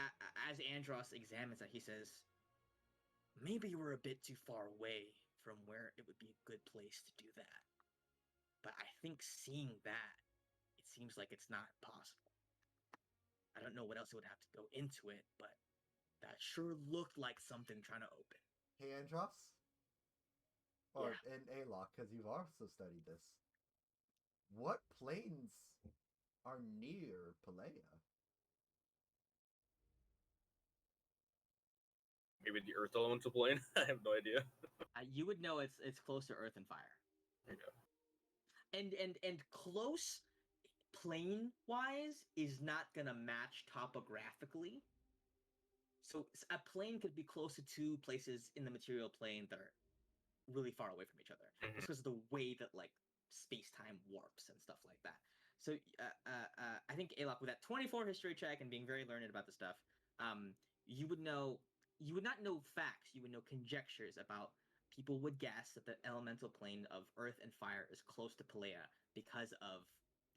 as Andros examines it, he says, maybe we're a bit too far away from where it would be a good place to do that. But I think seeing that, it seems like it's not possible. I don't know what else it would have to go into it, but that sure looked like something trying to open. Hey, Andros? Or Yeah. and Alok, because you've also studied this. What planes are near Pelea? Maybe the Earth Elemental Plane. I have no idea. You would know it's close to Earth and Fire, There you go. and close plane wise is not gonna match topographically. So a plane could be close to two places in the material plane that are really far away from each other, Mhm. just because of the way that like space time warps and stuff like that. So I think Alok, with that 24 history check and being very learned about the stuff, you would know you would not know facts, you would know conjectures about. People would guess that the elemental plane of Earth and Fire is close to Pelea because of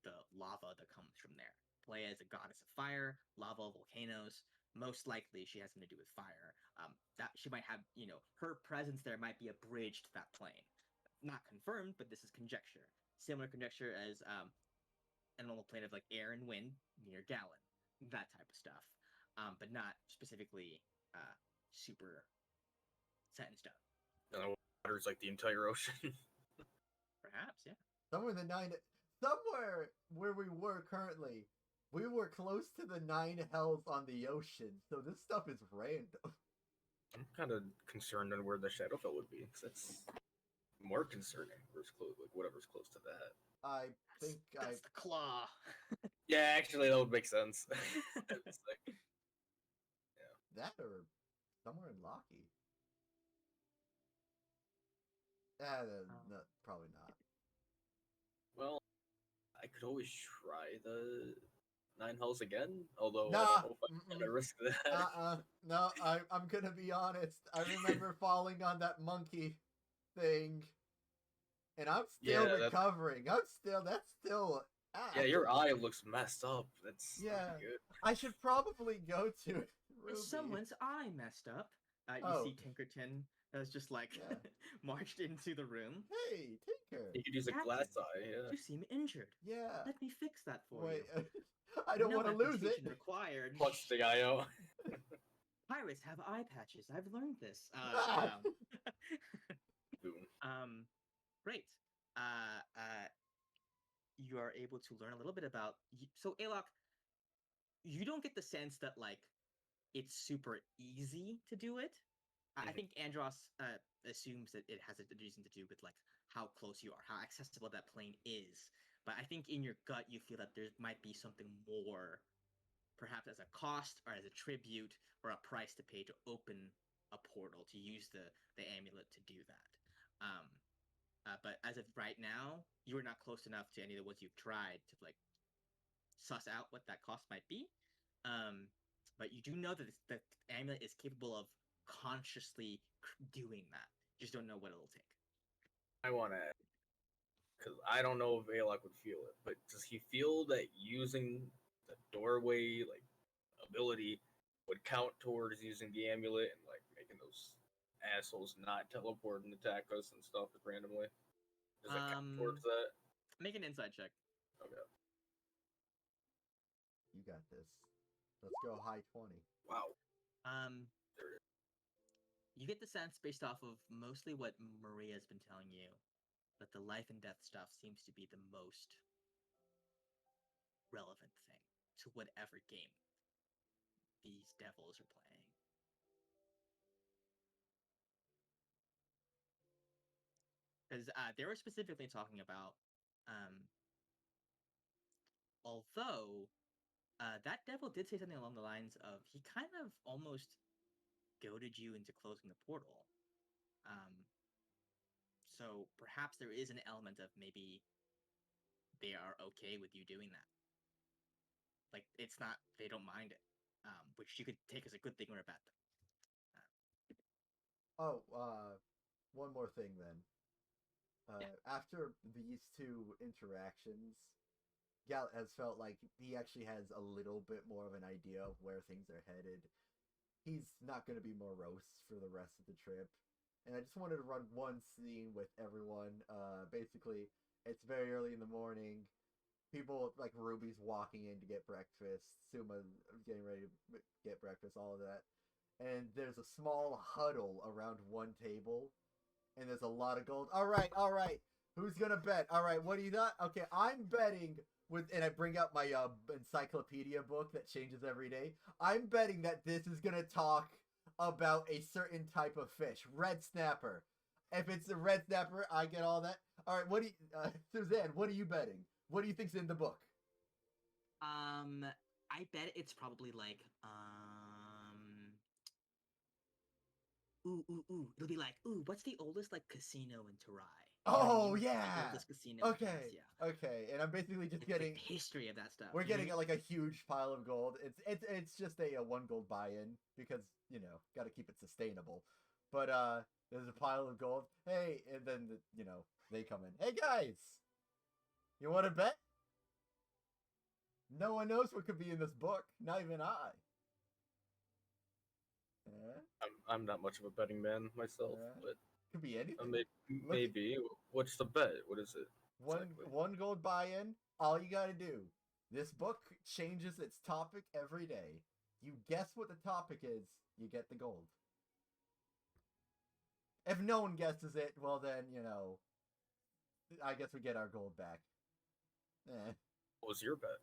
the lava that comes from there. Pelea is a goddess of fire, lava, volcanoes. Most likely, she has something to do with fire. That she might have, her presence there might be a bridge to that plane. Not confirmed, but this is conjecture. Similar conjecture as an normal plane of like air and wind near Gallon, that type of stuff, but not specifically super set in stone. And the water's like the entire ocean. Perhaps, yeah. Somewhere where we were currently, we were close to the 9 hells on the ocean, so this stuff is random. I'm kind of concerned on where the Shadowfell would be, 'cause that's more concerning. Where's close, like whatever's close to that. I think That's the claw. Yeah, actually, that would make sense. It's like, that or somewhere in Locky. No, probably not. well, I could always try the 9 hells again. Although I Nah, don't know if I want to mm-mm. risk that. No, I'm gonna be honest. I remember falling on that monkey thing, and I'm still Yeah, that's recovering. That's still. yeah. Your eye looks messed up. That's not Yeah. good. I should probably go to Ruby. Someone's eye messed up. You Oh. see Tinkerton has just like Yeah. marched into the room. Hey, Tinker. You could use a Captain, glass eye. Yeah. You seem injured. Yeah. Let me fix that for Wait, you. I don't No want to lose it. amputation required. Punch the guy out. Pirates have eye patches. I've learned this. Ah. Boom. Great. You are able to learn a little bit about. So, Alok, you don't get the sense that like it's super easy to do it. I Mhm. think Andros assumes that it has a reason to do with like how close you are, how accessible that plane is. But I think in your gut you feel that there might be something more, perhaps as a cost or as a tribute or a price to pay to open a portal to use the amulet to do that. But as of right now, you are not close enough to any of the ones you've tried to like suss out what that cost might be. But you do know that the amulet is capable of consciously doing that. You just don't know what it'll take. I want to, because I don't know if Alok would feel it, but does he feel that using the doorway like ability would count towards using the amulet and like making those assholes not teleport and attack us and stuff randomly? Does it count towards that? Make an insight check. Okay. You got this. Let's go high 20. Wow. There it is. You get the sense based off of mostly what Maria's been telling you that the life and death stuff seems to be the most relevant thing to whatever game these devils are playing. Because they were specifically talking about, although that devil did say something along the lines of he kind of almost goaded you into closing the portal. So perhaps there is an element of maybe they are okay with you doing that. Like it's not, they don't mind it, which you could take as a good thing or a bad thing. One more thing then. After these two interactions, Gallet has felt like he actually has a little bit more of an idea of where things are headed. He's not going to be morose for the rest of the trip. And I just wanted to run one scene with everyone. Basically, it's very early in the morning. People like Ruby's walking in to get breakfast. Suma's getting ready to get breakfast, all of that. And there's a small huddle around one table. And there's a lot of gold. All right. Who's going to bet? All right, what do you got? Okay, I'm betting with, and I bring out my encyclopedia book that changes every day. I'm betting that this is gonna talk about a certain type of fish, red snapper. If it's a red snapper, I get all that. All right, what do you, Suzanne? What are you betting? What do you think's in the book? I bet it's probably like ooh. It'll be like, what's the oldest like casino in Tarai? You know what I Oh mean? yeah. The oldest casino in Okay. Cassia. Okay, and I'm basically just It's getting like the history of that stuff. we're you know getting what I mean? like a huge pile of gold. It's just a 1 gold buy-in because got to keep it sustainable. But there's a pile of gold. Hey, and then they come in. Hey guys, you want to bet? No one knows what could be in this book. Not even I. Yeah. I'm not much of a betting man myself, but Could be anything. maybe. What's the bet? What is it? Exactly. 1 gold buy-in. All you gotta do. This book changes its topic every day. You guess what the topic is, you get the gold. If no one guesses it, well then, I guess we get our gold back. What was your bet?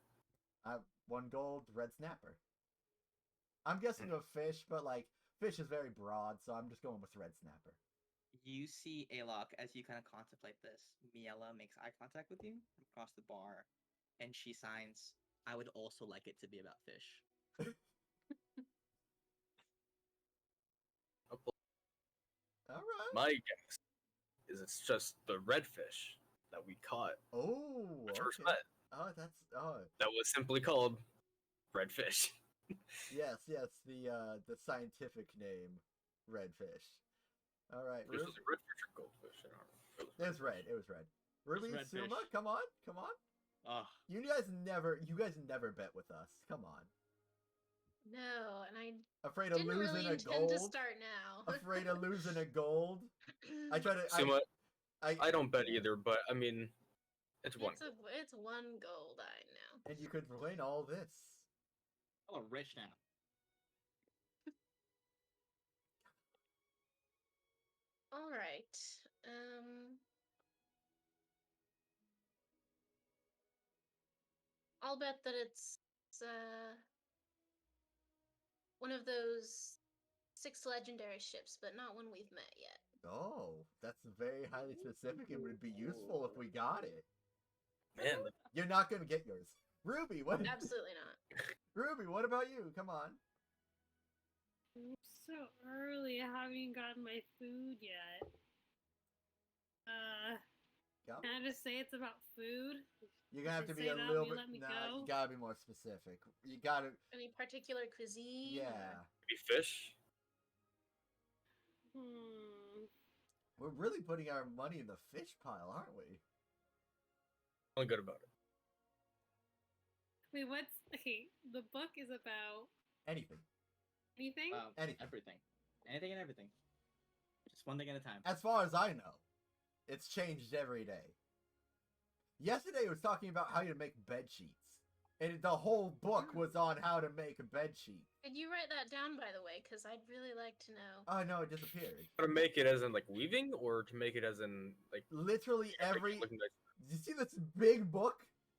1 gold, red snapper. I'm guessing a fish, but like, fish is very broad, so I'm just going with red snapper. You see Alok as you kind of contemplate this. Miela makes eye contact with you across the bar, and she signs, I would also like it to be about fish. Alright. My guess is it's just the redfish that we caught. Oh, First okay. bet. Oh, that's That was simply called redfish. yes, the scientific name, redfish. All right, This Ruby. was a redfish or goldfish. I don't know. It was red. It was red. Ruby, redfish. Suma, come on, come on. Oh, You guys never bet with us. Come on. No, and I Afraid of didn't losing really a intend to gold. start now. Afraid of losing a gold. I try to. Suma, I I don't bet either, but I mean, it's one. It's 1 gold, I know. And you could win all this. oh, rich now. All right. I'll bet that it's one of those 6 legendary ships, but not one we've met yet. Oh, that's very highly specific. It would be useful if we got it. Man, You're not gonna get yours. Ruby, what? Absolutely not. Ruby, what about you? Come on. So early, I haven't even gotten my food yet. Go. Can I just say it's about food? You're gonna have to If I be say a that, little will you bit. let me Nah, go? you gotta be more specific. You gotta. Any particular cuisine? Yeah. maybe fish. We're really putting our money in the fish pile, aren't we? Feeling good about it. Wait, what's okay? The book is about Anything. anything. Anything. Everything. Anything and everything. Just one thing at a time. As far as I know, it's changed every day. Yesterday it was talking about how to make bed sheets. And the whole book was on how to make a bed sheet. Did you write that down, by the way? Because I'd really like to know. Oh no, it disappeared. To make it as in like weaving, or to make it as in like Literally every. looking nice. Did you see this big book?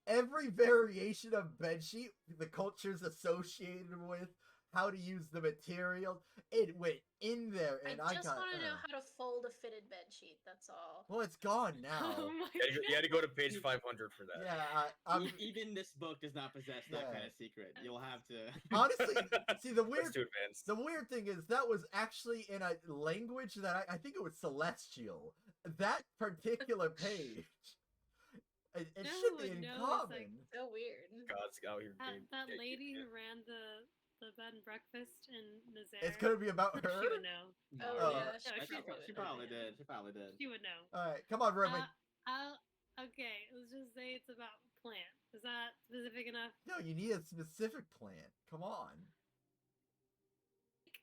Every variation of bedsheet, the cultures associated with, how to use the material, it went in there, and I just got. want to know how to fold a fitted bed sheet. That's all. Well, it's gone now. Oh my You had to go to page 500 for that. Yeah, I'm. Even this book does not possess that Yeah. kind of secret. You'll have to. Honestly, see the That's weird. too advanced. The weird thing is that was actually in a language that I think it was Celestial. That particular page. It No should be one in knows, common. like, So weird. God's out here. that lady who ran the bed and breakfast in Nazaire. It's gonna be about her. She would know. Oh, yeah, She probably did. She probably did. She would know. All right, come on, Ruby. Okay, let's just say it's about plant. Is that specific enough? No, you need a specific plant. Come on.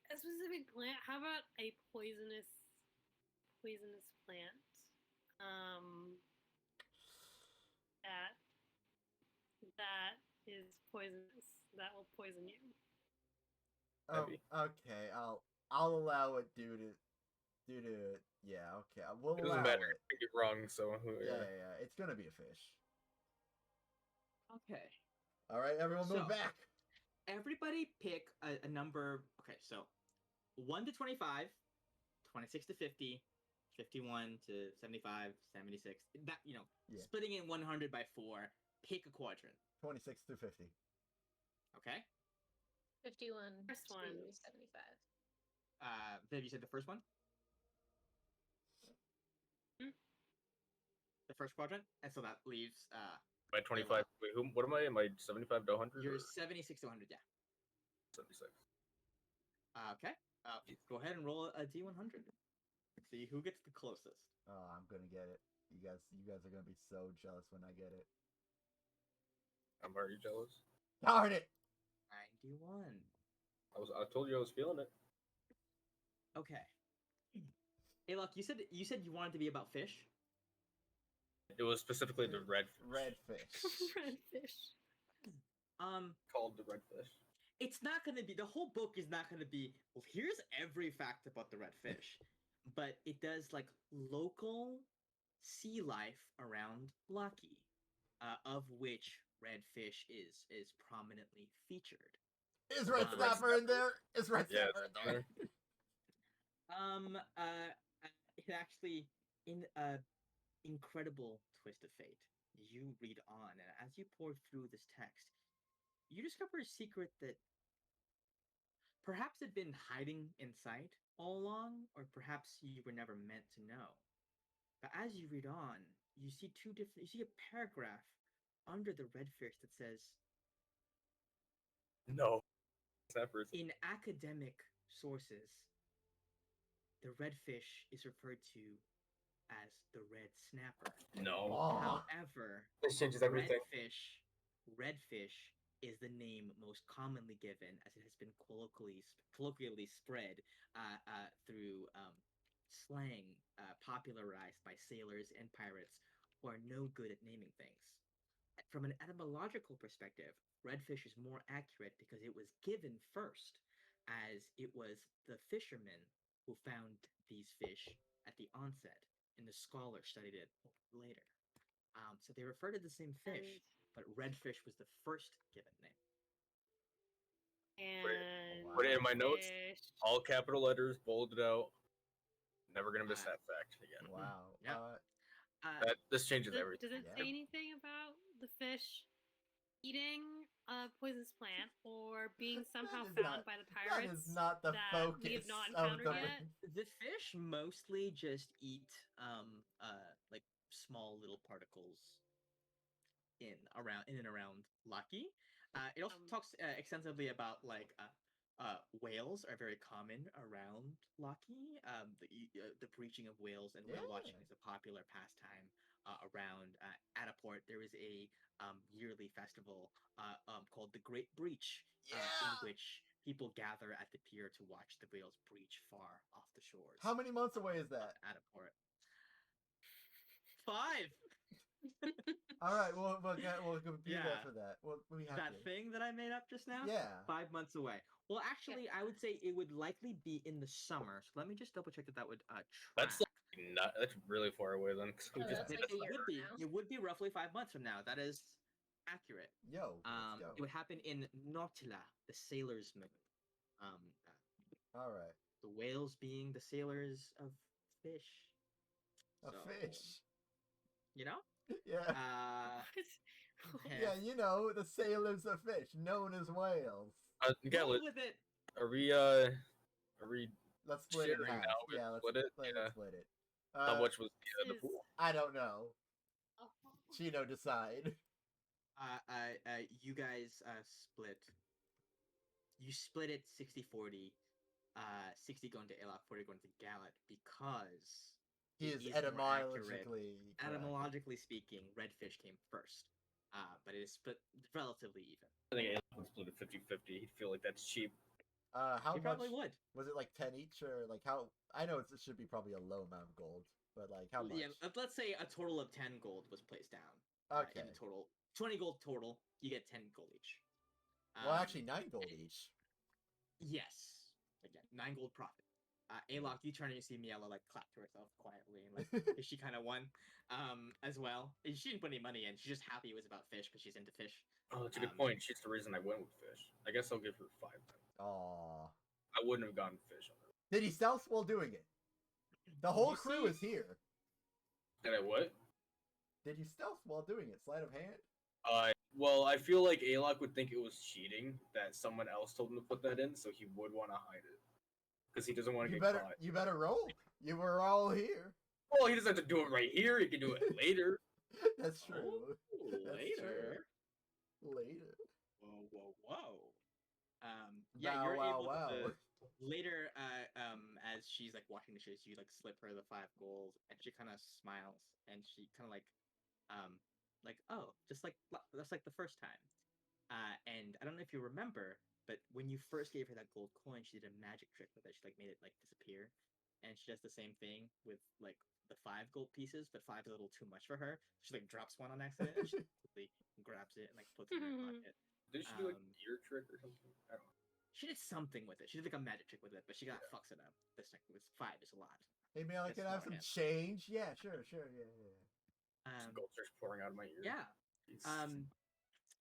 A specific plant? How about a poisonous plant? That is poisonous. That will poison you. Oh, Maybe. okay. I'll allow it due to yeah. Okay, we'll It allow doesn't matter. it. I get wrong, so Yeah. It's gonna be a fish. Okay. All right, everyone, move So- back. Everybody pick a number. Okay, so 1 to 25, 26 to 50, 51 to 75, 76. That, Yeah. splitting in 100 by 4, pick a quadrant. 26 through 50. Okay? 51 First to one. 75. Viv, you said the first one? Hmm? The first quadrant? And so that leaves, By 25. Wait, what am I? Am I 75 to 100? you're or 76 to 100, yeah. 76. Okay. Go ahead and roll a D100. See who gets the closest. Oh, I'm gonna get it. You guys are gonna be so jealous when I get it. I'm already jealous. Darn it! 91. I told you I was feeling it. Okay. Hey, look, you said you wanted to be about fish. It was specifically the red Redfish. Redfish. called the redfish. It's not gonna be, the whole book is not gonna be, well, here's every fact about the redfish, but it does like local sea life around Lucky, of which redfish is prominently featured. Is Red Red Snapper in there? Is Red Yeah, Snapper in there? It actually, in a incredible twist of fate, you read on, and as you pour through this text, you discover a secret that perhaps had been hiding in sight all along, or perhaps you were never meant to know. But as you read on, you see a paragraph under the redfish that says, No. Snappers. in academic sources, the redfish is referred to as the red snapper. No. Oh, However, This changes everything. redfish is the name most commonly given, as it has been colloquially spread through slang popularized by sailors and pirates who are no good at naming things. From an etymological perspective, redfish is more accurate because it was given first, as it was the fishermen who found these fish at the onset, and the scholar studied it later. So they refer to the same fish, but redfish was the first given name. And Put it in my notes. fish. All capital letters, bolded out. Never gonna miss that fact again. wow. Yep. This changes Does everything. it Yeah. say anything about the fish eating a poisonous plant or being somehow That is found not- by the That pirates is not the that focus we have not of encountered the. yet? The fish mostly just eat like small little particles in and around Lucky. It also talks extensively about like whales are very common around Lucky. The breaching of whales and whale watching Yeah. is a popular pastime around Attaport. There is a yearly festival called the Great Breach, in Yeah. which people gather at the pier to watch the whales breach far off the shores. How many months away is that? Attaport. 5. All right, we'll compute Yeah. that for that. We have That to. thing that I made up just now? Yeah. 5 months away. Well, actually, I would say it would likely be in the summer. So let me just double check that would track. That's like that's really far away then. 'Cause we Oh, just that's it, like a it year would from be. now. It would be roughly 5 months from now. That is accurate. Yo, let's go. It would happen in Nautila, the sailor's moon. All right. The whales being the sailors of fish. A So, fish. You know? Yeah. Yeah, you know, the sailors of fish, known as whales. Roll Gallet, with it. are we Let's split it in sharing half. now? Yeah, let's split it. Yeah. split it. How much was the This is- pool? I don't know. Oh. Chino, decide. You guys split. You split it 60-40. 60 going to Alok, 40 going to Gallet, because He it is more accurate. etymologically correct. Etymologically speaking, redfish came first. But it is split relatively even. I think Alien would split it 50-50. He'd feel like that's cheap. How He much? probably would. Was it like 10 each, or like how? I know it should be probably a low amount of gold, but like how much? Yeah, let's say a total of 10 gold was placed down. Okay. In total, 20 gold total. You get 10 gold each. Well, actually, 9 gold each. Yes. Again, 9 gold profit. Alok, you turn and you see Miela like clap to herself quietly, and like she kind of won, as well. And she didn't put any money in. She's just happy it was about fish because she's into fish. Oh, that's a good point. She's the reason I went with fish. I guess I'll give her 5 then. Aww. I wouldn't have gone fish on her. Did he stealth while doing it? The whole You crew see- is here. Did I what? Did you stealth while doing it? Sleight of hand? Well, I feel like Alok would think it was cheating that someone else told him to put that in, so he would want to hide it because he doesn't want to You get better, caught. you better roll. You were all here. Well, he doesn't have to do it right here. He can do it later. That's true. Oh, That's later. Later. Whoa. Bow, you're wow, able wow. to later. As she's like washing dishes, you like slip her the 5 gold, and she kind of smiles, and she kind of like, oh, just like that's like the first time. And I don't know if you remember, but when you first gave her that gold coin, she did a magic trick with it. She like made it like disappear, and she does the same thing with like the 5 gold pieces, but 5 is a little too much for her. She like drops one on accident, and she quickly grabs it and like puts it in her pocket. Did she do like an ear trick or something? I don't know. She did something with it. She did like a magic trick with it, but she got fucks it up. This like with 5 is a lot. Hey, man, I It's can have small some hand. change. Yeah, sure, yeah. Gold starts pouring out of my ear. Yeah. Jeez.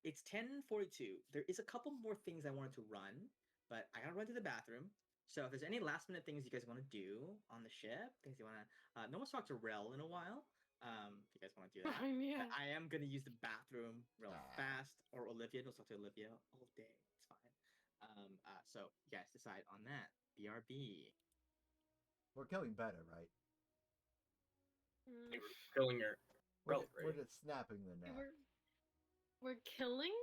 It's 10:42. There is a couple more things I wanted to run, but I gotta run to the bathroom. So if there's any last minute things you guys want to do on the ship, things you want to, no one's talked to Rel in a while. If you guys want to do that, Yeah. I am gonna use the bathroom real Ah. fast, or Olivia. Don't talk to Olivia all day. It's fine. So you guys decide on that. BRB. We're killing better, right? Mm, They were killing her. We're, Rel, we're right? just snapping the neck. we're- We're killing?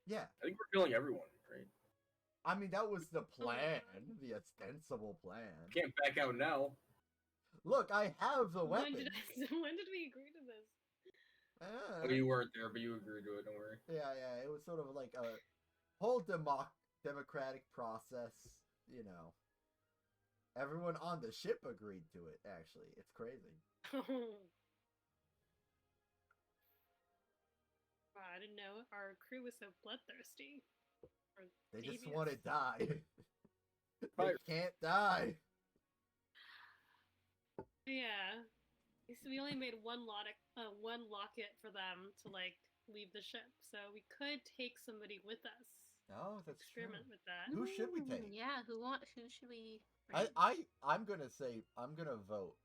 Yeah. I think we're killing everyone, right? I mean, that was the Oh my plan, God. the ostensible plan. Can't back out now. Look, I have the When weapon. did when did we agree to this? Oh, you weren't there, but you agreed to it. Don't worry. Yeah, it was sort of like a whole democratic process, you know. Everyone on the ship agreed to it, actually. It's crazy. Wow, I didn't know our crew was so bloodthirsty. Or They just devious. want to die. They Fire. can't die. Yeah. So we only made one locket for them to like leave the ship. So we could take somebody with us. Oh, that's true. Experiment with that. Who should we take? Yeah, who should we bring? I'm gonna vote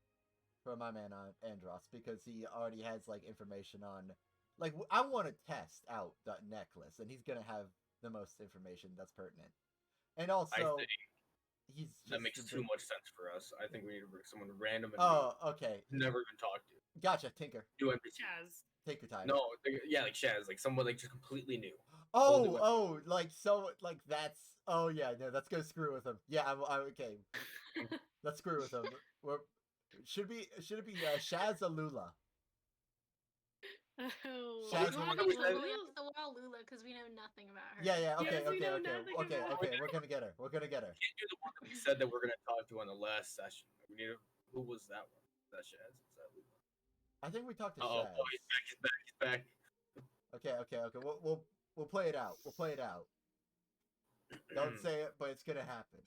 for my man Andros because he already has like information on, like I want to test out that necklace and he's gonna have the most information that's pertinent. And I also, think he's that just makes a too bit- much sense for us. I think we need to bring someone random and Oh, okay, never even talked to. gotcha. Tinker, New NPC. Chaz. take your time. No, yeah, like Shaz, like someone like just completely new. Oh, like so, like that's. Oh yeah, no, let's go screw with him. Yeah, I'm okay. Let's screw with him. Should it be Shazalula? Oh, Shaz- We want Someone to who said- the wall Lula because we know nothing about her. Yeah, okay, Yes, we know okay. nothing about We're gonna get her. We're gonna get her. Can't do the one that we said that we're gonna talk to on the last session. We need who was that one? Is that Shaz? Is that Lula? I think we talked to Oh, Shaz. he's back. He's back. He's back. Okay. We'll play it out. We'll play it out. Don't say it, but it's gonna happen.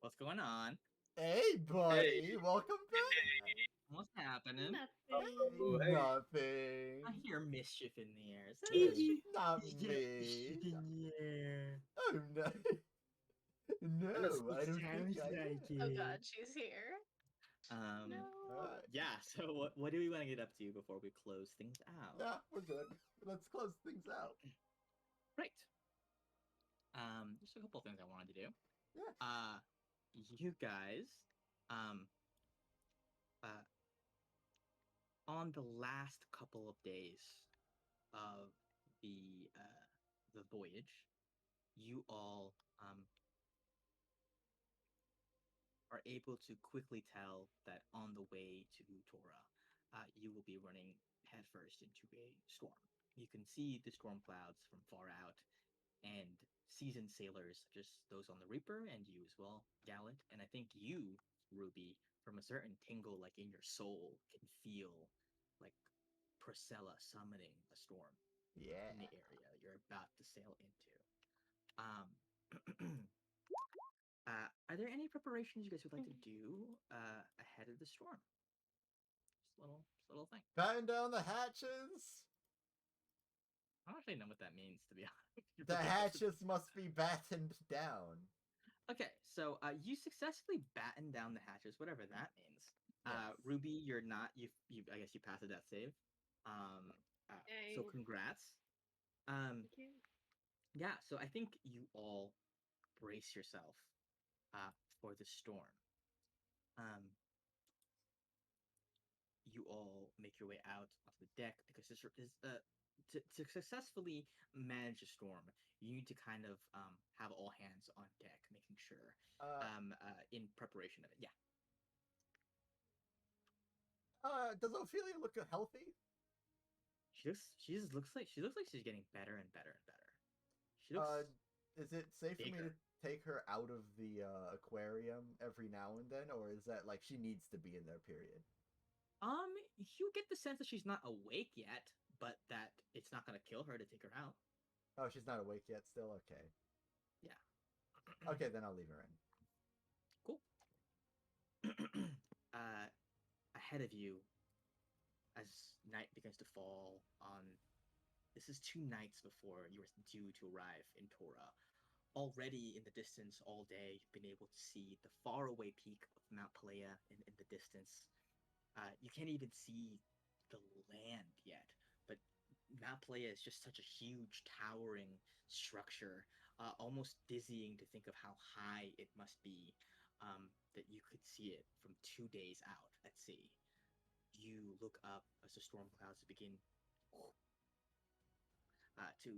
What's going on? Hey, buddy, Hey. welcome back. What's happening? Nothing. Oh, hey. Nothing. I hear mischief in the air. Is that Gee. Not Yeah, me. yeah. Oh no. No, I don't think I like did. Oh God, she's here. Um, No. Alright. yeah. So what do we want to get up to before we close things out? Nah, we're good. Let's close things out. Right. Just a couple things I wanted to do. Yeah. You guys, on the last couple of days of the voyage, you all are able to quickly tell that on the way to Tora, you will be running headfirst into a storm. You can see the storm clouds from far out, and seasoned sailors, just those on the Reaper, and you as well, Gallant, and I think you, Ruby, from a certain tingle like in your soul, can feel like Priscilla summoning a storm Yeah. in the area you're about to sail into. Um, are there any preparations you guys would like to do ahead of the storm? Just a little thing. Batten down the hatches. I don't actually know what that means, to be honest. The hatches must be battened down. Okay, so you successfully batten down the hatches, whatever that means. Yes. Ruby, you're not. You. I guess you passed a death save. So Yay. congrats. Thank you. Yeah. So I think you all brace yourself for the storm. You all make your way out onto the deck because this is to successfully manage a storm, you need to kind of have all hands on deck, making sure in preparation of it. Yeah. Does Ophelia look healthy? She looks like she's getting better and better and better. She looks Is it safe for me bigger. to take her out of the aquarium every now and then, or is that like she needs to be in there? Period. You get the sense that she's not awake yet, but that it's not gonna kill her to take her out. Oh, she's not awake yet. Still okay. Yeah. Okay, then I'll leave her in. Cool. Ahead of you, as night begins to fall on, this is 2 nights before you are due to arrive in Tora. Already in the distance all day, you've been able to see the faraway peak of Mount Pelea in the distance. You can't even see the land yet, but Mount Pelea is just such a huge, towering structure, almost dizzying to think of how high it must be, that you could see it from 2 days out at sea. you look up as the storm clouds begin to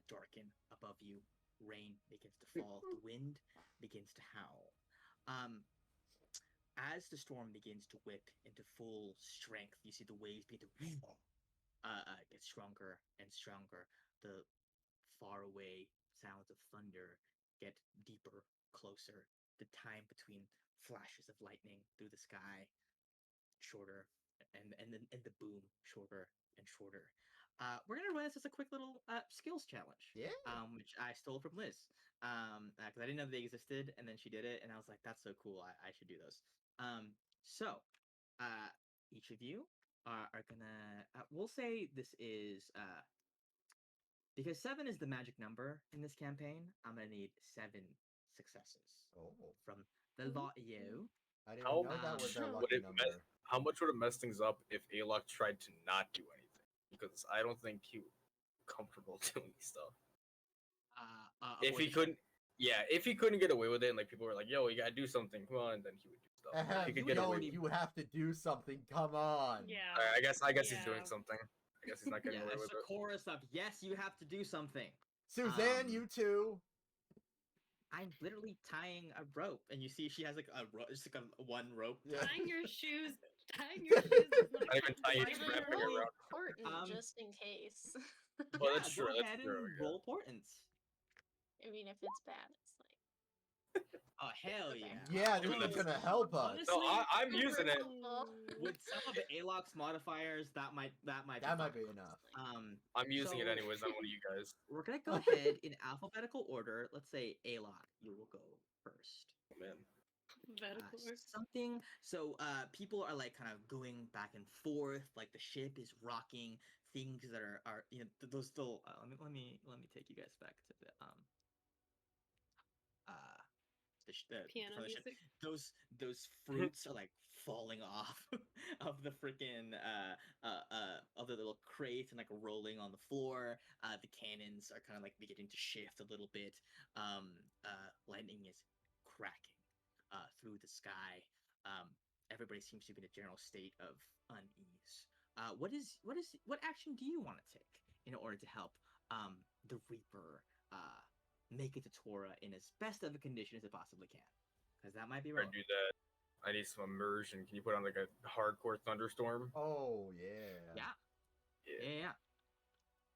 darken above you. Rain begins to fall. The wind begins to howl. As the storm begins to whip into full strength, you see the waves begin to get stronger and stronger. The faraway sounds of thunder get deeper, closer. The time between flashes of lightning through the sky shorter, and the boom shorter and shorter. We're gonna run this as a quick little skills challenge. Yeah. Which I stole from Liz. Because I didn't know they existed, and then she did it, and I was like, that's so cool. I should do those. So, each of you are gonna. We'll say this is because 7 is the magic number in this campaign. I'm gonna need 7 successes Oh, from the lot of you. I didn't How know that was our much lucky would it number. How much would it mess things up if Alok tried to not do anything? Because I don't think he would be comfortable doing stuff. If Avoid he the couldn't, yeah, if he couldn't get away with it, and like people were like, "Yo, you gotta do something, come on," then he would do stuff. If he you could would get away only- with it. You have to do something. Come on. Yeah. I guess he's doing Yeah. something. I guess he's not getting Yeah, away it's with a it. chorus of yes, you have to do something. Suzanne, Um, you too. I'm literally tying a rope, and you see she has like a rope, just like a one rope. Yeah. Tying your shoes. Tying your shoes is not Not even tying it, It's just comfortable. wrapping it really around. important, Um, just in case. Well, Yeah, that's true. Go That's ahead true. and Yeah. roll portents. I mean, if it's bad, it's like Oh hell Okay. yeah! Yeah, this Honestly- is gonna help us. honestly, No, I'm using it. with some of Alok's modifiers, that might That might fine. be enough. I'm using it So- anyways on one of you guys. We're gonna go ahead in alphabetical order. Let's say Alok, you will go first. Oh, man. Medical order. Something. So people are like kind of going back and forth, like the ship is rocking. Things that are those still. Let me take you guys back to the Piano from the ship. music. Those fruits are like falling off of the freaking of the little crates and like rolling on the floor. The cannons are kind of like beginning to shift a little bit. Lightning is cracking through the sky. Everybody seems to be in a general state of unease. What action do you want to take in order to help the Reaper make it to Tora in as best of a condition as it possibly can? Because that might be Or wrong. do that. I need some immersion. Can you put on like a hardcore thunderstorm? Oh yeah. Yeah.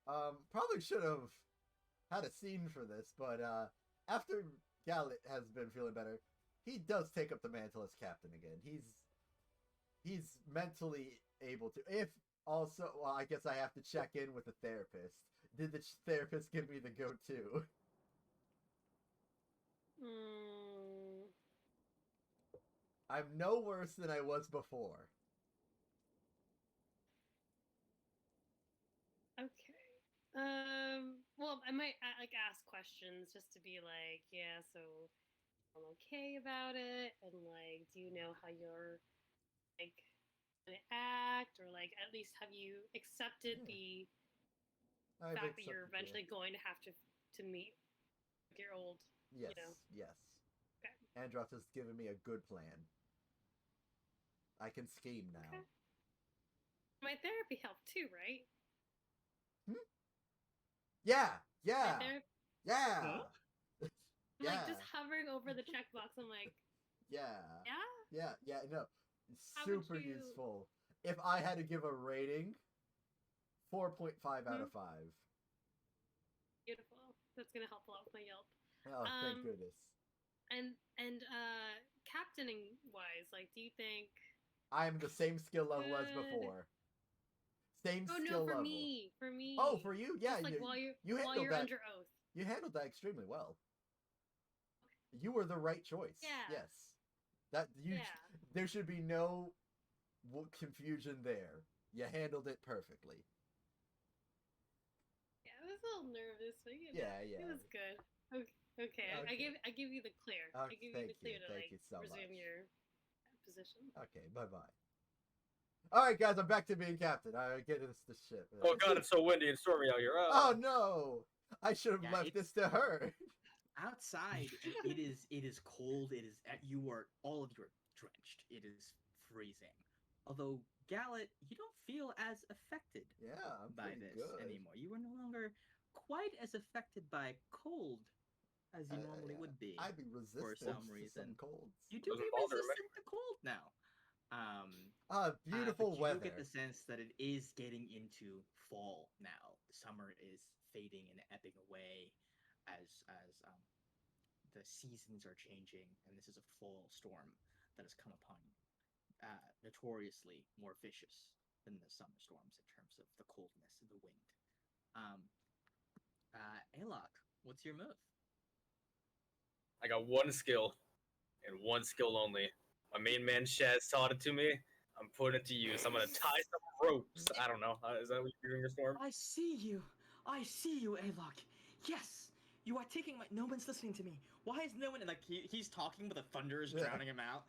Probably should have had a scene for this, but after Gallet has been feeling better, he does take up the mantle as captain again. He's mentally able to. If also, well, I guess I have to check in with the therapist. Did the therapist give me the go-to? Mm, I'm no worse than I was before. okay. Well, I might like ask questions just to be like, yeah, so I'm okay about it, and like, do you know how you're like gonna act, or like at least have you accepted Yeah. the I've fact that you're accepted eventually going to have to meet your old. Yes, know. yes. Okay. Androth has given me a good plan. I can scheme now. Okay. My therapy helped too, right? Yeah, My yeah, therapy, yeah, Huh? I'm yeah, like just hovering over the checkbox. I'm like, yeah, yeah. yeah. No, How would super you- useful. If I had to give a rating, 4.5 out of 5. Beautiful. That's gonna help a lot with my Yelp. Oh, thank Um, goodness. And captaining wise, like, do you think? I'm the same skill level as good. before. Same Oh skill no, for level. me, for me. Oh, for you? Yeah, Just like you, while you're you while handled you're that. under oath. You handled that extremely well. You were the right choice. Yeah. Yes. That you. Yeah. There should be no confusion there. You handled it perfectly. Yeah, I was a little nervous, but you know, Yeah, yeah. it was good. Okay. I Okay. give you the clear. Okay, I give you thank the clear you, to thank like you so resume much. your position. Okay, bye-bye. Alright, guys, I'm back to being captain. I get this ship. Oh god, it's so windy and stormy out here. Oh, no! I should have Yeah, left it's- this to her. Outside, it is cold. It is all of you are drenched. It is freezing. Although Gallet, you don't feel as affected Yeah, I'm by pretty this good. anymore. You are no longer quite as affected by cold as you normally Yeah, would be I'd be for resistant some to reason. some colds. You do Doesn't be bother him resistant to cold now. Um, Beautiful but you do get weather. the sense that it is getting into fall now. The summer is fading and ebbing away as the seasons are changing, and this is a fall storm that has come upon you. Notoriously more vicious than the summer storms in terms of the coldness and the wind. Um, Alok, what's your move? I got one skill, and one skill only. My main man Shaz taught it to me. I'm putting it to use. I'm gonna tie some ropes. I don't know. Is that what you're doing, your storm? I see you. I see you, Alok. Yes, you are taking my. No one's listening to me. Why is no one? Like he's talking, but the thunder is Yeah. drowning him out.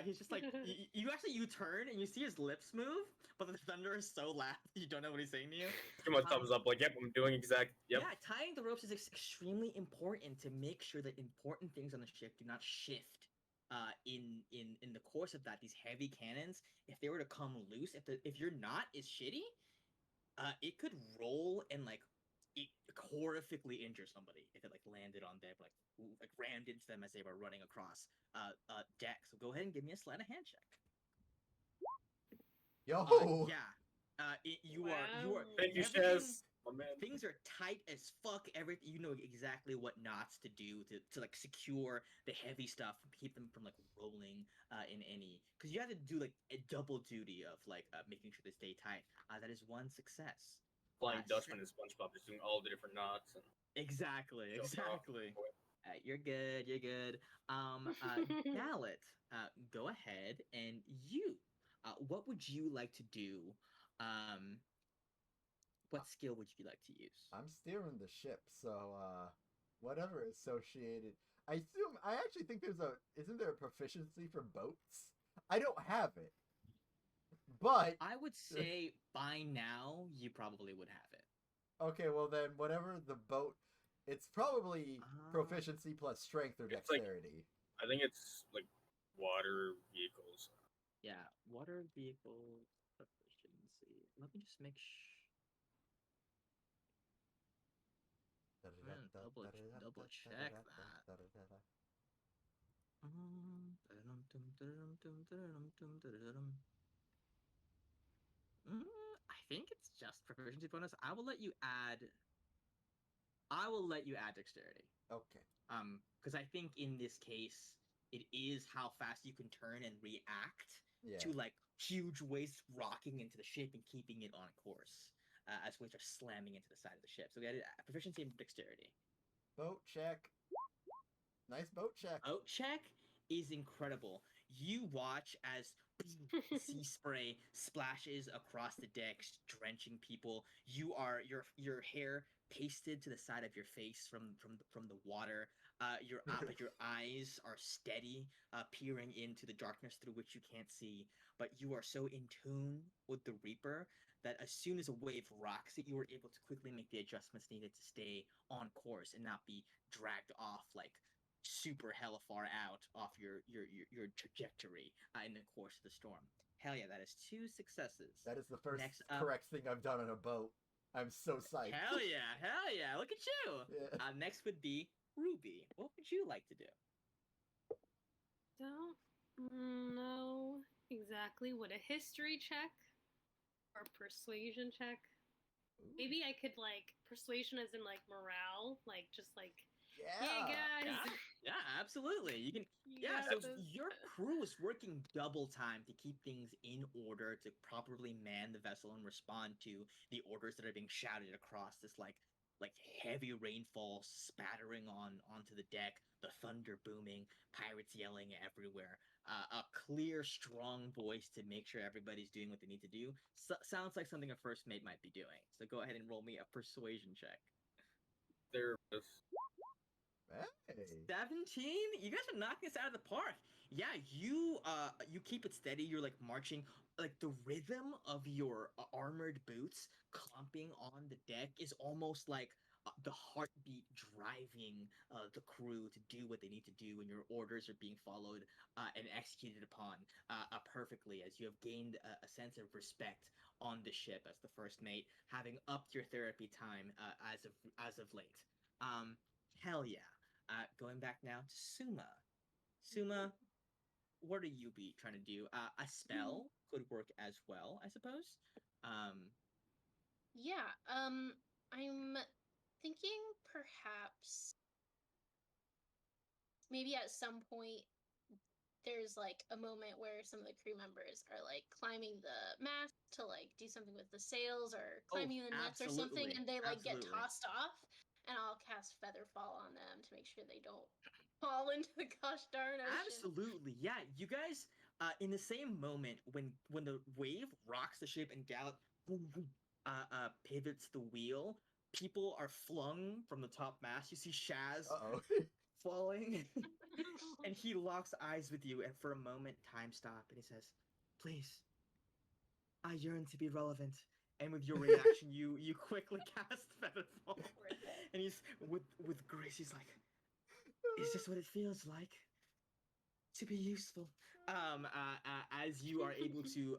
He's just like you turn and you see his lips move, but the thunder is so loud you don't know what he's saying to you. Give him a thumbs up. Like, yep, I'm doing exact. Yep. Yeah, tying the ropes is extremely important to make sure that important things on the ship do not shift. In the course of that, these heavy cannons, if they were to come loose, if your knot is shitty, it could roll and like it horrifically injure somebody if it like landed on them, like rammed into them as they were running across deck. So go ahead and give me a sleight of hand check. Yo. Yeah. You are Wow. Thank you, everything- Shaz. My man. Things are tight as fuck. Everything you know exactly what knots to do to like secure the heavy stuff, keep them from like rolling in any. Because you have to do like a double duty of like making sure they stay tight. That is one success. Flying Uh, Dutchman and SpongeBob just doing all the different knots and Exactly. showing off. Exactly. You're good. You're good. Gallet, go ahead and you. What would you like to do? What skill would you like to use? I'm steering the ship, so whatever associated. I actually think isn't there a proficiency for boats? I don't have it. But I would say by now you probably would have it. okay, well then whatever the boat, it's probably Uh, proficiency plus strength or It's like- dexterity. I think it's like water vehicles. Yeah, water vehicle proficiency. Let me just make double check that. I think it's just proficiency bonus. I will let you add. I will let you add dexterity. Okay. Because I think in this case, it is how fast you can turn and react Yeah. to like huge waves rocking into the ship and keeping it on course, as waves are slamming into the side of the ship. So we added proficiency and dexterity. Boat check. Nice boat check. Boat check is incredible. You watch as sea spray splashes across the decks, drenching people. Your hair pasted to the side of your face from the water. But your eyes are steady, peering into the darkness through which you can't see. But you are so in tune with the Reaper that as soon as a wave rocks it, you are able to quickly make the adjustments needed to stay on course and not be dragged off like super hella far out off your trajectory in the course of the storm. Hell yeah, that is 2 successes. That is the first Next up- correct thing I've done on a boat. I'm so psyched. Hell yeah, look at you. Yeah. Next would be Ruby. What would you like to do? Don't know exactly what a history check or persuasion check. Maybe I could like persuasion as in like morale, like just like yeah guys. Yeah, absolutely. You can. You Yeah, got so this. your crew is working double time to keep things in order to properly man the vessel and respond to the orders that are being shouted across this like heavy rainfall spattering onto the deck, the thunder booming, pirates yelling everywhere. A clear, strong voice to make sure everybody's doing what they need to do. Sounds like something a first mate might be doing. So go ahead and roll me a persuasion check. There is 17? You guys are knocking this out of the park. Yeah, you keep it steady. You're like marching, like the rhythm of your armored boots clumping on the deck is almost like the heartbeat driving the crew to do what they need to do, and your orders are being followed and executed upon perfectly, as you have gained a sense of respect on the ship as the first mate, having upped your therapy time as of late. Um, hell yeah! Going back now to Suma. Suma, what are you be trying to do? A spell could work as well, I suppose. Um, Yeah, I'm thinking perhaps maybe at some point there's like a moment where some of the crew members are like climbing the mast to like do something with the sails or climbing the nets or something, absolutely, and they like get absolutely. tossed off, and I'll cast Featherfall on them to make sure they don't fall into the gosh darn ocean. Absolutely, yeah. You guys, in the same moment when the wave rocks the ship and Gallup pivots the wheel, people are flung from the top mast. You see Shaz Uh-oh. falling, and he locks eyes with you. And for a moment, time stop, and he says, "Please, I yearn to be relevant." And with your reaction, you quickly cast Featherfall, Worth it. and he's with grace. He's like, "Is this what it feels like to be useful?" As you are able to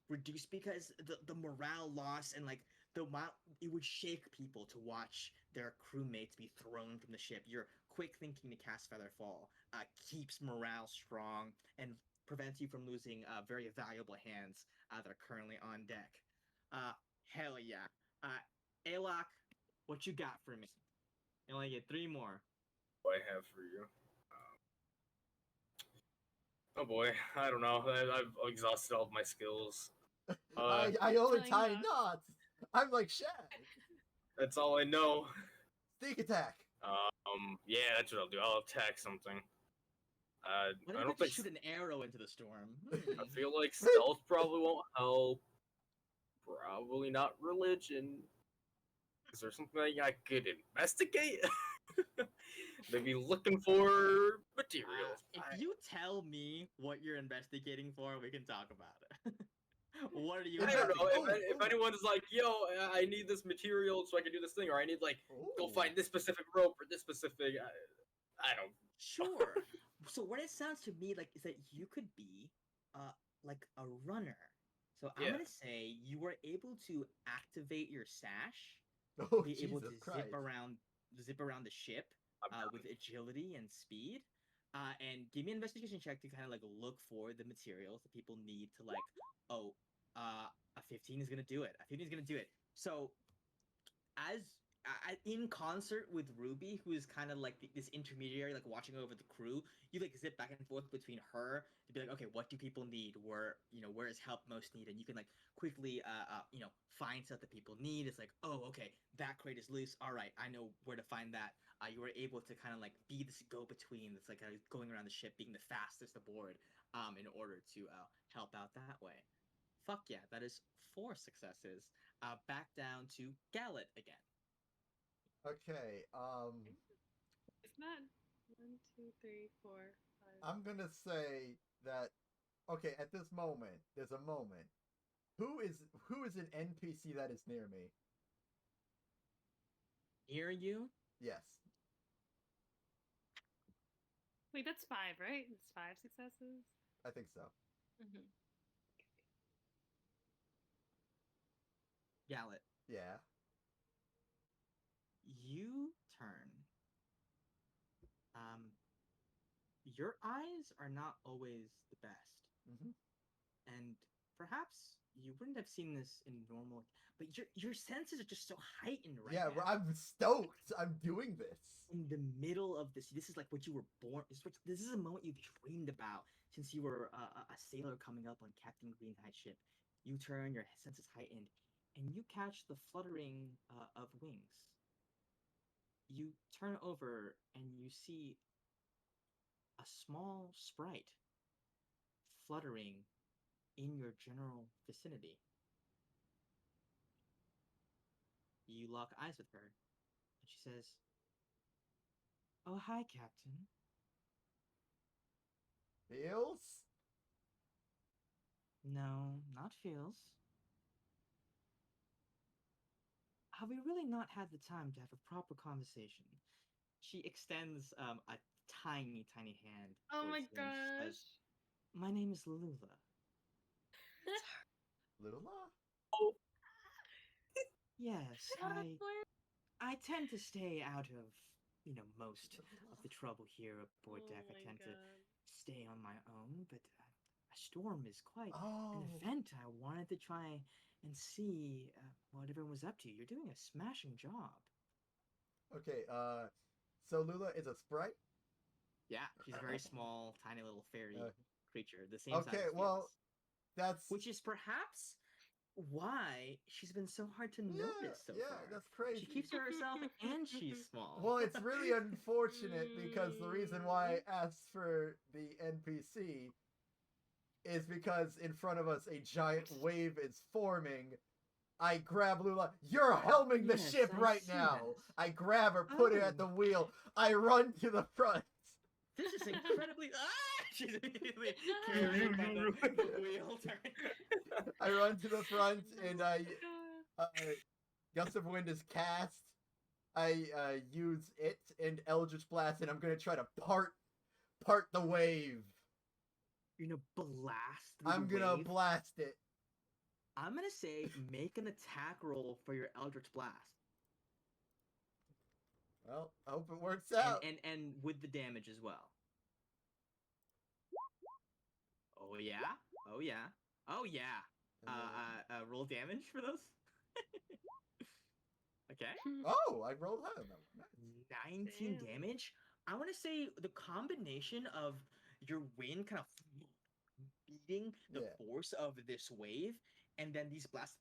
reduce, because the morale loss and like the amount it would shake people to watch their crewmates be thrown from the ship. Your quick thinking to cast Featherfall keeps morale strong and prevents you from losing very valuable hands that are currently on deck. Uh, hell yeah. Alok, what you got for me? You only get 3 more. What I have for you. Oh boy, I don't know. I've exhausted all of my skills. I only Telling tie us. knots. I'm like Shaq. That's all I know. Sneak attack. Yeah, that's what I'll do. I'll attack something. What I if I don't just think. shoot an arrow into the storm? I feel like stealth probably won't help. Probably not religion. Is there something I could investigate? Maybe looking for materials. If you tell me what you're investigating for, we can talk about it. What are you I don't know. investigating? If anyone's like, yo, I need this material so I can do this thing, or I need like go Ooh. find this specific rope or this specific. I don't. Sure. So what it sounds to me like is that you could be like a runner. So I'm Yeah. gonna say you were able to activate your sash, Oh, be able to Jesus Christ. zip around the ship I'm with agility and speed. And give me an investigation check to kind of like look for the materials that people need to like, oh, a 15 is gonna do it. A 15 is gonna do it. So as in concert with Ruby, who is kind of like this intermediary, like watching over the crew, you like zip back and forth between her to be like, okay, what do people need? Where is help most needed? And you can like quickly, find stuff that people need. It's like, oh, okay, that crate is loose. All right, I know where to find that. You were able to kind of like be this go between that's like going around the ship, being the fastest aboard, in order to help out that way. Fuck yeah, that is 4 successes. Back down to Gallet again. Okay, It's not 1, 2, 3, 4, 5. I'm gonna say that. Okay, at this moment, there's a moment. Who is an NPC that is near me? Hear you? Yes, Wait, that's 5, right? It's 5 successes. I think so. Mhm. Gallet, Yeah. you turn. Um, your eyes are not always the best. Hmm. And perhaps you wouldn't have seen this in normal, but your senses are just so heightened right Yeah, now. I'm stoked. I'm doing this. In the middle of this is like what you were born. This is a moment you've dreamed about since you were a sailor coming up on Captain Greenhite's ship. You turn, your senses heightened, and you catch the fluttering of wings. You turn over and you see a small sprite fluttering in your general vicinity. You lock eyes with her, and she says, "Oh, hi, Captain." Feels? No, not feels. have we really not had the time to have a proper conversation? She extends a tiny, tiny hand. Oh my towards you and she gosh. says, "My name is Lula." Little Law? Yes, I tend to stay out of, most of the trouble here aboard deck. Oh I my tend to god. stay on my own, but a storm is quite Oh. an event. I wanted to try and see what everyone was up to. You're doing a smashing job. Okay, so Lula is a sprite? Yeah, she's a very small, tiny little fairy Uh, creature, the same size okay, as well, Felix. that's... Which is perhaps why she's been so hard to notice so far. that's crazy. She keeps to herself and she's small. Well, it's really unfortunate because the reason why I asked for the NPC is because in front of us a giant wave is forming. I grab Lula. You're helming the Yes, ship I right see now. this. I grab her, put her at the Oh. wheel. I run to the front. This is incredibly. She's immediately carried by the wheel turn. I run to the front and I God. Gust of Wind is cast. I use it and Eldritch Blast, and I'm gonna try to part the wave. You're gonna blast. Through I'm the gonna wave. blast it. I'm gonna say make an attack roll for your Eldritch Blast. Well, I hope it works out. And with the damage as well. Oh yeah. Oh yeah. Oh yeah. Roll damage for those. Okay. Oh, I rolled high on that one. Nice. 19 Damn. damage. I want to say the combination of your wind kind of beating the Yeah. force of this wave, and then these blasts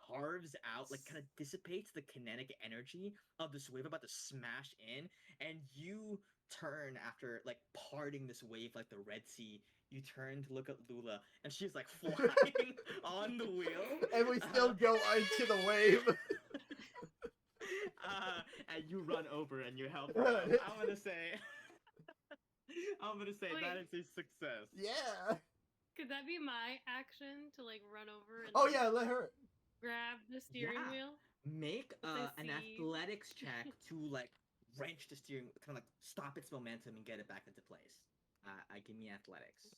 carves out, like kind of dissipates the kinetic energy of this wave about to smash in, and you turn after like parting this wave like the Red Sea. You turn to look at Lula, and she's like flying on the wheel, And we still go into the wave. And you run over and you help her out. I'm gonna say, Wait. that is a success. Yeah. Could that be my action to like run over and Oh like, yeah, let her. grab the steering Yeah. wheel? Make I an see. athletics check to like wrench the steering, kind of like stop its momentum and get it back into place. Give me athletics.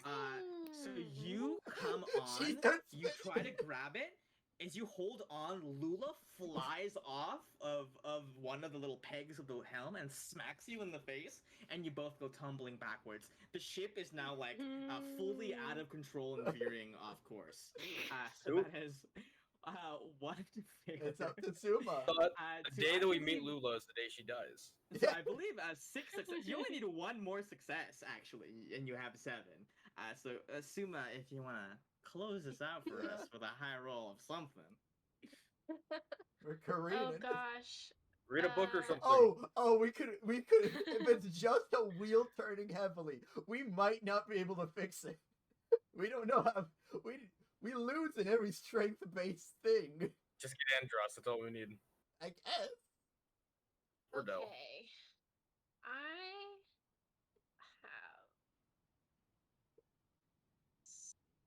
So you come She on, starts you try to grab it. As you hold on, Lula flies off of one of the little pegs of the helm and smacks you in the face, and you both go tumbling backwards. The ship is now like fully out of control and veering off course. So Nope. that is one failure. It's up to Suma. The day that we meet Lula is the day she dies. So I believe 6 success. You only need one more success actually, and you have 7. So Suma, if you wanna close this out for us with a high roll of something. We're Korean. Oh gosh. Read a book or something. Oh, we could. If it's just a wheel turning heavily, we might not be able to fix it. We don't know how. We lose in every strength-based thing. Just get Andros. That's all we need. I guess. Or Del. Okay.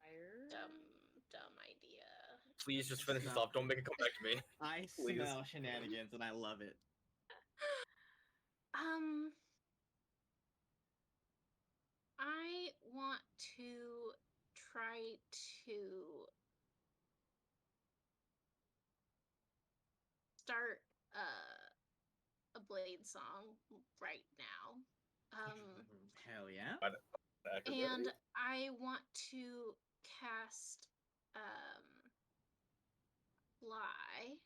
I have dumb idea. Please just finish this off. Don't make it come back to me. I Please. smell shenanigans and I love it. I want to try to start a Blade song right now. Hell yeah. And I want to cast Fly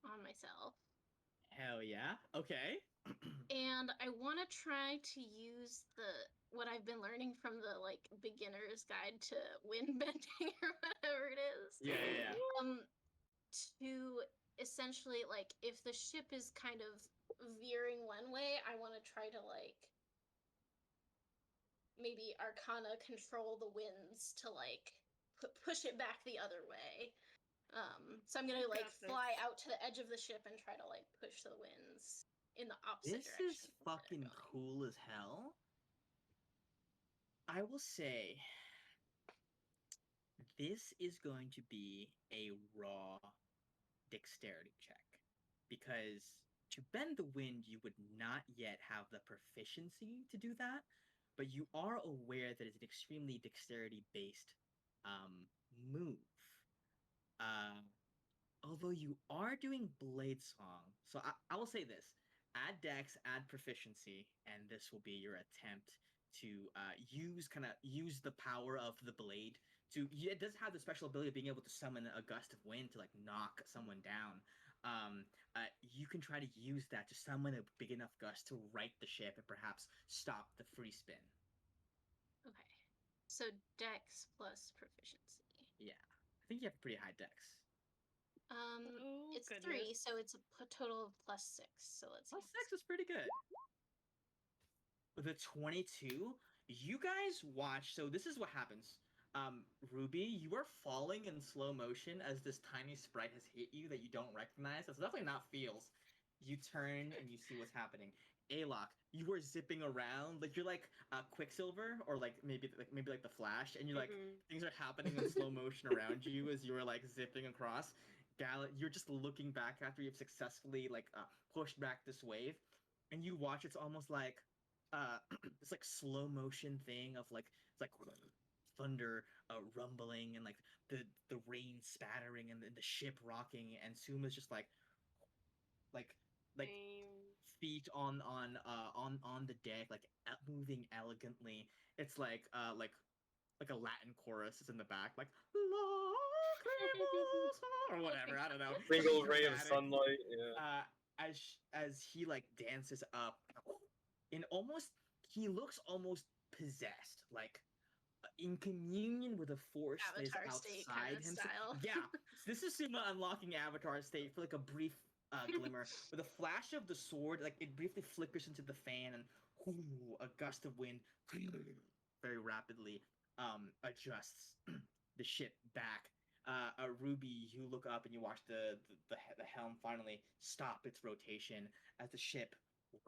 on myself. Hell yeah. Okay. And I want to try to use what I've been learning from the like beginner's guide to wind bending or whatever it is. Yeah. To essentially like if the ship is kind of veering one way, I want to try to like maybe Arcana control the winds to like push it back the other way. So I'm gonna like fly out to the edge of the ship and try to like push the winds in the opposite direction. This is fucking cool as hell. I will say, This is going to be a raw dexterity check because to bend the wind, you would not yet have the proficiency to do that, but you are aware that it's an extremely dexterity based move. Uh, Although you are doing blade song, so I will say this: add dex, add proficiency, and this will be your attempt to use the power of the blade to. It does have the special ability of being able to summon a gust of wind to like knock someone down. You can try to use that to summon a big enough gust to right the ship and perhaps stop the free spin. Okay. So Dex plus proficiency. Yeah, I think you have a pretty high dex. Oh, It's goodness. 3, so it's a total of +6. So let's see. Plus six is pretty good. With a 22, you guys watch. So this is what happens. Ruby, you are falling in slow motion as this tiny sprite has hit you that you don't recognize. That's definitely not feels. You turn and you see what's happening. Alok, you are zipping around like you're like Quicksilver or like maybe like the Flash, and you're like Mhm. things are happening in slow motion around you as you are like zipping across. Gallet, you're just looking back after you've successfully like pushed back this wave, and you watch. It's almost like this like slow motion thing of like it's like thunder rumbling and like the rain spattering and the ship rocking, and Suma's just like like Same. feet on the deck like moving elegantly. It's like a Latin chorus is in the back, like or whatever. I don't know. Single Something ray of dramatic. sunlight. Yeah. As he like dances up, in almost he looks almost possessed, like in communion with a force that is Avatar state kind outside of himself. style. Yeah, this is Suma unlocking Avatar state for like a brief glimmer. With a flash of the sword, like it briefly flickers into the fan, and a gust of wind very rapidly adjusts the ship back. Ruby, you look up and you watch the helm finally stop its rotation as the ship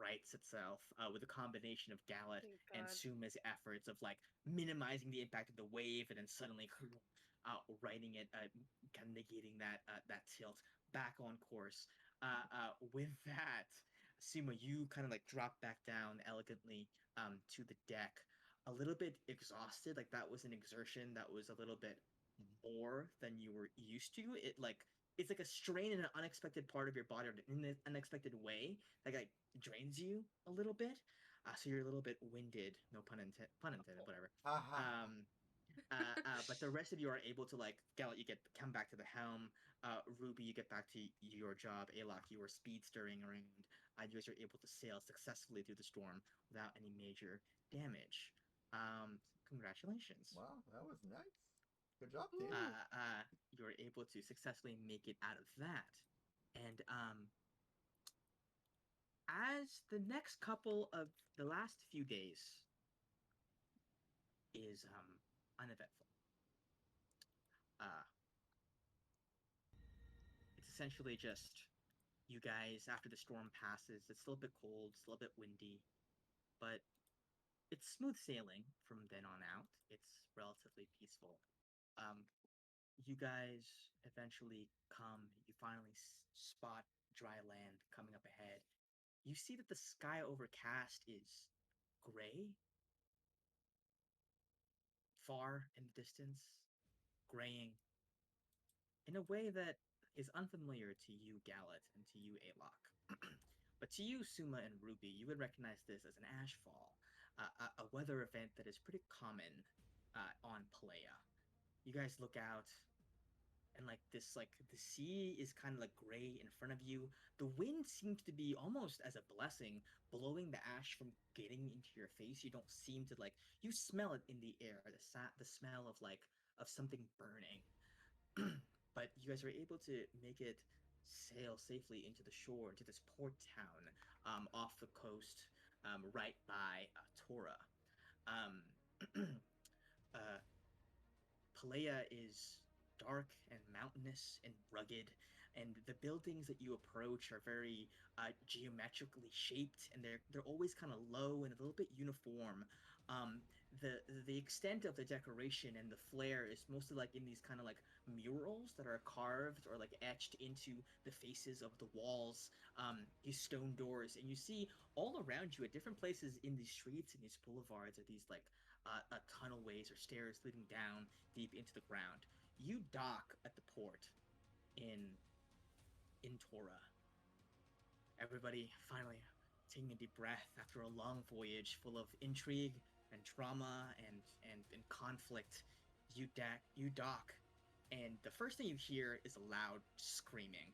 rights itself with a combination of Gallet Thank and God. Suma's efforts of like minimizing the impact of the wave and then suddenly righting it, kind of negating that tilt back on course. With that, Suma, you kind of like drop back down elegantly to the deck, a little bit exhausted. Like that was an exertion that was a little bit more than you were used to. It's like a strain in an unexpected part of your body or in an unexpected way that like drains you a little bit. So you're a little bit winded. No pun intended. Whatever. Um, but the rest of you are able to like Gallet, you come back to the helm. Ruby, you get back to your job. Alok, you are speed stirring around. You guys are able to sail successfully through the storm without any major damage. Congratulations. Wow, that was nice. Good job, team. Ooh. You're able to successfully make it out of that. And as the next couple of the last few days is uneventful. Uh, it's essentially just you guys after the storm passes. It's still a bit cold, still a bit windy, but it's smooth sailing from then on out. It's relatively peaceful. Um, you guys eventually come. You finally spot dry land coming up ahead. You see that the sky overcast is gray, far in the distance, graying in a way that is unfamiliar to you, Gallet, and to you, Alok. But to you, Suma and Ruby, you would recognize this as an ashfall, a weather event that is pretty common on Playa. You guys look out, and like the sea is kind of like gray in front of you. The wind seems to be almost as a blessing, blowing the ash from getting into your face. You don't seem to like you smell it in the air, the smell of like of something burning. But you guys are able to make it sail safely into the shore, into this port town off the coast, right by Tora. Um, uh, Palea is dark and mountainous and rugged, and the buildings that you approach are very geometrically shaped, and they're always kind of low and a little bit uniform. Um, the extent of the decoration and the flair is mostly like in these kind of like murals that are carved or like etched into the faces of the walls, these stone doors, and you see all around you at different places in these streets and these boulevards are these like tunnelways or stairs leading down deep into the ground. You dock at the port in Tora. Everybody finally taking a deep breath after a long voyage full of intrigue and drama and conflict. You dock, and the first thing you hear is a loud screaming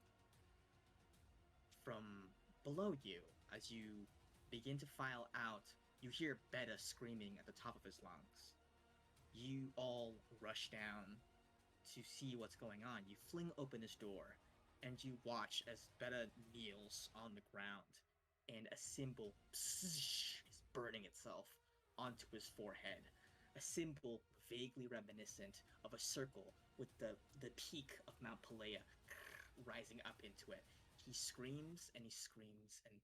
from below you as you begin to file out. You hear Beta screaming at the top of his lungs. You all rush down to see what's going on. You fling open his door, and you watch as Beta kneels on the ground, and a symbol is burning itself onto his forehead. A symbol vaguely reminiscent of a circle with the peak of Mount Pelea rising up into it. He screams and he screams, and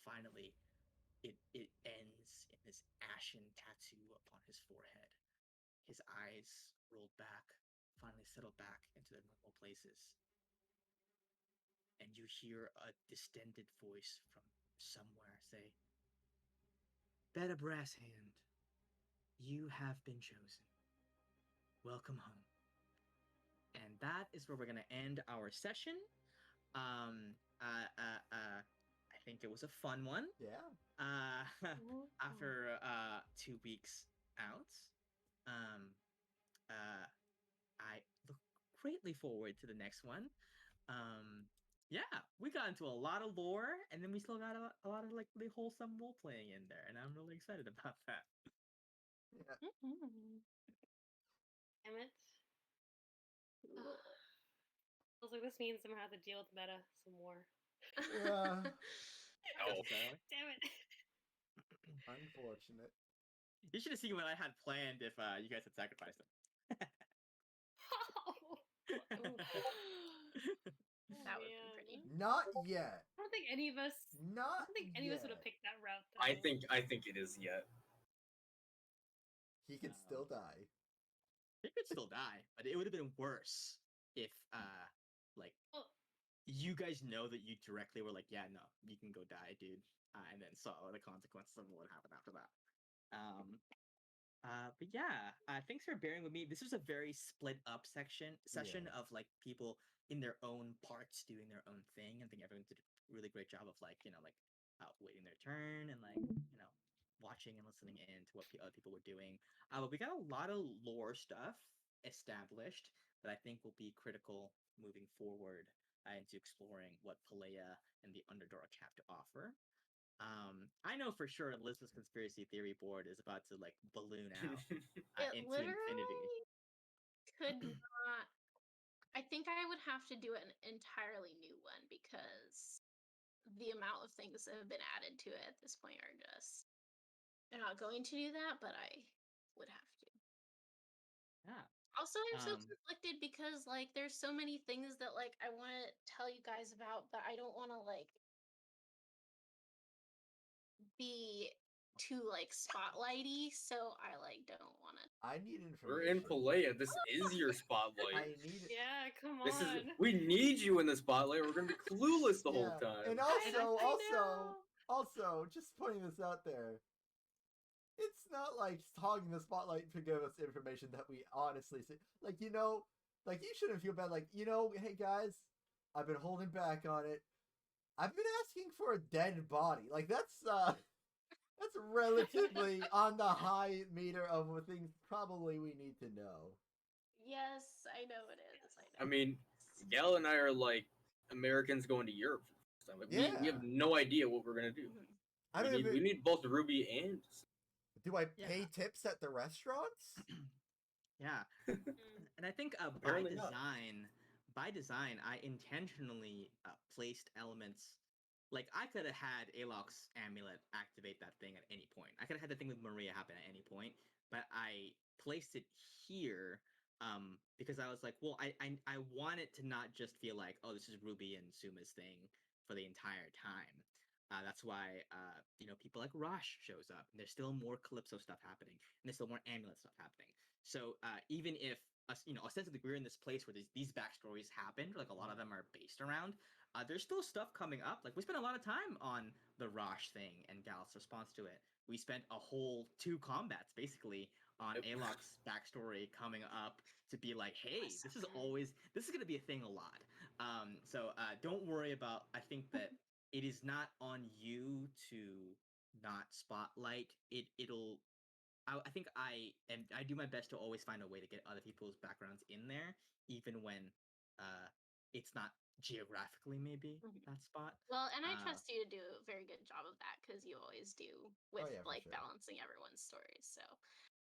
finally, it ends in this ashen tattoo upon his forehead. His eyes rolled back, finally settled back into their normal places. And you hear a distended voice from somewhere say, Beta Brass Hand, you have been chosen. Welcome home. And that is where we're going to end our session. I think it was a fun one. Yeah. After 2 weeks out. I look greatly forward to the next one. Yeah, we got into a lot of lore, and then we still got a lot of like really wholesome role playing in there, and I'm really excited about that. Yeah. Damn it. Feels like this means I'm gonna have to deal with Meta some more. Yeah. Oh. Necessarily. Damn it. Unfortunate. You should have seen what I had planned if you guys had sacrificed him. That would be pretty. Not yet. I don't think any of us. Not I don't think any of us would have yet. picked that route. Though. I think it is yet. He could still die. He could still die, but it would have been worse if like Well, you guys know that you directly were like, yeah, no, you can go die, dude, and then saw the consequences of what happened after that. But yeah, thanks for bearing with me. This was a very split up session Yeah. of like people in their own parts doing their own thing. I think everyone did a really great job of like waiting their turn and like watching and listening in to what other people were doing. But we got a lot of lore stuff established that I think will be critical moving forward into exploring what Pelea and the Underdark have to offer. I know for sure Elizabeth's conspiracy theory board is about to like balloon out It into literally infinity. could not. I think I would have to do an entirely new one because the amount of things that have been added to it at this point are just. I'm not going to do that, but I would have to. Yeah. Also, I'm so Um, conflicted because like there's so many things that like I want to tell you guys about, but I don't want to like be too like spotlighty, so I like don't want to. I need information. We're in Pelea. This is your spotlight. I need. yeah, come on. This is we need you in the spotlight. We're gonna be clueless the whole Yeah. time. And also, just putting this out there. It's not like hogging the spotlight to give us information that we honestly see. Like, like you shouldn't feel bad. Like, hey guys, I've been holding back on it. I've been asking for a dead body. Like, that's relatively on the high meter of things probably we need to know. Yes, I know it is. I know. I mean, Gal and I are like Americans going to Europe for the first time. Like, we Yeah. have no idea what we're gonna do. I don't We need both Ruby and. Do I pay tips at the restaurants? yeah. And I think Apparently not. by design, I intentionally placed elements. Like I could have had Alok's amulet activate that thing at any point. I could have had the thing with Maria happen at any point, but I placed it here because I was like, well, I want it to not just feel like, oh, this is Ruby and Suma's thing for the entire time. That's why people like Rosh shows up, and there's still more Calypso stuff happening, and there's still more Amulet stuff happening. So even if ostensibly we're in this place where these backstories happened, like a lot of them are based around, there's still stuff coming up. Like we spent a lot of time on the Rosh thing and Gal's response to it. We spent a whole 2 combats basically on Yep. Alok's backstory coming up to be like, hey, was so this is gonna be a thing a lot. So don't worry about. I think that it is not on you to not spotlight it. I think I do my best to always find a way to get other people's backgrounds in there, even when it's not geographically maybe that spot. Well, and I Uh, trust you to do a very good job of that because you always do with yeah, for like sure. balancing everyone's stories. So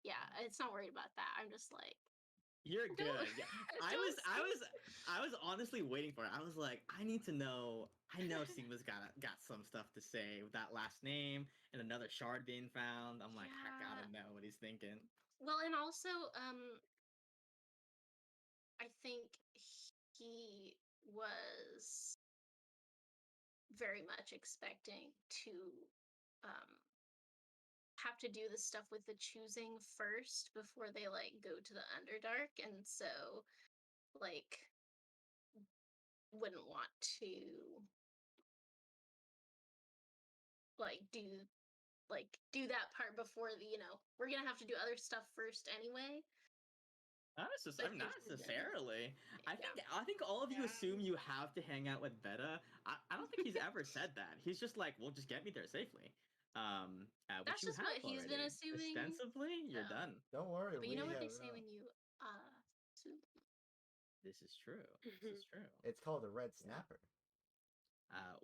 yeah, it's not worried about that. I'm just like, You're Don't- good. Yeah. I was honestly waiting for it. I was like, I need to know. I know Sigma's got some stuff to say with that last name and another shard being found. I'm like, I Yeah. gotta know what he's thinking. Well, and also, I think he was very much expecting to um have to do the stuff with the choosing first before they like go to the Underdark, and so like wouldn't want to like do that part before we're gonna have to do other stuff first anyway. Not necessarily. Not Because- necessarily. Yeah. I think all of you Yeah. assume you have to hang out with Beta. I don't think he's ever said that. He's just like, well, just get me there safely. Which That's you just have what he's been already. assuming. Ostensibly, you're Um, done. Don't worry. But we you know what they have, say when you assume? This is true. This is true. It's called a red snapper.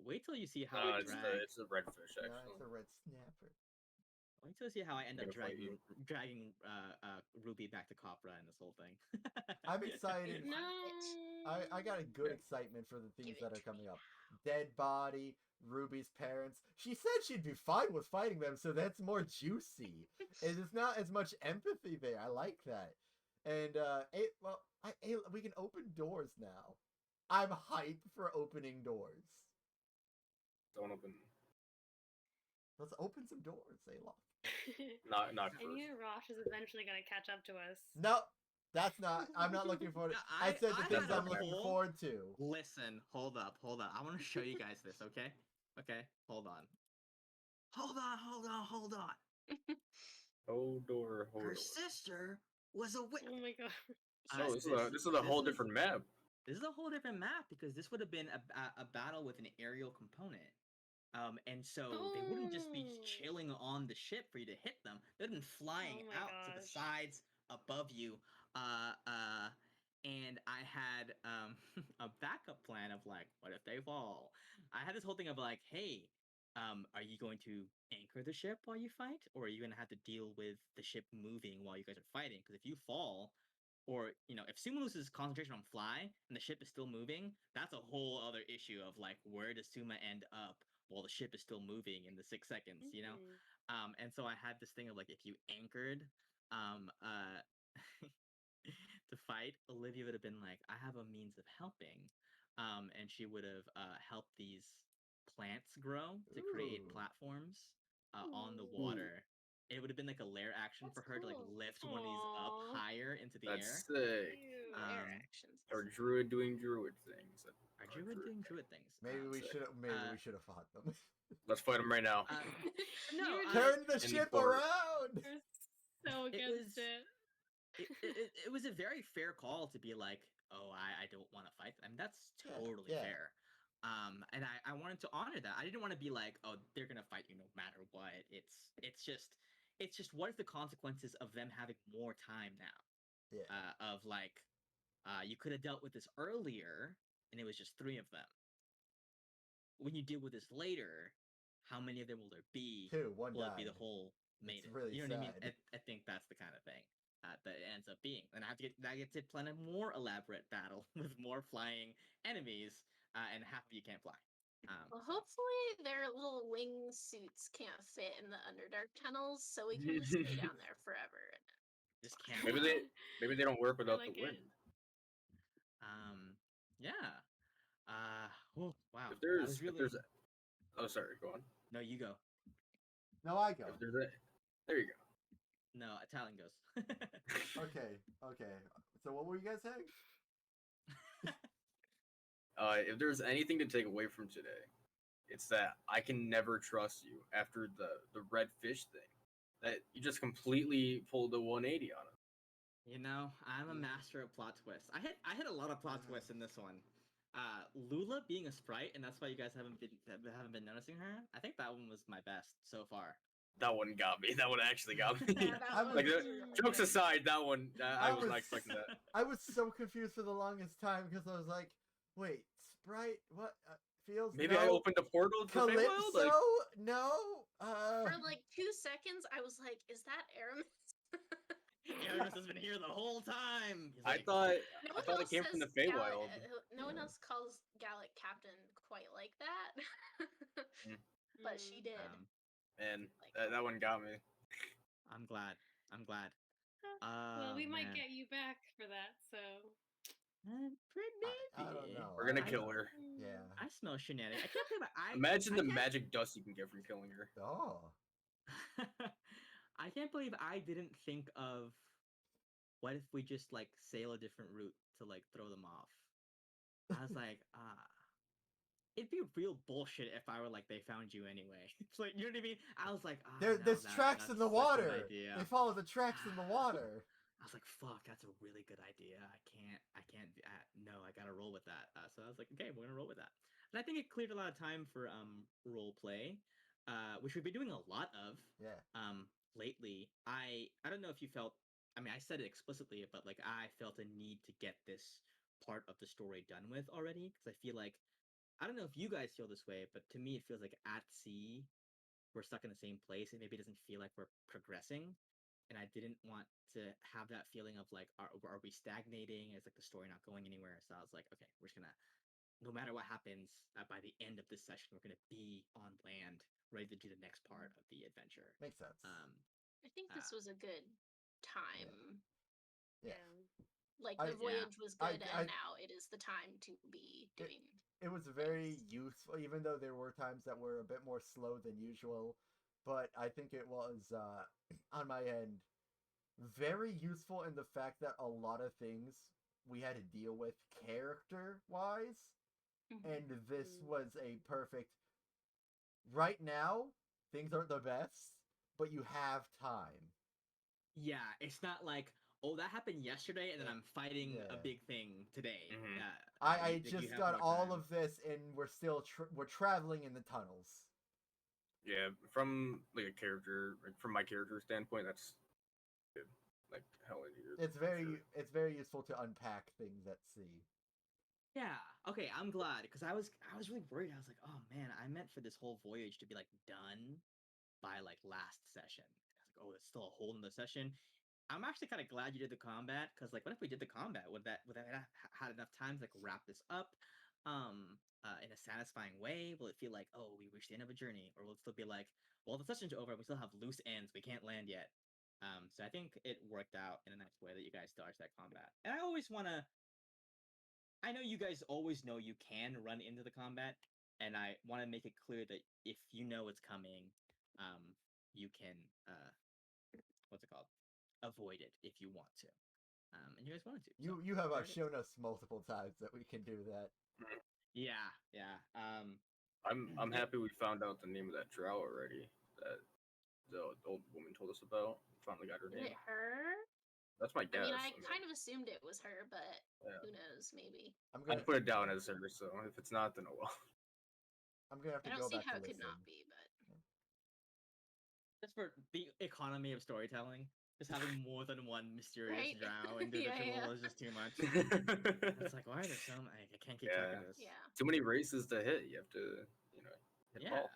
Wait till you see how I it's drag. it's the redfish No, actually. it's a red snapper. Wait till you see how I end up Gonna fight dragging Ruby back to Copra and this whole thing. I'm excited. No. I got a good Yeah. excitement for the things Give that it are to coming me. up. Dead body, Ruby's parents. She said she'd be fine with fighting them, so that's more juicy. And it's not as much empathy there. I like that. And we can open doors now. I'm hyped for opening doors. Don't open. Let's open some doors, Alok. Not I first. knew Rosh is eventually gonna catch up to us. No, that's not. I'm not looking forward. Yeah, I said the I things had a I'm looking whole- forward to. Listen, hold up. I want to show you guys this, okay? Okay, hold on. Hold on. Hold door. Her sister was a witch. Oh my god. Oh, this is a whole different map. This is a whole different map because this would have been a battle with an aerial component. And so they wouldn't just be Oh. chilling on the ship for you to hit them. They'd been flying Oh my out to the gosh. sides above you. And I had a backup plan of like, what if they fall? I had this whole thing of like, hey, are you going to anchor the ship while you fight, or are you going to have to deal with the ship moving while you guys are fighting? Because if you fall, or if Sumo loses concentration on fly and the ship is still moving, that's a whole other issue of like, where does Suma end up while the ship is still moving in the 6 seconds, Mhm. And so I had this thing of like, if you anchored to fight, Olivia would have been like, I have a means of helping, and she would have helped these plants grow to create Ooh. platforms on the Ooh. water. It would have been like a lair action for That's her to like cool. lift one of these up Aw. higher into the air. That's sick. Cute. Air Um, actions. Or druid doing druid things. Are druid doing druid things? Maybe we sick. should. Maybe we should have fought them. Let's fight him right now. No, You were Turn the In the ship port. around. You're so It against was- it. it was a very fair call to be like, oh, I don't want to fight them. That's Yeah, totally yeah. fair. And I wanted to honor that. I didn't want to be like, oh, they're gonna fight you no matter what. It's just what is the consequences of them having more time now? Yeah. Of like, you could have dealt with this earlier, and it was just 3 of them. When you deal with this later, how many of them will there be? 2. One Will died. it be the whole maiden? really You know what I sad. mean? I think that's the kind of thing that it ends up being. And I get to plan a more elaborate battle with more flying enemies, and half of you can't fly. Well, So hopefully their little wing suits can't fit in the Underdark tunnels, so we can just stay down there forever. just can't. Maybe fly. they don't work without like the wind. it. Yeah. Oh wow. If That there's was really. Oh, sorry. Go on. No, you go. No, I go. If there's a, there you go. No, Talon goes. Okay, okay. So what were you guys saying? If there's anything to take away from today, it's that I can never trust you after the red fish thing. That you just completely pulled a 180 on it. You know, I'm a master of plot twists. I hit a lot of plot twists in this one. Lula being a sprite, and that's why you guys haven't been noticing her. I think that one was my best so far. That one got me. That one actually got me. Yeah, that I'm one Like, was the- really jokes good. aside, that one I was was- not expecting that. I was so confused for the longest time because I was like, wait, Sprite? What? Feels Maybe no. I opened a portal to Calypso? Feywild. Like, No. For like 2 seconds, I was like, "Is that Aramis?" Aramis has been here the whole time. He's I like, thought No I one thought it else came from the says Feywild. no one else calls Gallic Captain quite like that, but she did. Man, Like, that one got me. I'm glad. I'm glad. Well, we might man. get you back for that, so. Maybe. I don't know. We're gonna I- kill her. Yeah. I smell shenanigans. I can't believe Imagine I the can't- magic dust you can get from killing her. Oh. I can't believe I didn't think of what if we just like sail a different route to like throw them off. I was like, it'd be real bullshit if I were like they found you anyway. It's like, you know what I mean? I was like, There's tracks in the that's such a good water. idea. They follow the tracks in the water. I was like, fuck, that's a really good idea. I can't, no, I gotta roll with that. So I was like, okay, we're gonna roll with that. And I think it cleared a lot of time for role play, which we've been doing a lot of Yeah. lately. I don't know if you felt, I mean, I said it explicitly, but like I felt a need to get this part of the story done with already because I feel like, I don't know if you guys feel this way, but to me it feels like at sea we're stuck in the same place and maybe it doesn't feel like we're progressing. And I didn't want to have that feeling of like, are we stagnating? Is like the story not going anywhere? So I was like, okay, we're just gonna, no matter what happens, by the end of this session, we're gonna be on land, ready to do the next part of the adventure. Makes sense. I think this was a good time. Yeah. Like I- the voyage was I- good, I- and now it is the time to be doing. It was very useful, even though there were times that were a bit more slow than usual. But I think it was, on my end, very useful in the fact that a lot of things we had to deal with character-wise, and this was a perfect. Right now, things aren't the best, but you have time. Yeah, it's not like, oh, that happened yesterday, and then I'm fighting a Yeah. big thing today. Mhm. I you just have got more all time. of this, and we're still we're traveling in the tunnels. Yeah, from like a character, like, from my character standpoint, that's good. Like hell in here. It's very useful to unpack things at sea. Yeah. Okay, I'm glad because I was really worried. I was like, oh man, I meant for this whole voyage to be like done by like last session. I was like, oh, it's still a whole in the session. I'm actually kind of glad you did the combat because like, what if we did the combat? Would that had enough time to like wrap this up, in a satisfying way? Will it feel like, oh, we reached the end of a journey, or will it still be like, well, the session's over, we still have loose ends, we can't land yet. So I think it worked out in a nice way that you guys dodged that combat. And I always want to. I know you guys always know you can run into the combat, and I want to make it clear that if you know it's coming, you can what's it called? Avoid it if you want to. And you guys wanted to. So You have there it is. shown us multiple times that we can do that. Yeah, yeah. I'm happy we found out the name of that drow already. That the old woman told us about. Finally got her Is name. it her? That's my I guess. mean, I kind of assumed it was her, but Yeah. who knows? Maybe. I'm I gonna put it down as her, so if it's not, then oh well. I'm gonna have I to don't go see back how to it could listen. not be, but just for the economy of storytelling, just having more than one mysterious Right? drow Yeah, individual yeah. is just too much. It's like, why are there so many? I can't keep track of this. yeah. Too many races to hit. You have to, hit Yeah. all.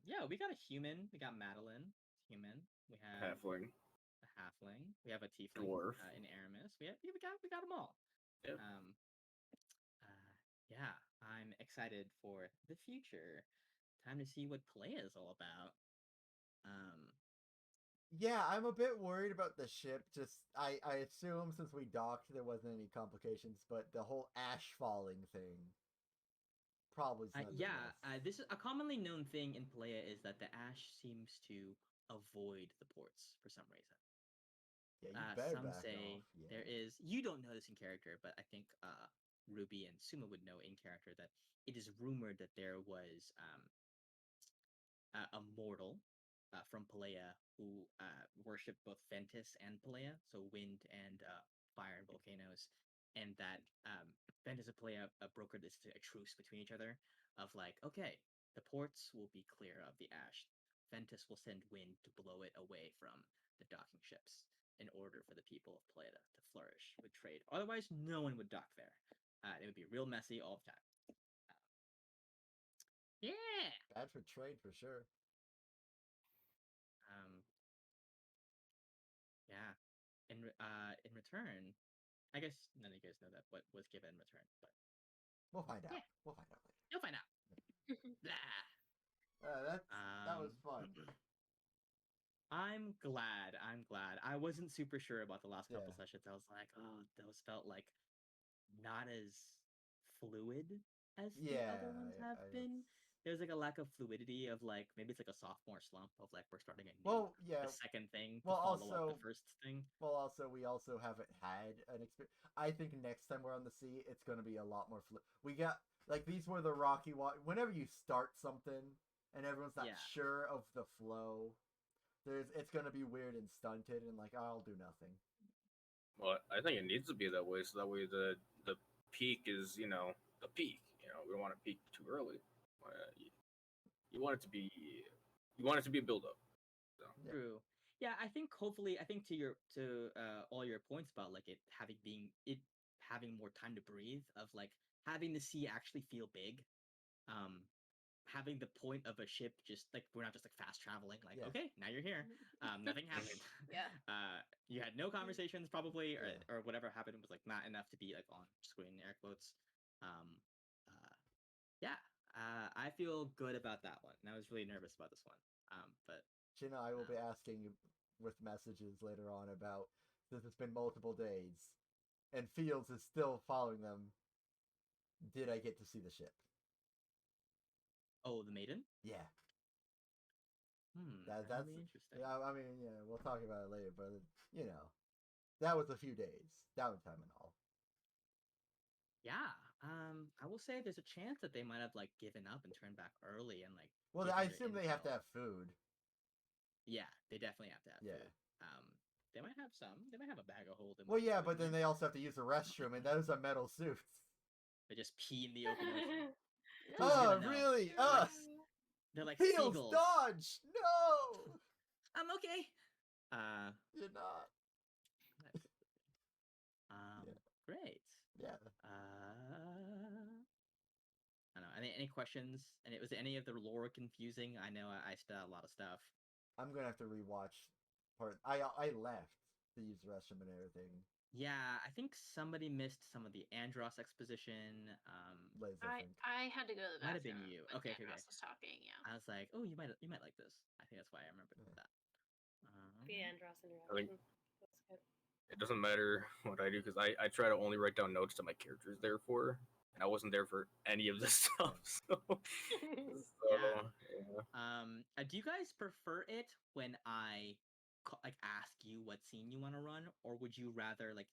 Yeah, we got a human. We got Madeline, human. We have Halfling. a halfling. We have a tiefling Dwarf. in Aramis. We got them all. Yep. Yeah, I'm excited for the future. Time to see what play is all about. Yeah, I'm a bit worried about the ship. Just I assume since we docked there wasn't any complications, but the whole ash falling thing. Probably Yeah, nonetheless. this is a commonly known thing in Palea is that the Ash seems to avoid the ports for some reason. Yeah, you better Some back say off. Yeah. there is. You don't know this in character, but I think Ruby and Suma would know in character that it is rumored that there was a mortal from Palea who worshipped both Ventus and Palea, so wind and fire and volcanoes, and that Ventus and Palea brokered this a truce between each other of like, okay, the ports will be clear of the ash. Ventus will send wind to blow it away from the docking ships in order for the people of Palea to flourish with trade. Otherwise, no one would dock there. It would be real messy all the time. Yeah. Bad for trade for sure. Um, yeah. In return, I guess none of you guys know that what was given in return, but We'll find out. Yeah. We'll find out later. you'll find out. Blah. That was fun. I'm glad. I'm glad. I wasn't super sure about the last couple Yeah. sessions. I was like, oh, those felt like not as fluid as the other ones have been. There's like a lack of fluidity of like maybe it's like a sophomore slump of like we're starting a new Well, yeah. a second thing to Well, follow up also, the first thing. well, also, we also haven't had an experience. I think next time we're on the sea, it's going to be a lot more We got like these were the rocky water. Whenever you start something and everyone's not Yeah. sure of the flow, it's going to be weird and stunted and like I'll do nothing. Well, I think it needs to be that way, so that way the peak is the peak. We don't want to peak too early. You want it to be a build up. So. Yeah. True. Yeah, I think hopefully I think to all your points about like it having more time to breathe of like having the sea actually feel big. Having the point of a ship just like we're not just like fast traveling like Yeah. okay now you're here nothing happened. Yeah. You had no conversations probably Yeah. or whatever happened was like not enough to be like on screen air quotes. Yeah, I feel good about that one and I was really nervous about this one, but Chino, I will be asking with messages later on about since it's been multiple days and Fields is still following them. Did I get to see the ship? oh, the maiden. Yeah. That'll That's be interesting. yeah. I mean, yeah, we'll talk about it later, but that was a few days downtime and all. Yeah, I will say there's a chance that they might have like given up and turned back early and like. Well, given I their assume they have to intel. have food. Yeah, they definitely have to have Yeah. food. They might have some. They might have a bag of holding. Well, yeah, but then they also have to use the restroom, and those are metal suits. They just pee in the open ocean. Who's Oh, gonna know? really? They're like Fields, seagulls. dodge! No, I'm okay. you're not. Yeah. Great. Yeah. I don't know. Any questions? And was any of the lore confusing? I know I spit out a lot of stuff. I'm gonna have to rewatch part. I left to use the restroom and everything. Yeah, I think somebody missed some of the Andros exposition. Liz, I think. I had to go to the Might have been bathroom you. when Okay. Andros was talking. Yeah. I was like, oh, you might like this. I think that's why I remembered Yeah. that. The Andros I interaction. That's good. It doesn't matter what I do because I try to only write down notes that my character's there for, and I wasn't there for any of this stuff. So, Yeah. yeah. Do you guys prefer it when I like ask you what scene you want to run, or would you rather like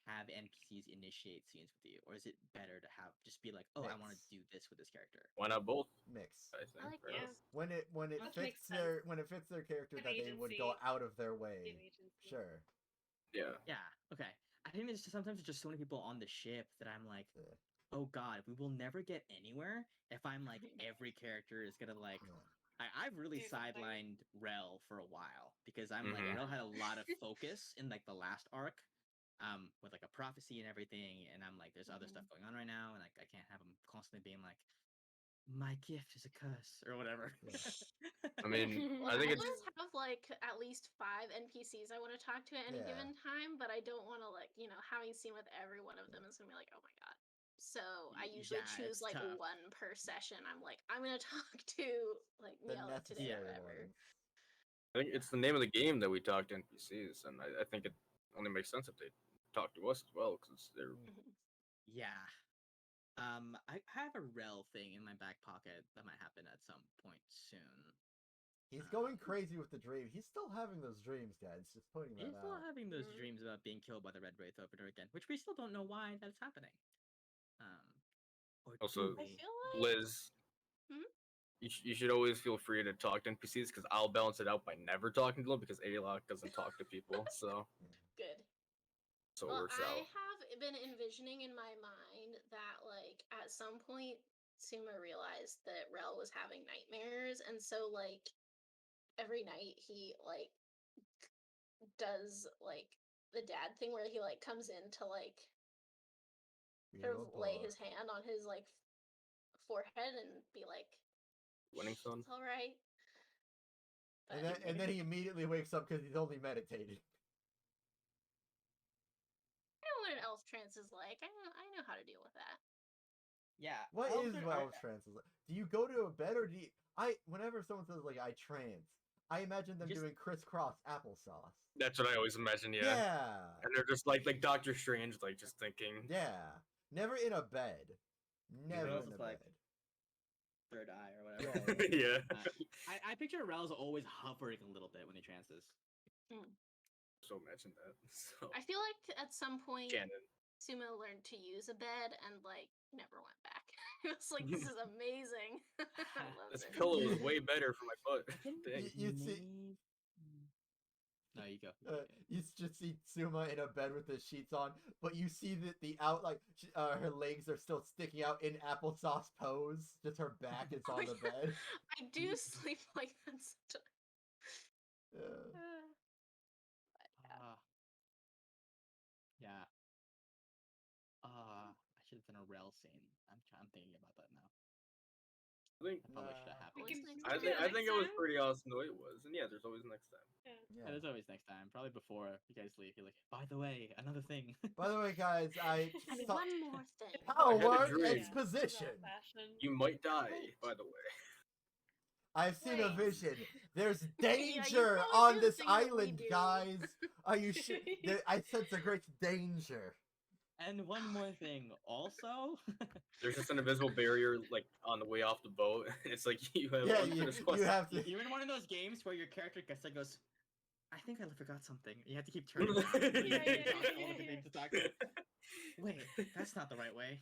have NPCs initiate scenes with you, or is it better to have just be like, oh, I want to Mix. do this with this character? Why not both? Mix. I think. I like right? both. When it That fits makes their character Give that they would go agency. out of their way. Give agency. Sure. Yeah. Yeah. Okay. I think there's sometimes just so many people on the ship that I'm like, Yeah. oh god, we will never get anywhere if I'm like every character is gonna like. Yeah. I've really Do something. sidelined Rel for a while because I'm like Rel had a lot of focus in like the last arc, with like a prophecy and everything, and I'm like, there's other stuff going on right now, and like I can't have him constantly being like, my gift is a curse or whatever. Yeah. I mean, Well, I think I it's always have like at least 5 NPCs I want to talk to at any Yeah. given time, but I don't want to like having seen with every one of them is gonna be like, oh my god. So I usually Yeah, choose it's like tough. one per session. I'm like, I'm gonna talk to like The Miela today or necessary whatever. ones. I think it's the name of the game that we talk to NPCs, and I think it only makes sense if they talk to us as well because they're Mhm. Yeah. I have a rel thing in my back pocket that might happen at some point soon. He's going crazy with the dream. He's still having those dreams, guys. Just pointing that He's still out. having those Mhm. dreams about being killed by the Red Wraith over and over again, which we still don't know why that's happening. Or Also, do I we? feel like Liz, Hmm? you should always feel free to talk to NPCs because I'll balance it out by never talking to them because A-Lock doesn't talk to people, so good. it Well, works I out. have been envisioning in my mind that, like, at some point, Suma realized that Rel was having nightmares, and so, like, every night he, like, does, like, the dad thing where he, like, comes in to, like, sort of lay his hand on his, like, forehead and be like, Winning son. it's alright. And then he immediately wakes up because he's only meditating. I know what an elf trance is like. I know how to deal with that. Yeah. What elves is are- well trance? Do you go to a bed or do you? Whenever someone says like I trance, I imagine them Just- doing crisscross applesauce. That's what I always imagine, yeah. Yeah. And they're just like Doctor Strange, like just thinking. Yeah. Never in a bed. Never Rels in a is bed. like- Third eye or whatever. Yeah. Yeah. I picture Rel's always hovering a little bit when he trances. So imagine that. So I feel like at some point canon. Sumo learned to use a bed and like never went back. It was like, this is amazing. I love This it. pillow is way better for my butt. Dang. You see, No, you go. you just see Suma in a bed with the sheets on, but you see that her legs are still sticking out in applesauce pose. Just her back is Oh, on the yeah. bed. I do sleep like that sometimes. Yeah. Yeah. I should have done a rel scene. I'm thinking about that now. I think That probably should have Nah. happened. Always can- next I time. think I next think it was time? pretty awesome the way it was. And yeah, there's always next time. Yeah. Yeah. Yeah, there's always next time. Probably before you guys leave. You're like, by the way, another thing. By the way, guys, I And saw one more thing. I had a power dream. exposition. Fashion. You might die, Wait. by the way. I've seen a Wait. vision. There's Yeah, you danger probably on do the this thing that we island, do. guys. Are you sure? I sense a great danger. And one more thing, also. There's just an invisible barrier like on the way off the boat. It's like you have Yeah, unfinished you quests. have to. You're in one of those games where your character gets like goes, I think I forgot something. You have to keep turning back. Yeah, All yeah. the things to talk to. Wait, that's not the right way.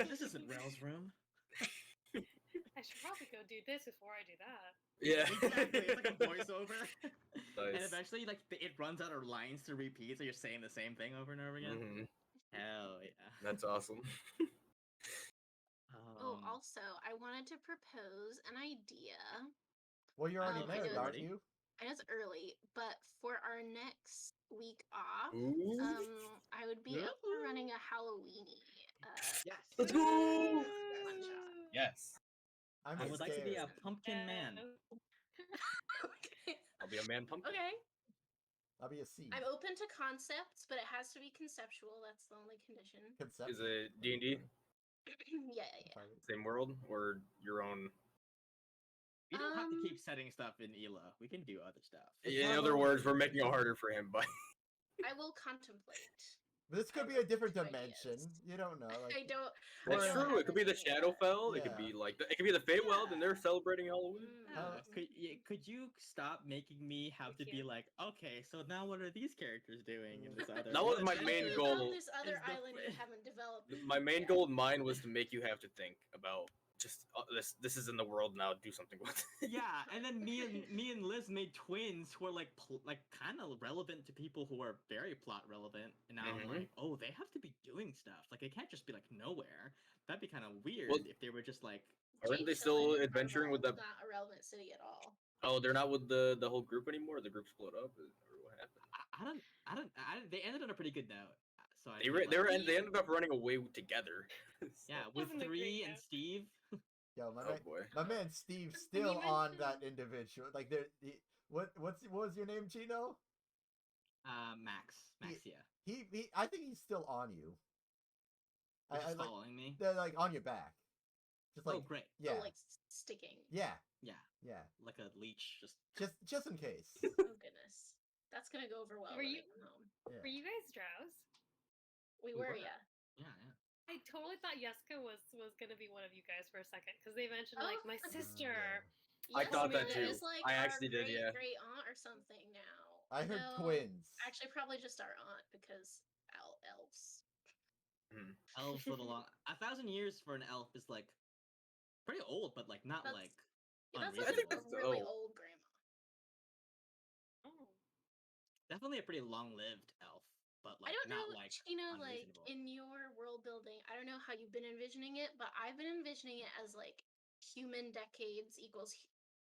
This isn't Rel's room. I should probably go do this before I do that. Yeah. Exactly. It's like a voiceover. And Nice. eventually, like, it runs out of lines to repeat, so you're saying the same thing over and over again. Mhm. Hell yeah. That's awesome. Oh, also, I wanted to propose an idea. Well, you're already I married, know aren't it's- you? I know it's early, but for our next week off, Ooh. I would be up for running a Halloweeny. Yes. Let's go! One shot. Yes. I'm I would like to be a scared. pumpkin man. Okay. I'll be a man pumpkin. Okay. I'll be a seed. I'm open to concepts, but it has to be conceptual. That's the only condition. Concept. Is it D&D? Yeah. Same world or your own? We don't have to Um, keep setting stuff in Ela. We can do other stuff. It's In not other only- words, we're making it harder for him, but I will contemplate. But this could I be a love different these dimension. ideas. You don't know. Like, I don't. that's Or- true. It could be the Shadowfell. It could Yeah. be like it could be the Feywild, and they're Yeah. celebrating Halloween. Could you stop making me have to be can't. like, okay, so now what are these characters doing in this other? That was my adventure? main About goal this other is the island you fr- haven't developed. My main yet. goal in mine was to make you have to think about just this is in the world now. Do something with it. Yeah, and then me and Liz made twins who are like kind of relevant to people who are very plot relevant, and now I'm Mhm. like, oh, they have to be doing stuff. Like, they can't just be like nowhere. That'd be kind of weird Well- if they were just like, Aren't they Jade still Shine adventuring with Carnival the? is not a relevant city at all. Oh, they're not with the whole group anymore. The group split up, or what happened? I don't. They ended on a pretty good note. So I They feel re- they, like- were, they ended up running away together. yeah, So- with Wasn't a great 3 and note. Steve. yo, Oh boy. my man Steve's When you still on mentioned- that individual. Like, what was your name, Chino? Max, yeah. I think he's still on you. He's I just like following me. they're like on your back. Just like Oh, great. yeah, Oh, like sticking. yeah, Yeah, yeah. like a leech. Just Just in case. Oh goodness, that's gonna go over well Were when you- I come home. Yeah. Were you guys drows? We We were, were. yeah. yeah. I totally thought Yeska was gonna be one of you guys for a second because they mentioned Oh. like my sister. I thought that Yasmina too. is like I our actually did, great yeah. great aunt or something now. I heard No, twins. Actually, probably just our aunt because elves. Elves live a long. 1,000 years for an elf is like pretty old, but like not That's- like Yeah, that's I like think a that's really old. old grandma. Oh. definitely a pretty long-lived elf, but like I don't not know, like Sheena, like unreasonable. in your world building, I don't know how you've been envisioning it, but I've been envisioning it as like human decades equals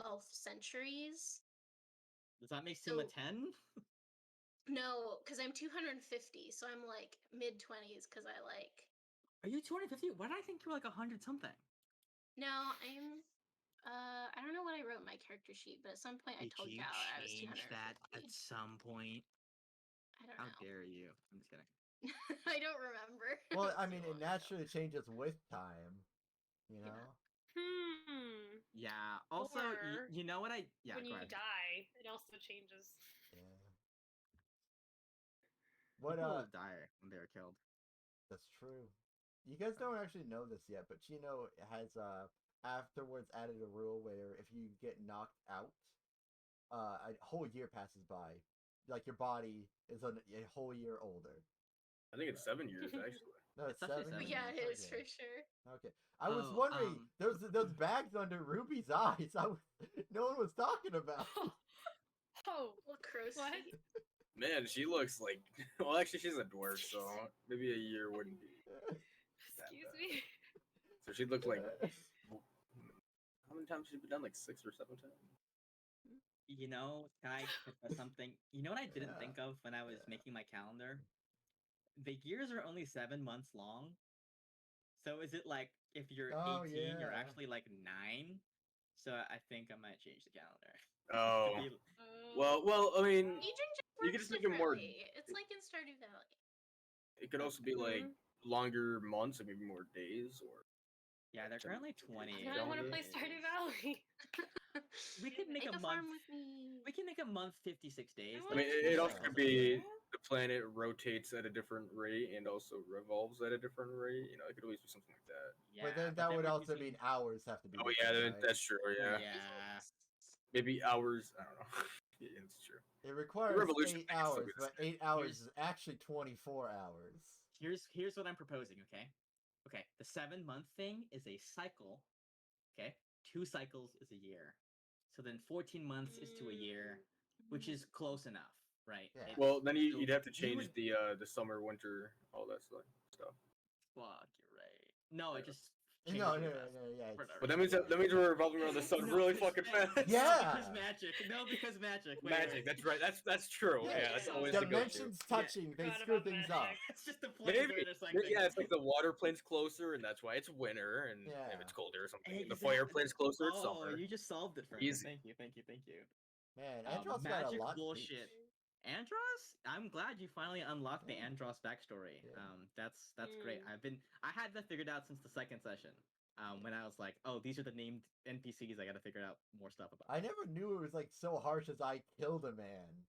elf centuries. Does that make Sima So- 10? No, because I'm 250, so I'm like mid 20s because I like. Are you 250? Why did I think you were like 100 something? No, I'm. I don't know what I wrote in my character sheet, but at some point I Did told you Gal I was change 250. that at some point? I don't How know. dare you? I'm just kidding. I don't remember. Well, I So mean, long it ago. naturally changes with time. You know. Yeah. Also, Or you know what I? Yeah. when Go you ahead. die, it also changes. Yeah. What People die when they are killed. That's true. You guys don't actually know this yet, but Chino has afterwards added a rule where if you get knocked out, a whole year passes by. Like your body is a whole year older. I think it's 7 years actually. No, it's It's actually 7 7 years. Yeah, it is Okay. for sure. Okay. I was Oh, wondering, those bags under Ruby's eyes. No one was talking about. Oh, Little crow's What? feet. Man, she looks like. Well, actually, she's a dwarf, so maybe a year wouldn't be. excuse bad. me. So she'd look like. How many times has she been done? Like 6 or 7 times. You know, can I confess something? You know what I didn't Yeah. think of when I was Yeah. making my calendar? The years are only 7 months long. So is it like if you're Oh, 18, you're yeah. actually like 9? So I think I might change the calendar. Oh. To be- Well, I mean, Aging just You works could just make it more- differently. It's like in Stardew Valley. it could also be like longer months and maybe more days, or yeah, they're currently 20. Now I want to play Yeah. Stardew Valley. We could make Make a a month. farm with me. We can make a month 56 days. I I like mean, wanna it also Yeah. could be the planet rotates at a different rate and also revolves at a different rate. You know, it could always be something like that. Yeah, But then that would we're also using- mean hours have to be. Oh yeah, different, right? that's true. Yeah, Yeah. maybe hours. I don't know. Yeah, that's true. It requires revolution 8 thing can still hours, be the but same. 8 hours is actually 24 hours. Here's what I'm proposing, okay? Okay, the 7-month thing is a cycle. Okay? 2 cycles is a year. So then 14 months is to a year, which is close enough, right? Yeah. It's Well, then still- you'd have to you change would- the summer, winter, all that stuff. Fuck, you're right. No, it just No, changes no, really no, fast. no, yeah. Whatever. But that means we're revolving around the sun No, really because fucking ma- fast. Yeah. Because magic. No, because magic. Wait, Magic. wait. That's right. That's true. Yeah, Yeah, that's yeah. always the go-to. Dimensions touching, they Forgot screw about things magic. up. It's just the planes are Maybe, intersecting. yeah, it's like the water plane's closer, and that's why it's winter, and Yeah. if it's colder or something. The Exactly. fire plane's closer, it's Oh, summer. you just solved it for Easy. me. Thank you. Man, Andros got a Magic lot to bullshit. teach. Andros? I'm glad you finally unlocked the Yeah. Andros backstory. Yeah. That's great. I had that figured out since the second session. When I was like, oh, these are the named NPCs. I got to figure out more stuff about. I never knew it was like so harsh as I killed a man.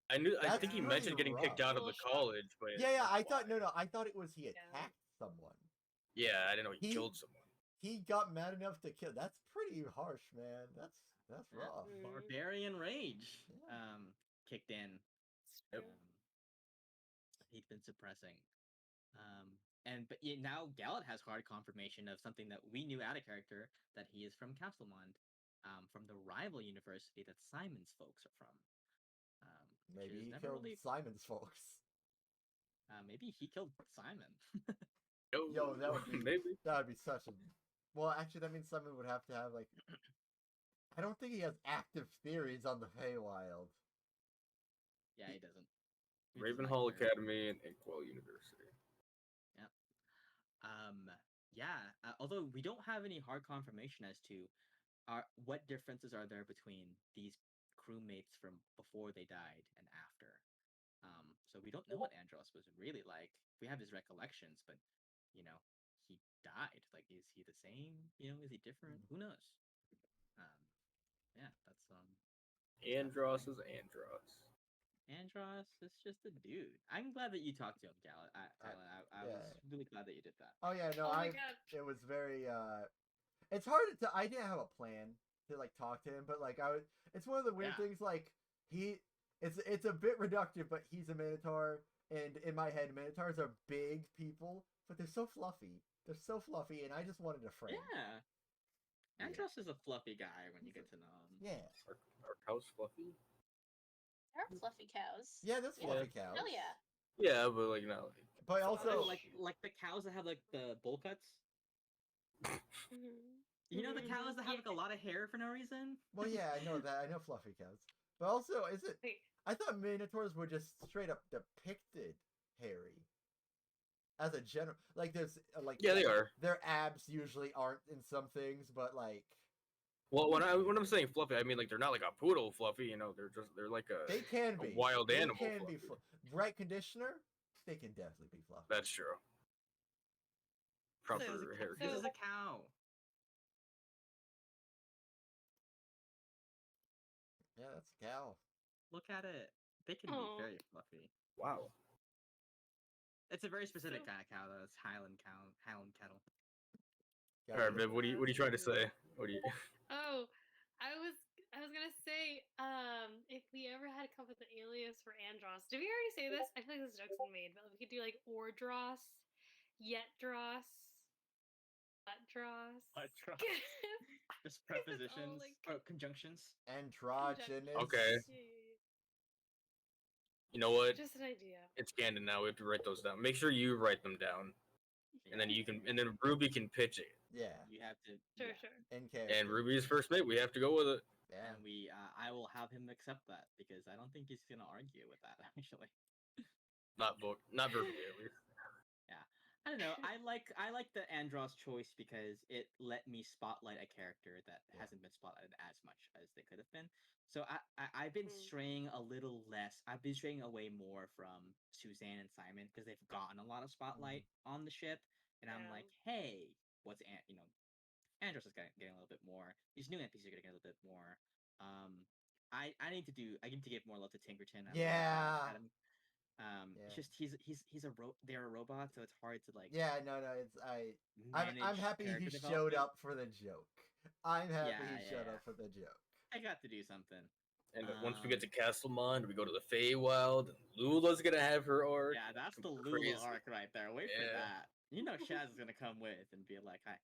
I That's think he pretty mentioned getting kicked rough. out of the Bullshit. college, but Yeah, I that's thought why. no, I thought it was he Yeah. attacked someone. Yeah, I didn't know he He- killed someone. He got mad enough to kill. That's pretty harsh, man. That's Yeah. rough. Barbarian rage Yeah. kicked in. Yep. He'd been suppressing. But now Gallet has hard confirmation of something that we knew out of character, that he is from Castlemond, from the rival university that Simon's folks are from. Which Maybe is he never killed really- Simon's folks. Maybe he killed Simon. Yo, that would be maybe. that would be such a. Well, actually, that means Simon would have to have like. I don't think he has active theories on the Feywild. Yeah, he doesn't. He doesn't Ravenhall like theory. Academy and Inkwell University. Although we don't have any hard confirmation as to what differences are there between these crewmates from before they died and after. So we don't know what Andros was really like. We have his recollections, but he died. Like, is he the same? Is he different? Who knows? That's Andros is Andros. Andros is just a dude. I'm glad that you talked to him, Tyler. I yeah. was really glad that you did that. Oh yeah, no, Oh my god. It was very. It's hard to. I didn't have a plan to like talk to him, but like I was. It's one of the weird Yeah. things. Like it's a bit reductive, but he's a minotaur, and in my head, minotaurs are big people, but they're so fluffy. They're so fluffy, and I just wanted a friend. Yeah. Yeah. Andros is a fluffy guy when you get to know him. Yeah. Are cows fluffy? There are fluffy cows. Yeah, there's Yeah. fluffy cows. Hell yeah. Yeah, but like not like. But Oh, also, like the cows that have like the bowl cuts. Mhm. You know the Mhm. cows that have like a lot of hair for no reason. well, yeah, I know that. I know fluffy cows. But also, is it? Wait, I thought minotaurs were just straight up depicted hairy. As a general, like there's like Yeah, they are. Their abs usually aren't in some things, but like Well, when I'm saying fluffy, I mean like they're not like a poodle fluffy. You know, they're like a. they can A be wild they animal can be fluffy. right conditioner. They can definitely be fluffy. That's true. Proper This is a, hair. this care. is a cow. Yeah, that's a cow. Look at it. They can Aw. be very fluffy. Wow. It's a very specific So- kind of cow, though. It's Highland cattle. Got All right, it. babe. What are you trying to say? What do you? Oh, I was gonna say, if we ever had to come up with an alias for Andros, did we already say this? I feel like this joke's been made, but we could do like Ordros, Yetdros, Utdros. Utdros. Just It's all, prepositions like, or conjunctions. Androgynous. Okay. Yeah, You know what? just an idea. It's canon now. We have to write those down. Make sure you write them down, and then you can, and then Ruby can pitch it. Yeah, You have to. Sure, yeah. sure. in character. And Ruby's first mate. We have to go with it. Yeah. And I will have him accept that because I don't think he's gonna argue with that actually. Not verbally at least. Yeah, I don't know. I like the Andros choice because it let me spotlight a character that Yeah. hasn't been spotlighted as much as they could have been. So I've been Mm. straying a little less. I've been straying away more from Suzanne and Simon because they've gotten a lot of spotlight on the ship, and I'm Yeah. like, hey, Andros is getting a little bit more. These new NPCs are getting a little bit more. I need to give more love to Tinkerton. I Yeah. Adam. It's Yeah. just they're a robot, so it's hard to like. Yeah, no, it's I'm manage happy he character showed development. up for the joke. I'm happy Yeah, he showed yeah. up for the joke. I got to do something. And once we get to Castlemond, we go to the Feywild. And Lula's gonna have her arc. Yeah, that's the Crazy. Lula arc right there. Wait for Yeah. that. You know, Shaz is gonna come with and be like, I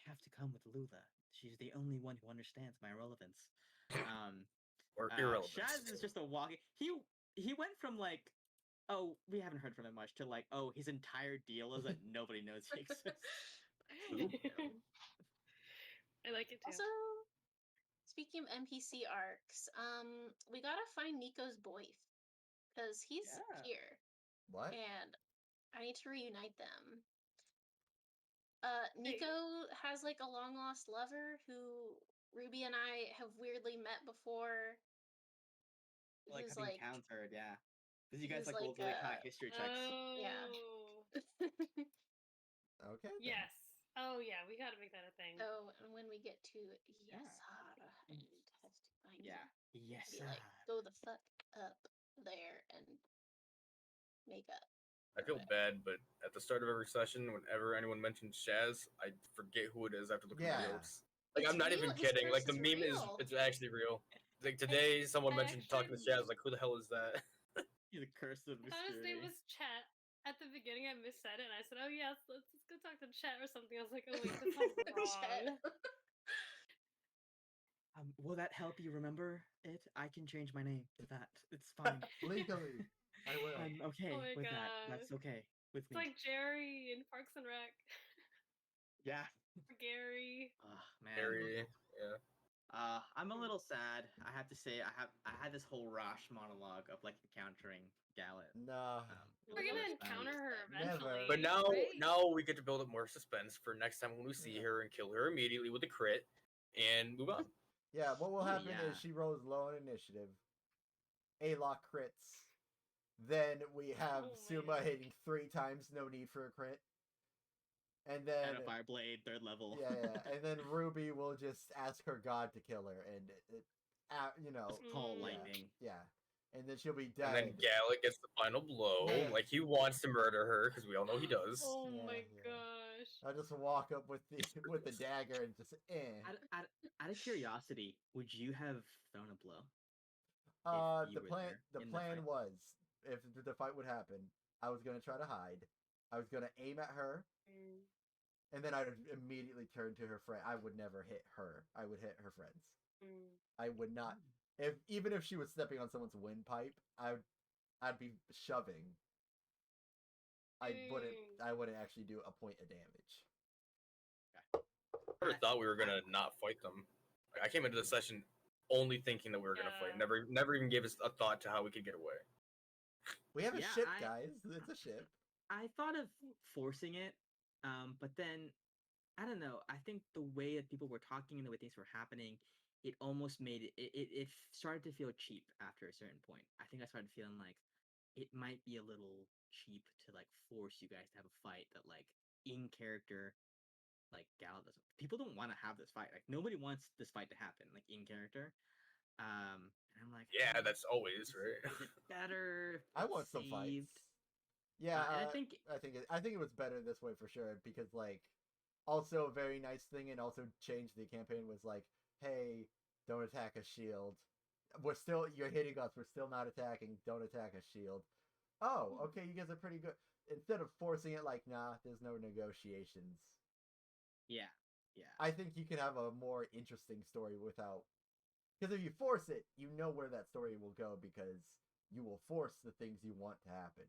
have to come with Lula. She's the only one who understands my relevance. Or irrelevant. Shaz is just a walking. He went from like, oh, we haven't heard from him much, to like, oh, his entire deal is that nobody knows he exists. I like it too. Also, speaking of NPC arcs, we gotta find Nico's boy, because he's Yeah. here, What? and I need to reunite them. Nico has like a long lost lover who Ruby and I have weirdly met before. Like He's having like, encountered, yeah. Because you guys he's like will like, do like kind of history checks. Yeah. Oh, Okay. then. yes. Oh, yeah. We gotta make that a thing. so and when we get to Yeah. Yasara, I need to have to find Yeah. him. Yes. Be like, go the fuck up there and make up. I feel bad, but at the start of every session, whenever anyone mentions Shaz, I forget who it is after looking at Yeah. the notes. Like It's I'm not even real, his kidding. Like curse the is meme real. it's actually real. Like today, someone I mentioned talking to actually- Shaz. Like who the hell is that? He's a curse of I thought his name mystery. was Chet. At the beginning, I missaid it, and I said, "Oh yes, let's go talk to Chet or something." I was like, "Oh wait, that sounds wrong." Will that help you remember it? I can change my name to that. It's fine. Legally, I will. I'm okay Oh my with that. God. That's okay with It's me. like Jerry in Parks and Rec. Yeah. Or Gary. Man. Harry. Yeah. I'm a little sad. I have to say, I had this whole Rosh monologue of like encountering Gallet. No. We're gonna encounter her Never. eventually. But now, right? now we get to build up more suspense for next time when we see her and kill her immediately with a crit and move on. Yeah, what will Oh, happen yeah. is she rolls low on initiative. A-Lock crits. Then we have Oh, Suma man. hitting 3 times, no need for a crit. And then And a fire blade, 3rd level. yeah, and then Ruby will just ask her god to kill her, and you know, Just call Mm. lightning. yeah. and then she'll be dead. And then Gallic gets the final blow. Yeah. Like he wants to murder her because we all know he does. Oh Yeah, my yeah. gosh. I'll just walk up with the with the dagger and just Out of curiosity, would you have thrown a blow? If you The were plan there the in the plan fight? was if the fight would happen, I was gonna try to hide. I was gonna aim at her, Mm. and then I'd immediately turn to her friend. I would never hit her. I would hit her friends. Mm. I would not. If even if she was stepping on someone's windpipe, I'd be shoving. I wouldn't. Mm. I wouldn't actually do a point of damage. I never thought we were gonna not fight them. Like, I came into the session only thinking that we were gonna fight. Yeah. Never even gave us a thought to how we could get away. We have a Yeah, ship, I- guys. It's a ship. I thought of forcing it, but then I don't know. I think the way that people were talking and the way things were happening, it almost made it started to feel cheap after a certain point. I think I started feeling like it might be a little cheap to like force you guys to have a fight that like in character, like Gal doesn't. People don't want to have this fight. Like nobody wants this fight to happen like in character. And I'm like, Yeah, that's always right. is it better? If I it's want some fights. saved? Yeah, And I think I think it was better this way for sure because like also a very nice thing and also changed the campaign was like, hey, don't attack a shield. You're hitting us. We're still not attacking. Don't attack a shield. Oh, okay, you guys are pretty good. Instead of forcing it like, nah, there's no negotiations. yeah. I think you could have a more interesting story without. Because if you force it, you know where that story will go because you will force the things you want to happen.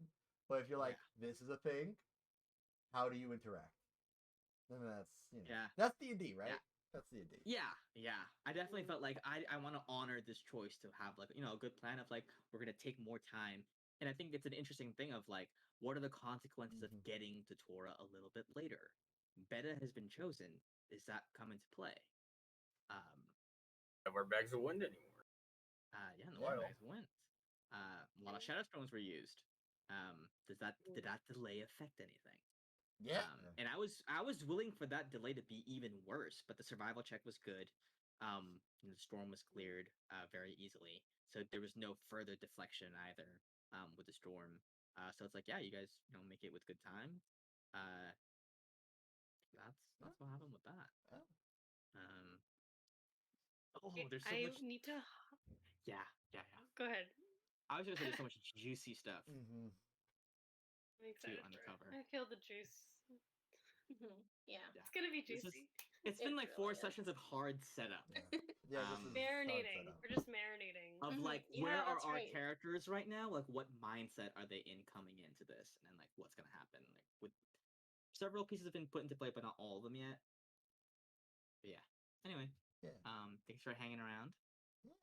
But if you're like, this is a thing, how do you interact? Then that's that's D&D, right? Yeah. That's D&D. Yeah. I definitely felt like I want to honor this choice to have like a good plan of like we're gonna take more time, and I think it's an interesting thing of like what are the consequences of getting to Torah a little bit later. Beta has been chosen. Does that come into play? Have our bags of wind anymore. No Wow. guys wins. A lot of shadow stones were used. Did that delay affect anything? Yeah. And I was willing for that delay to be even worse, but the survival check was good. The storm was cleared very easily, so there was no further deflection either with the storm. So it's like, yeah, you guys make it with good time. That's what happened with that. There's so I much. need to. Yeah. Go ahead. I was gonna say there's so much juicy stuff. I'm excited for uncover. it. I feel the juice. Yeah. It's gonna be This is- juicy. It's been It like 4 really is. sessions of hard setup. Yeah, this is Marinating. hard setup. We're just marinating. Of Mhm. like Yeah, where are that's our right. characters right now? Like what mindset are they in coming into this, and then like what's gonna happen? Like with several pieces have been put into play, but not all of them yet. But yeah. Anyway. Yeah. Thanks for hanging around. Yeah.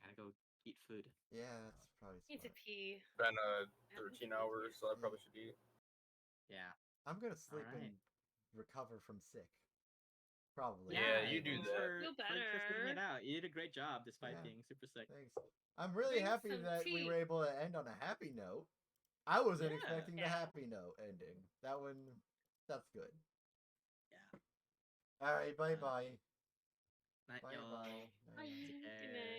Gotta go eat food. Yeah, that's probably Need to smart. pee. Been 13 hours, so I probably should eat. Yeah. I'm gonna sleep Alright. and recover from sick. Probably. Yeah, you do thanks that. Feel for sticking it better. out. You did a great job despite Yeah. being super sick. Thanks. I'm really Drink happy some that we tea. were able to end on a happy note. I wasn't Yeah. expecting the Yeah. happy note ending. That's good. Yeah. All right, bye bye. Night, Bye y'all. bye. Bye. Take Good care. night.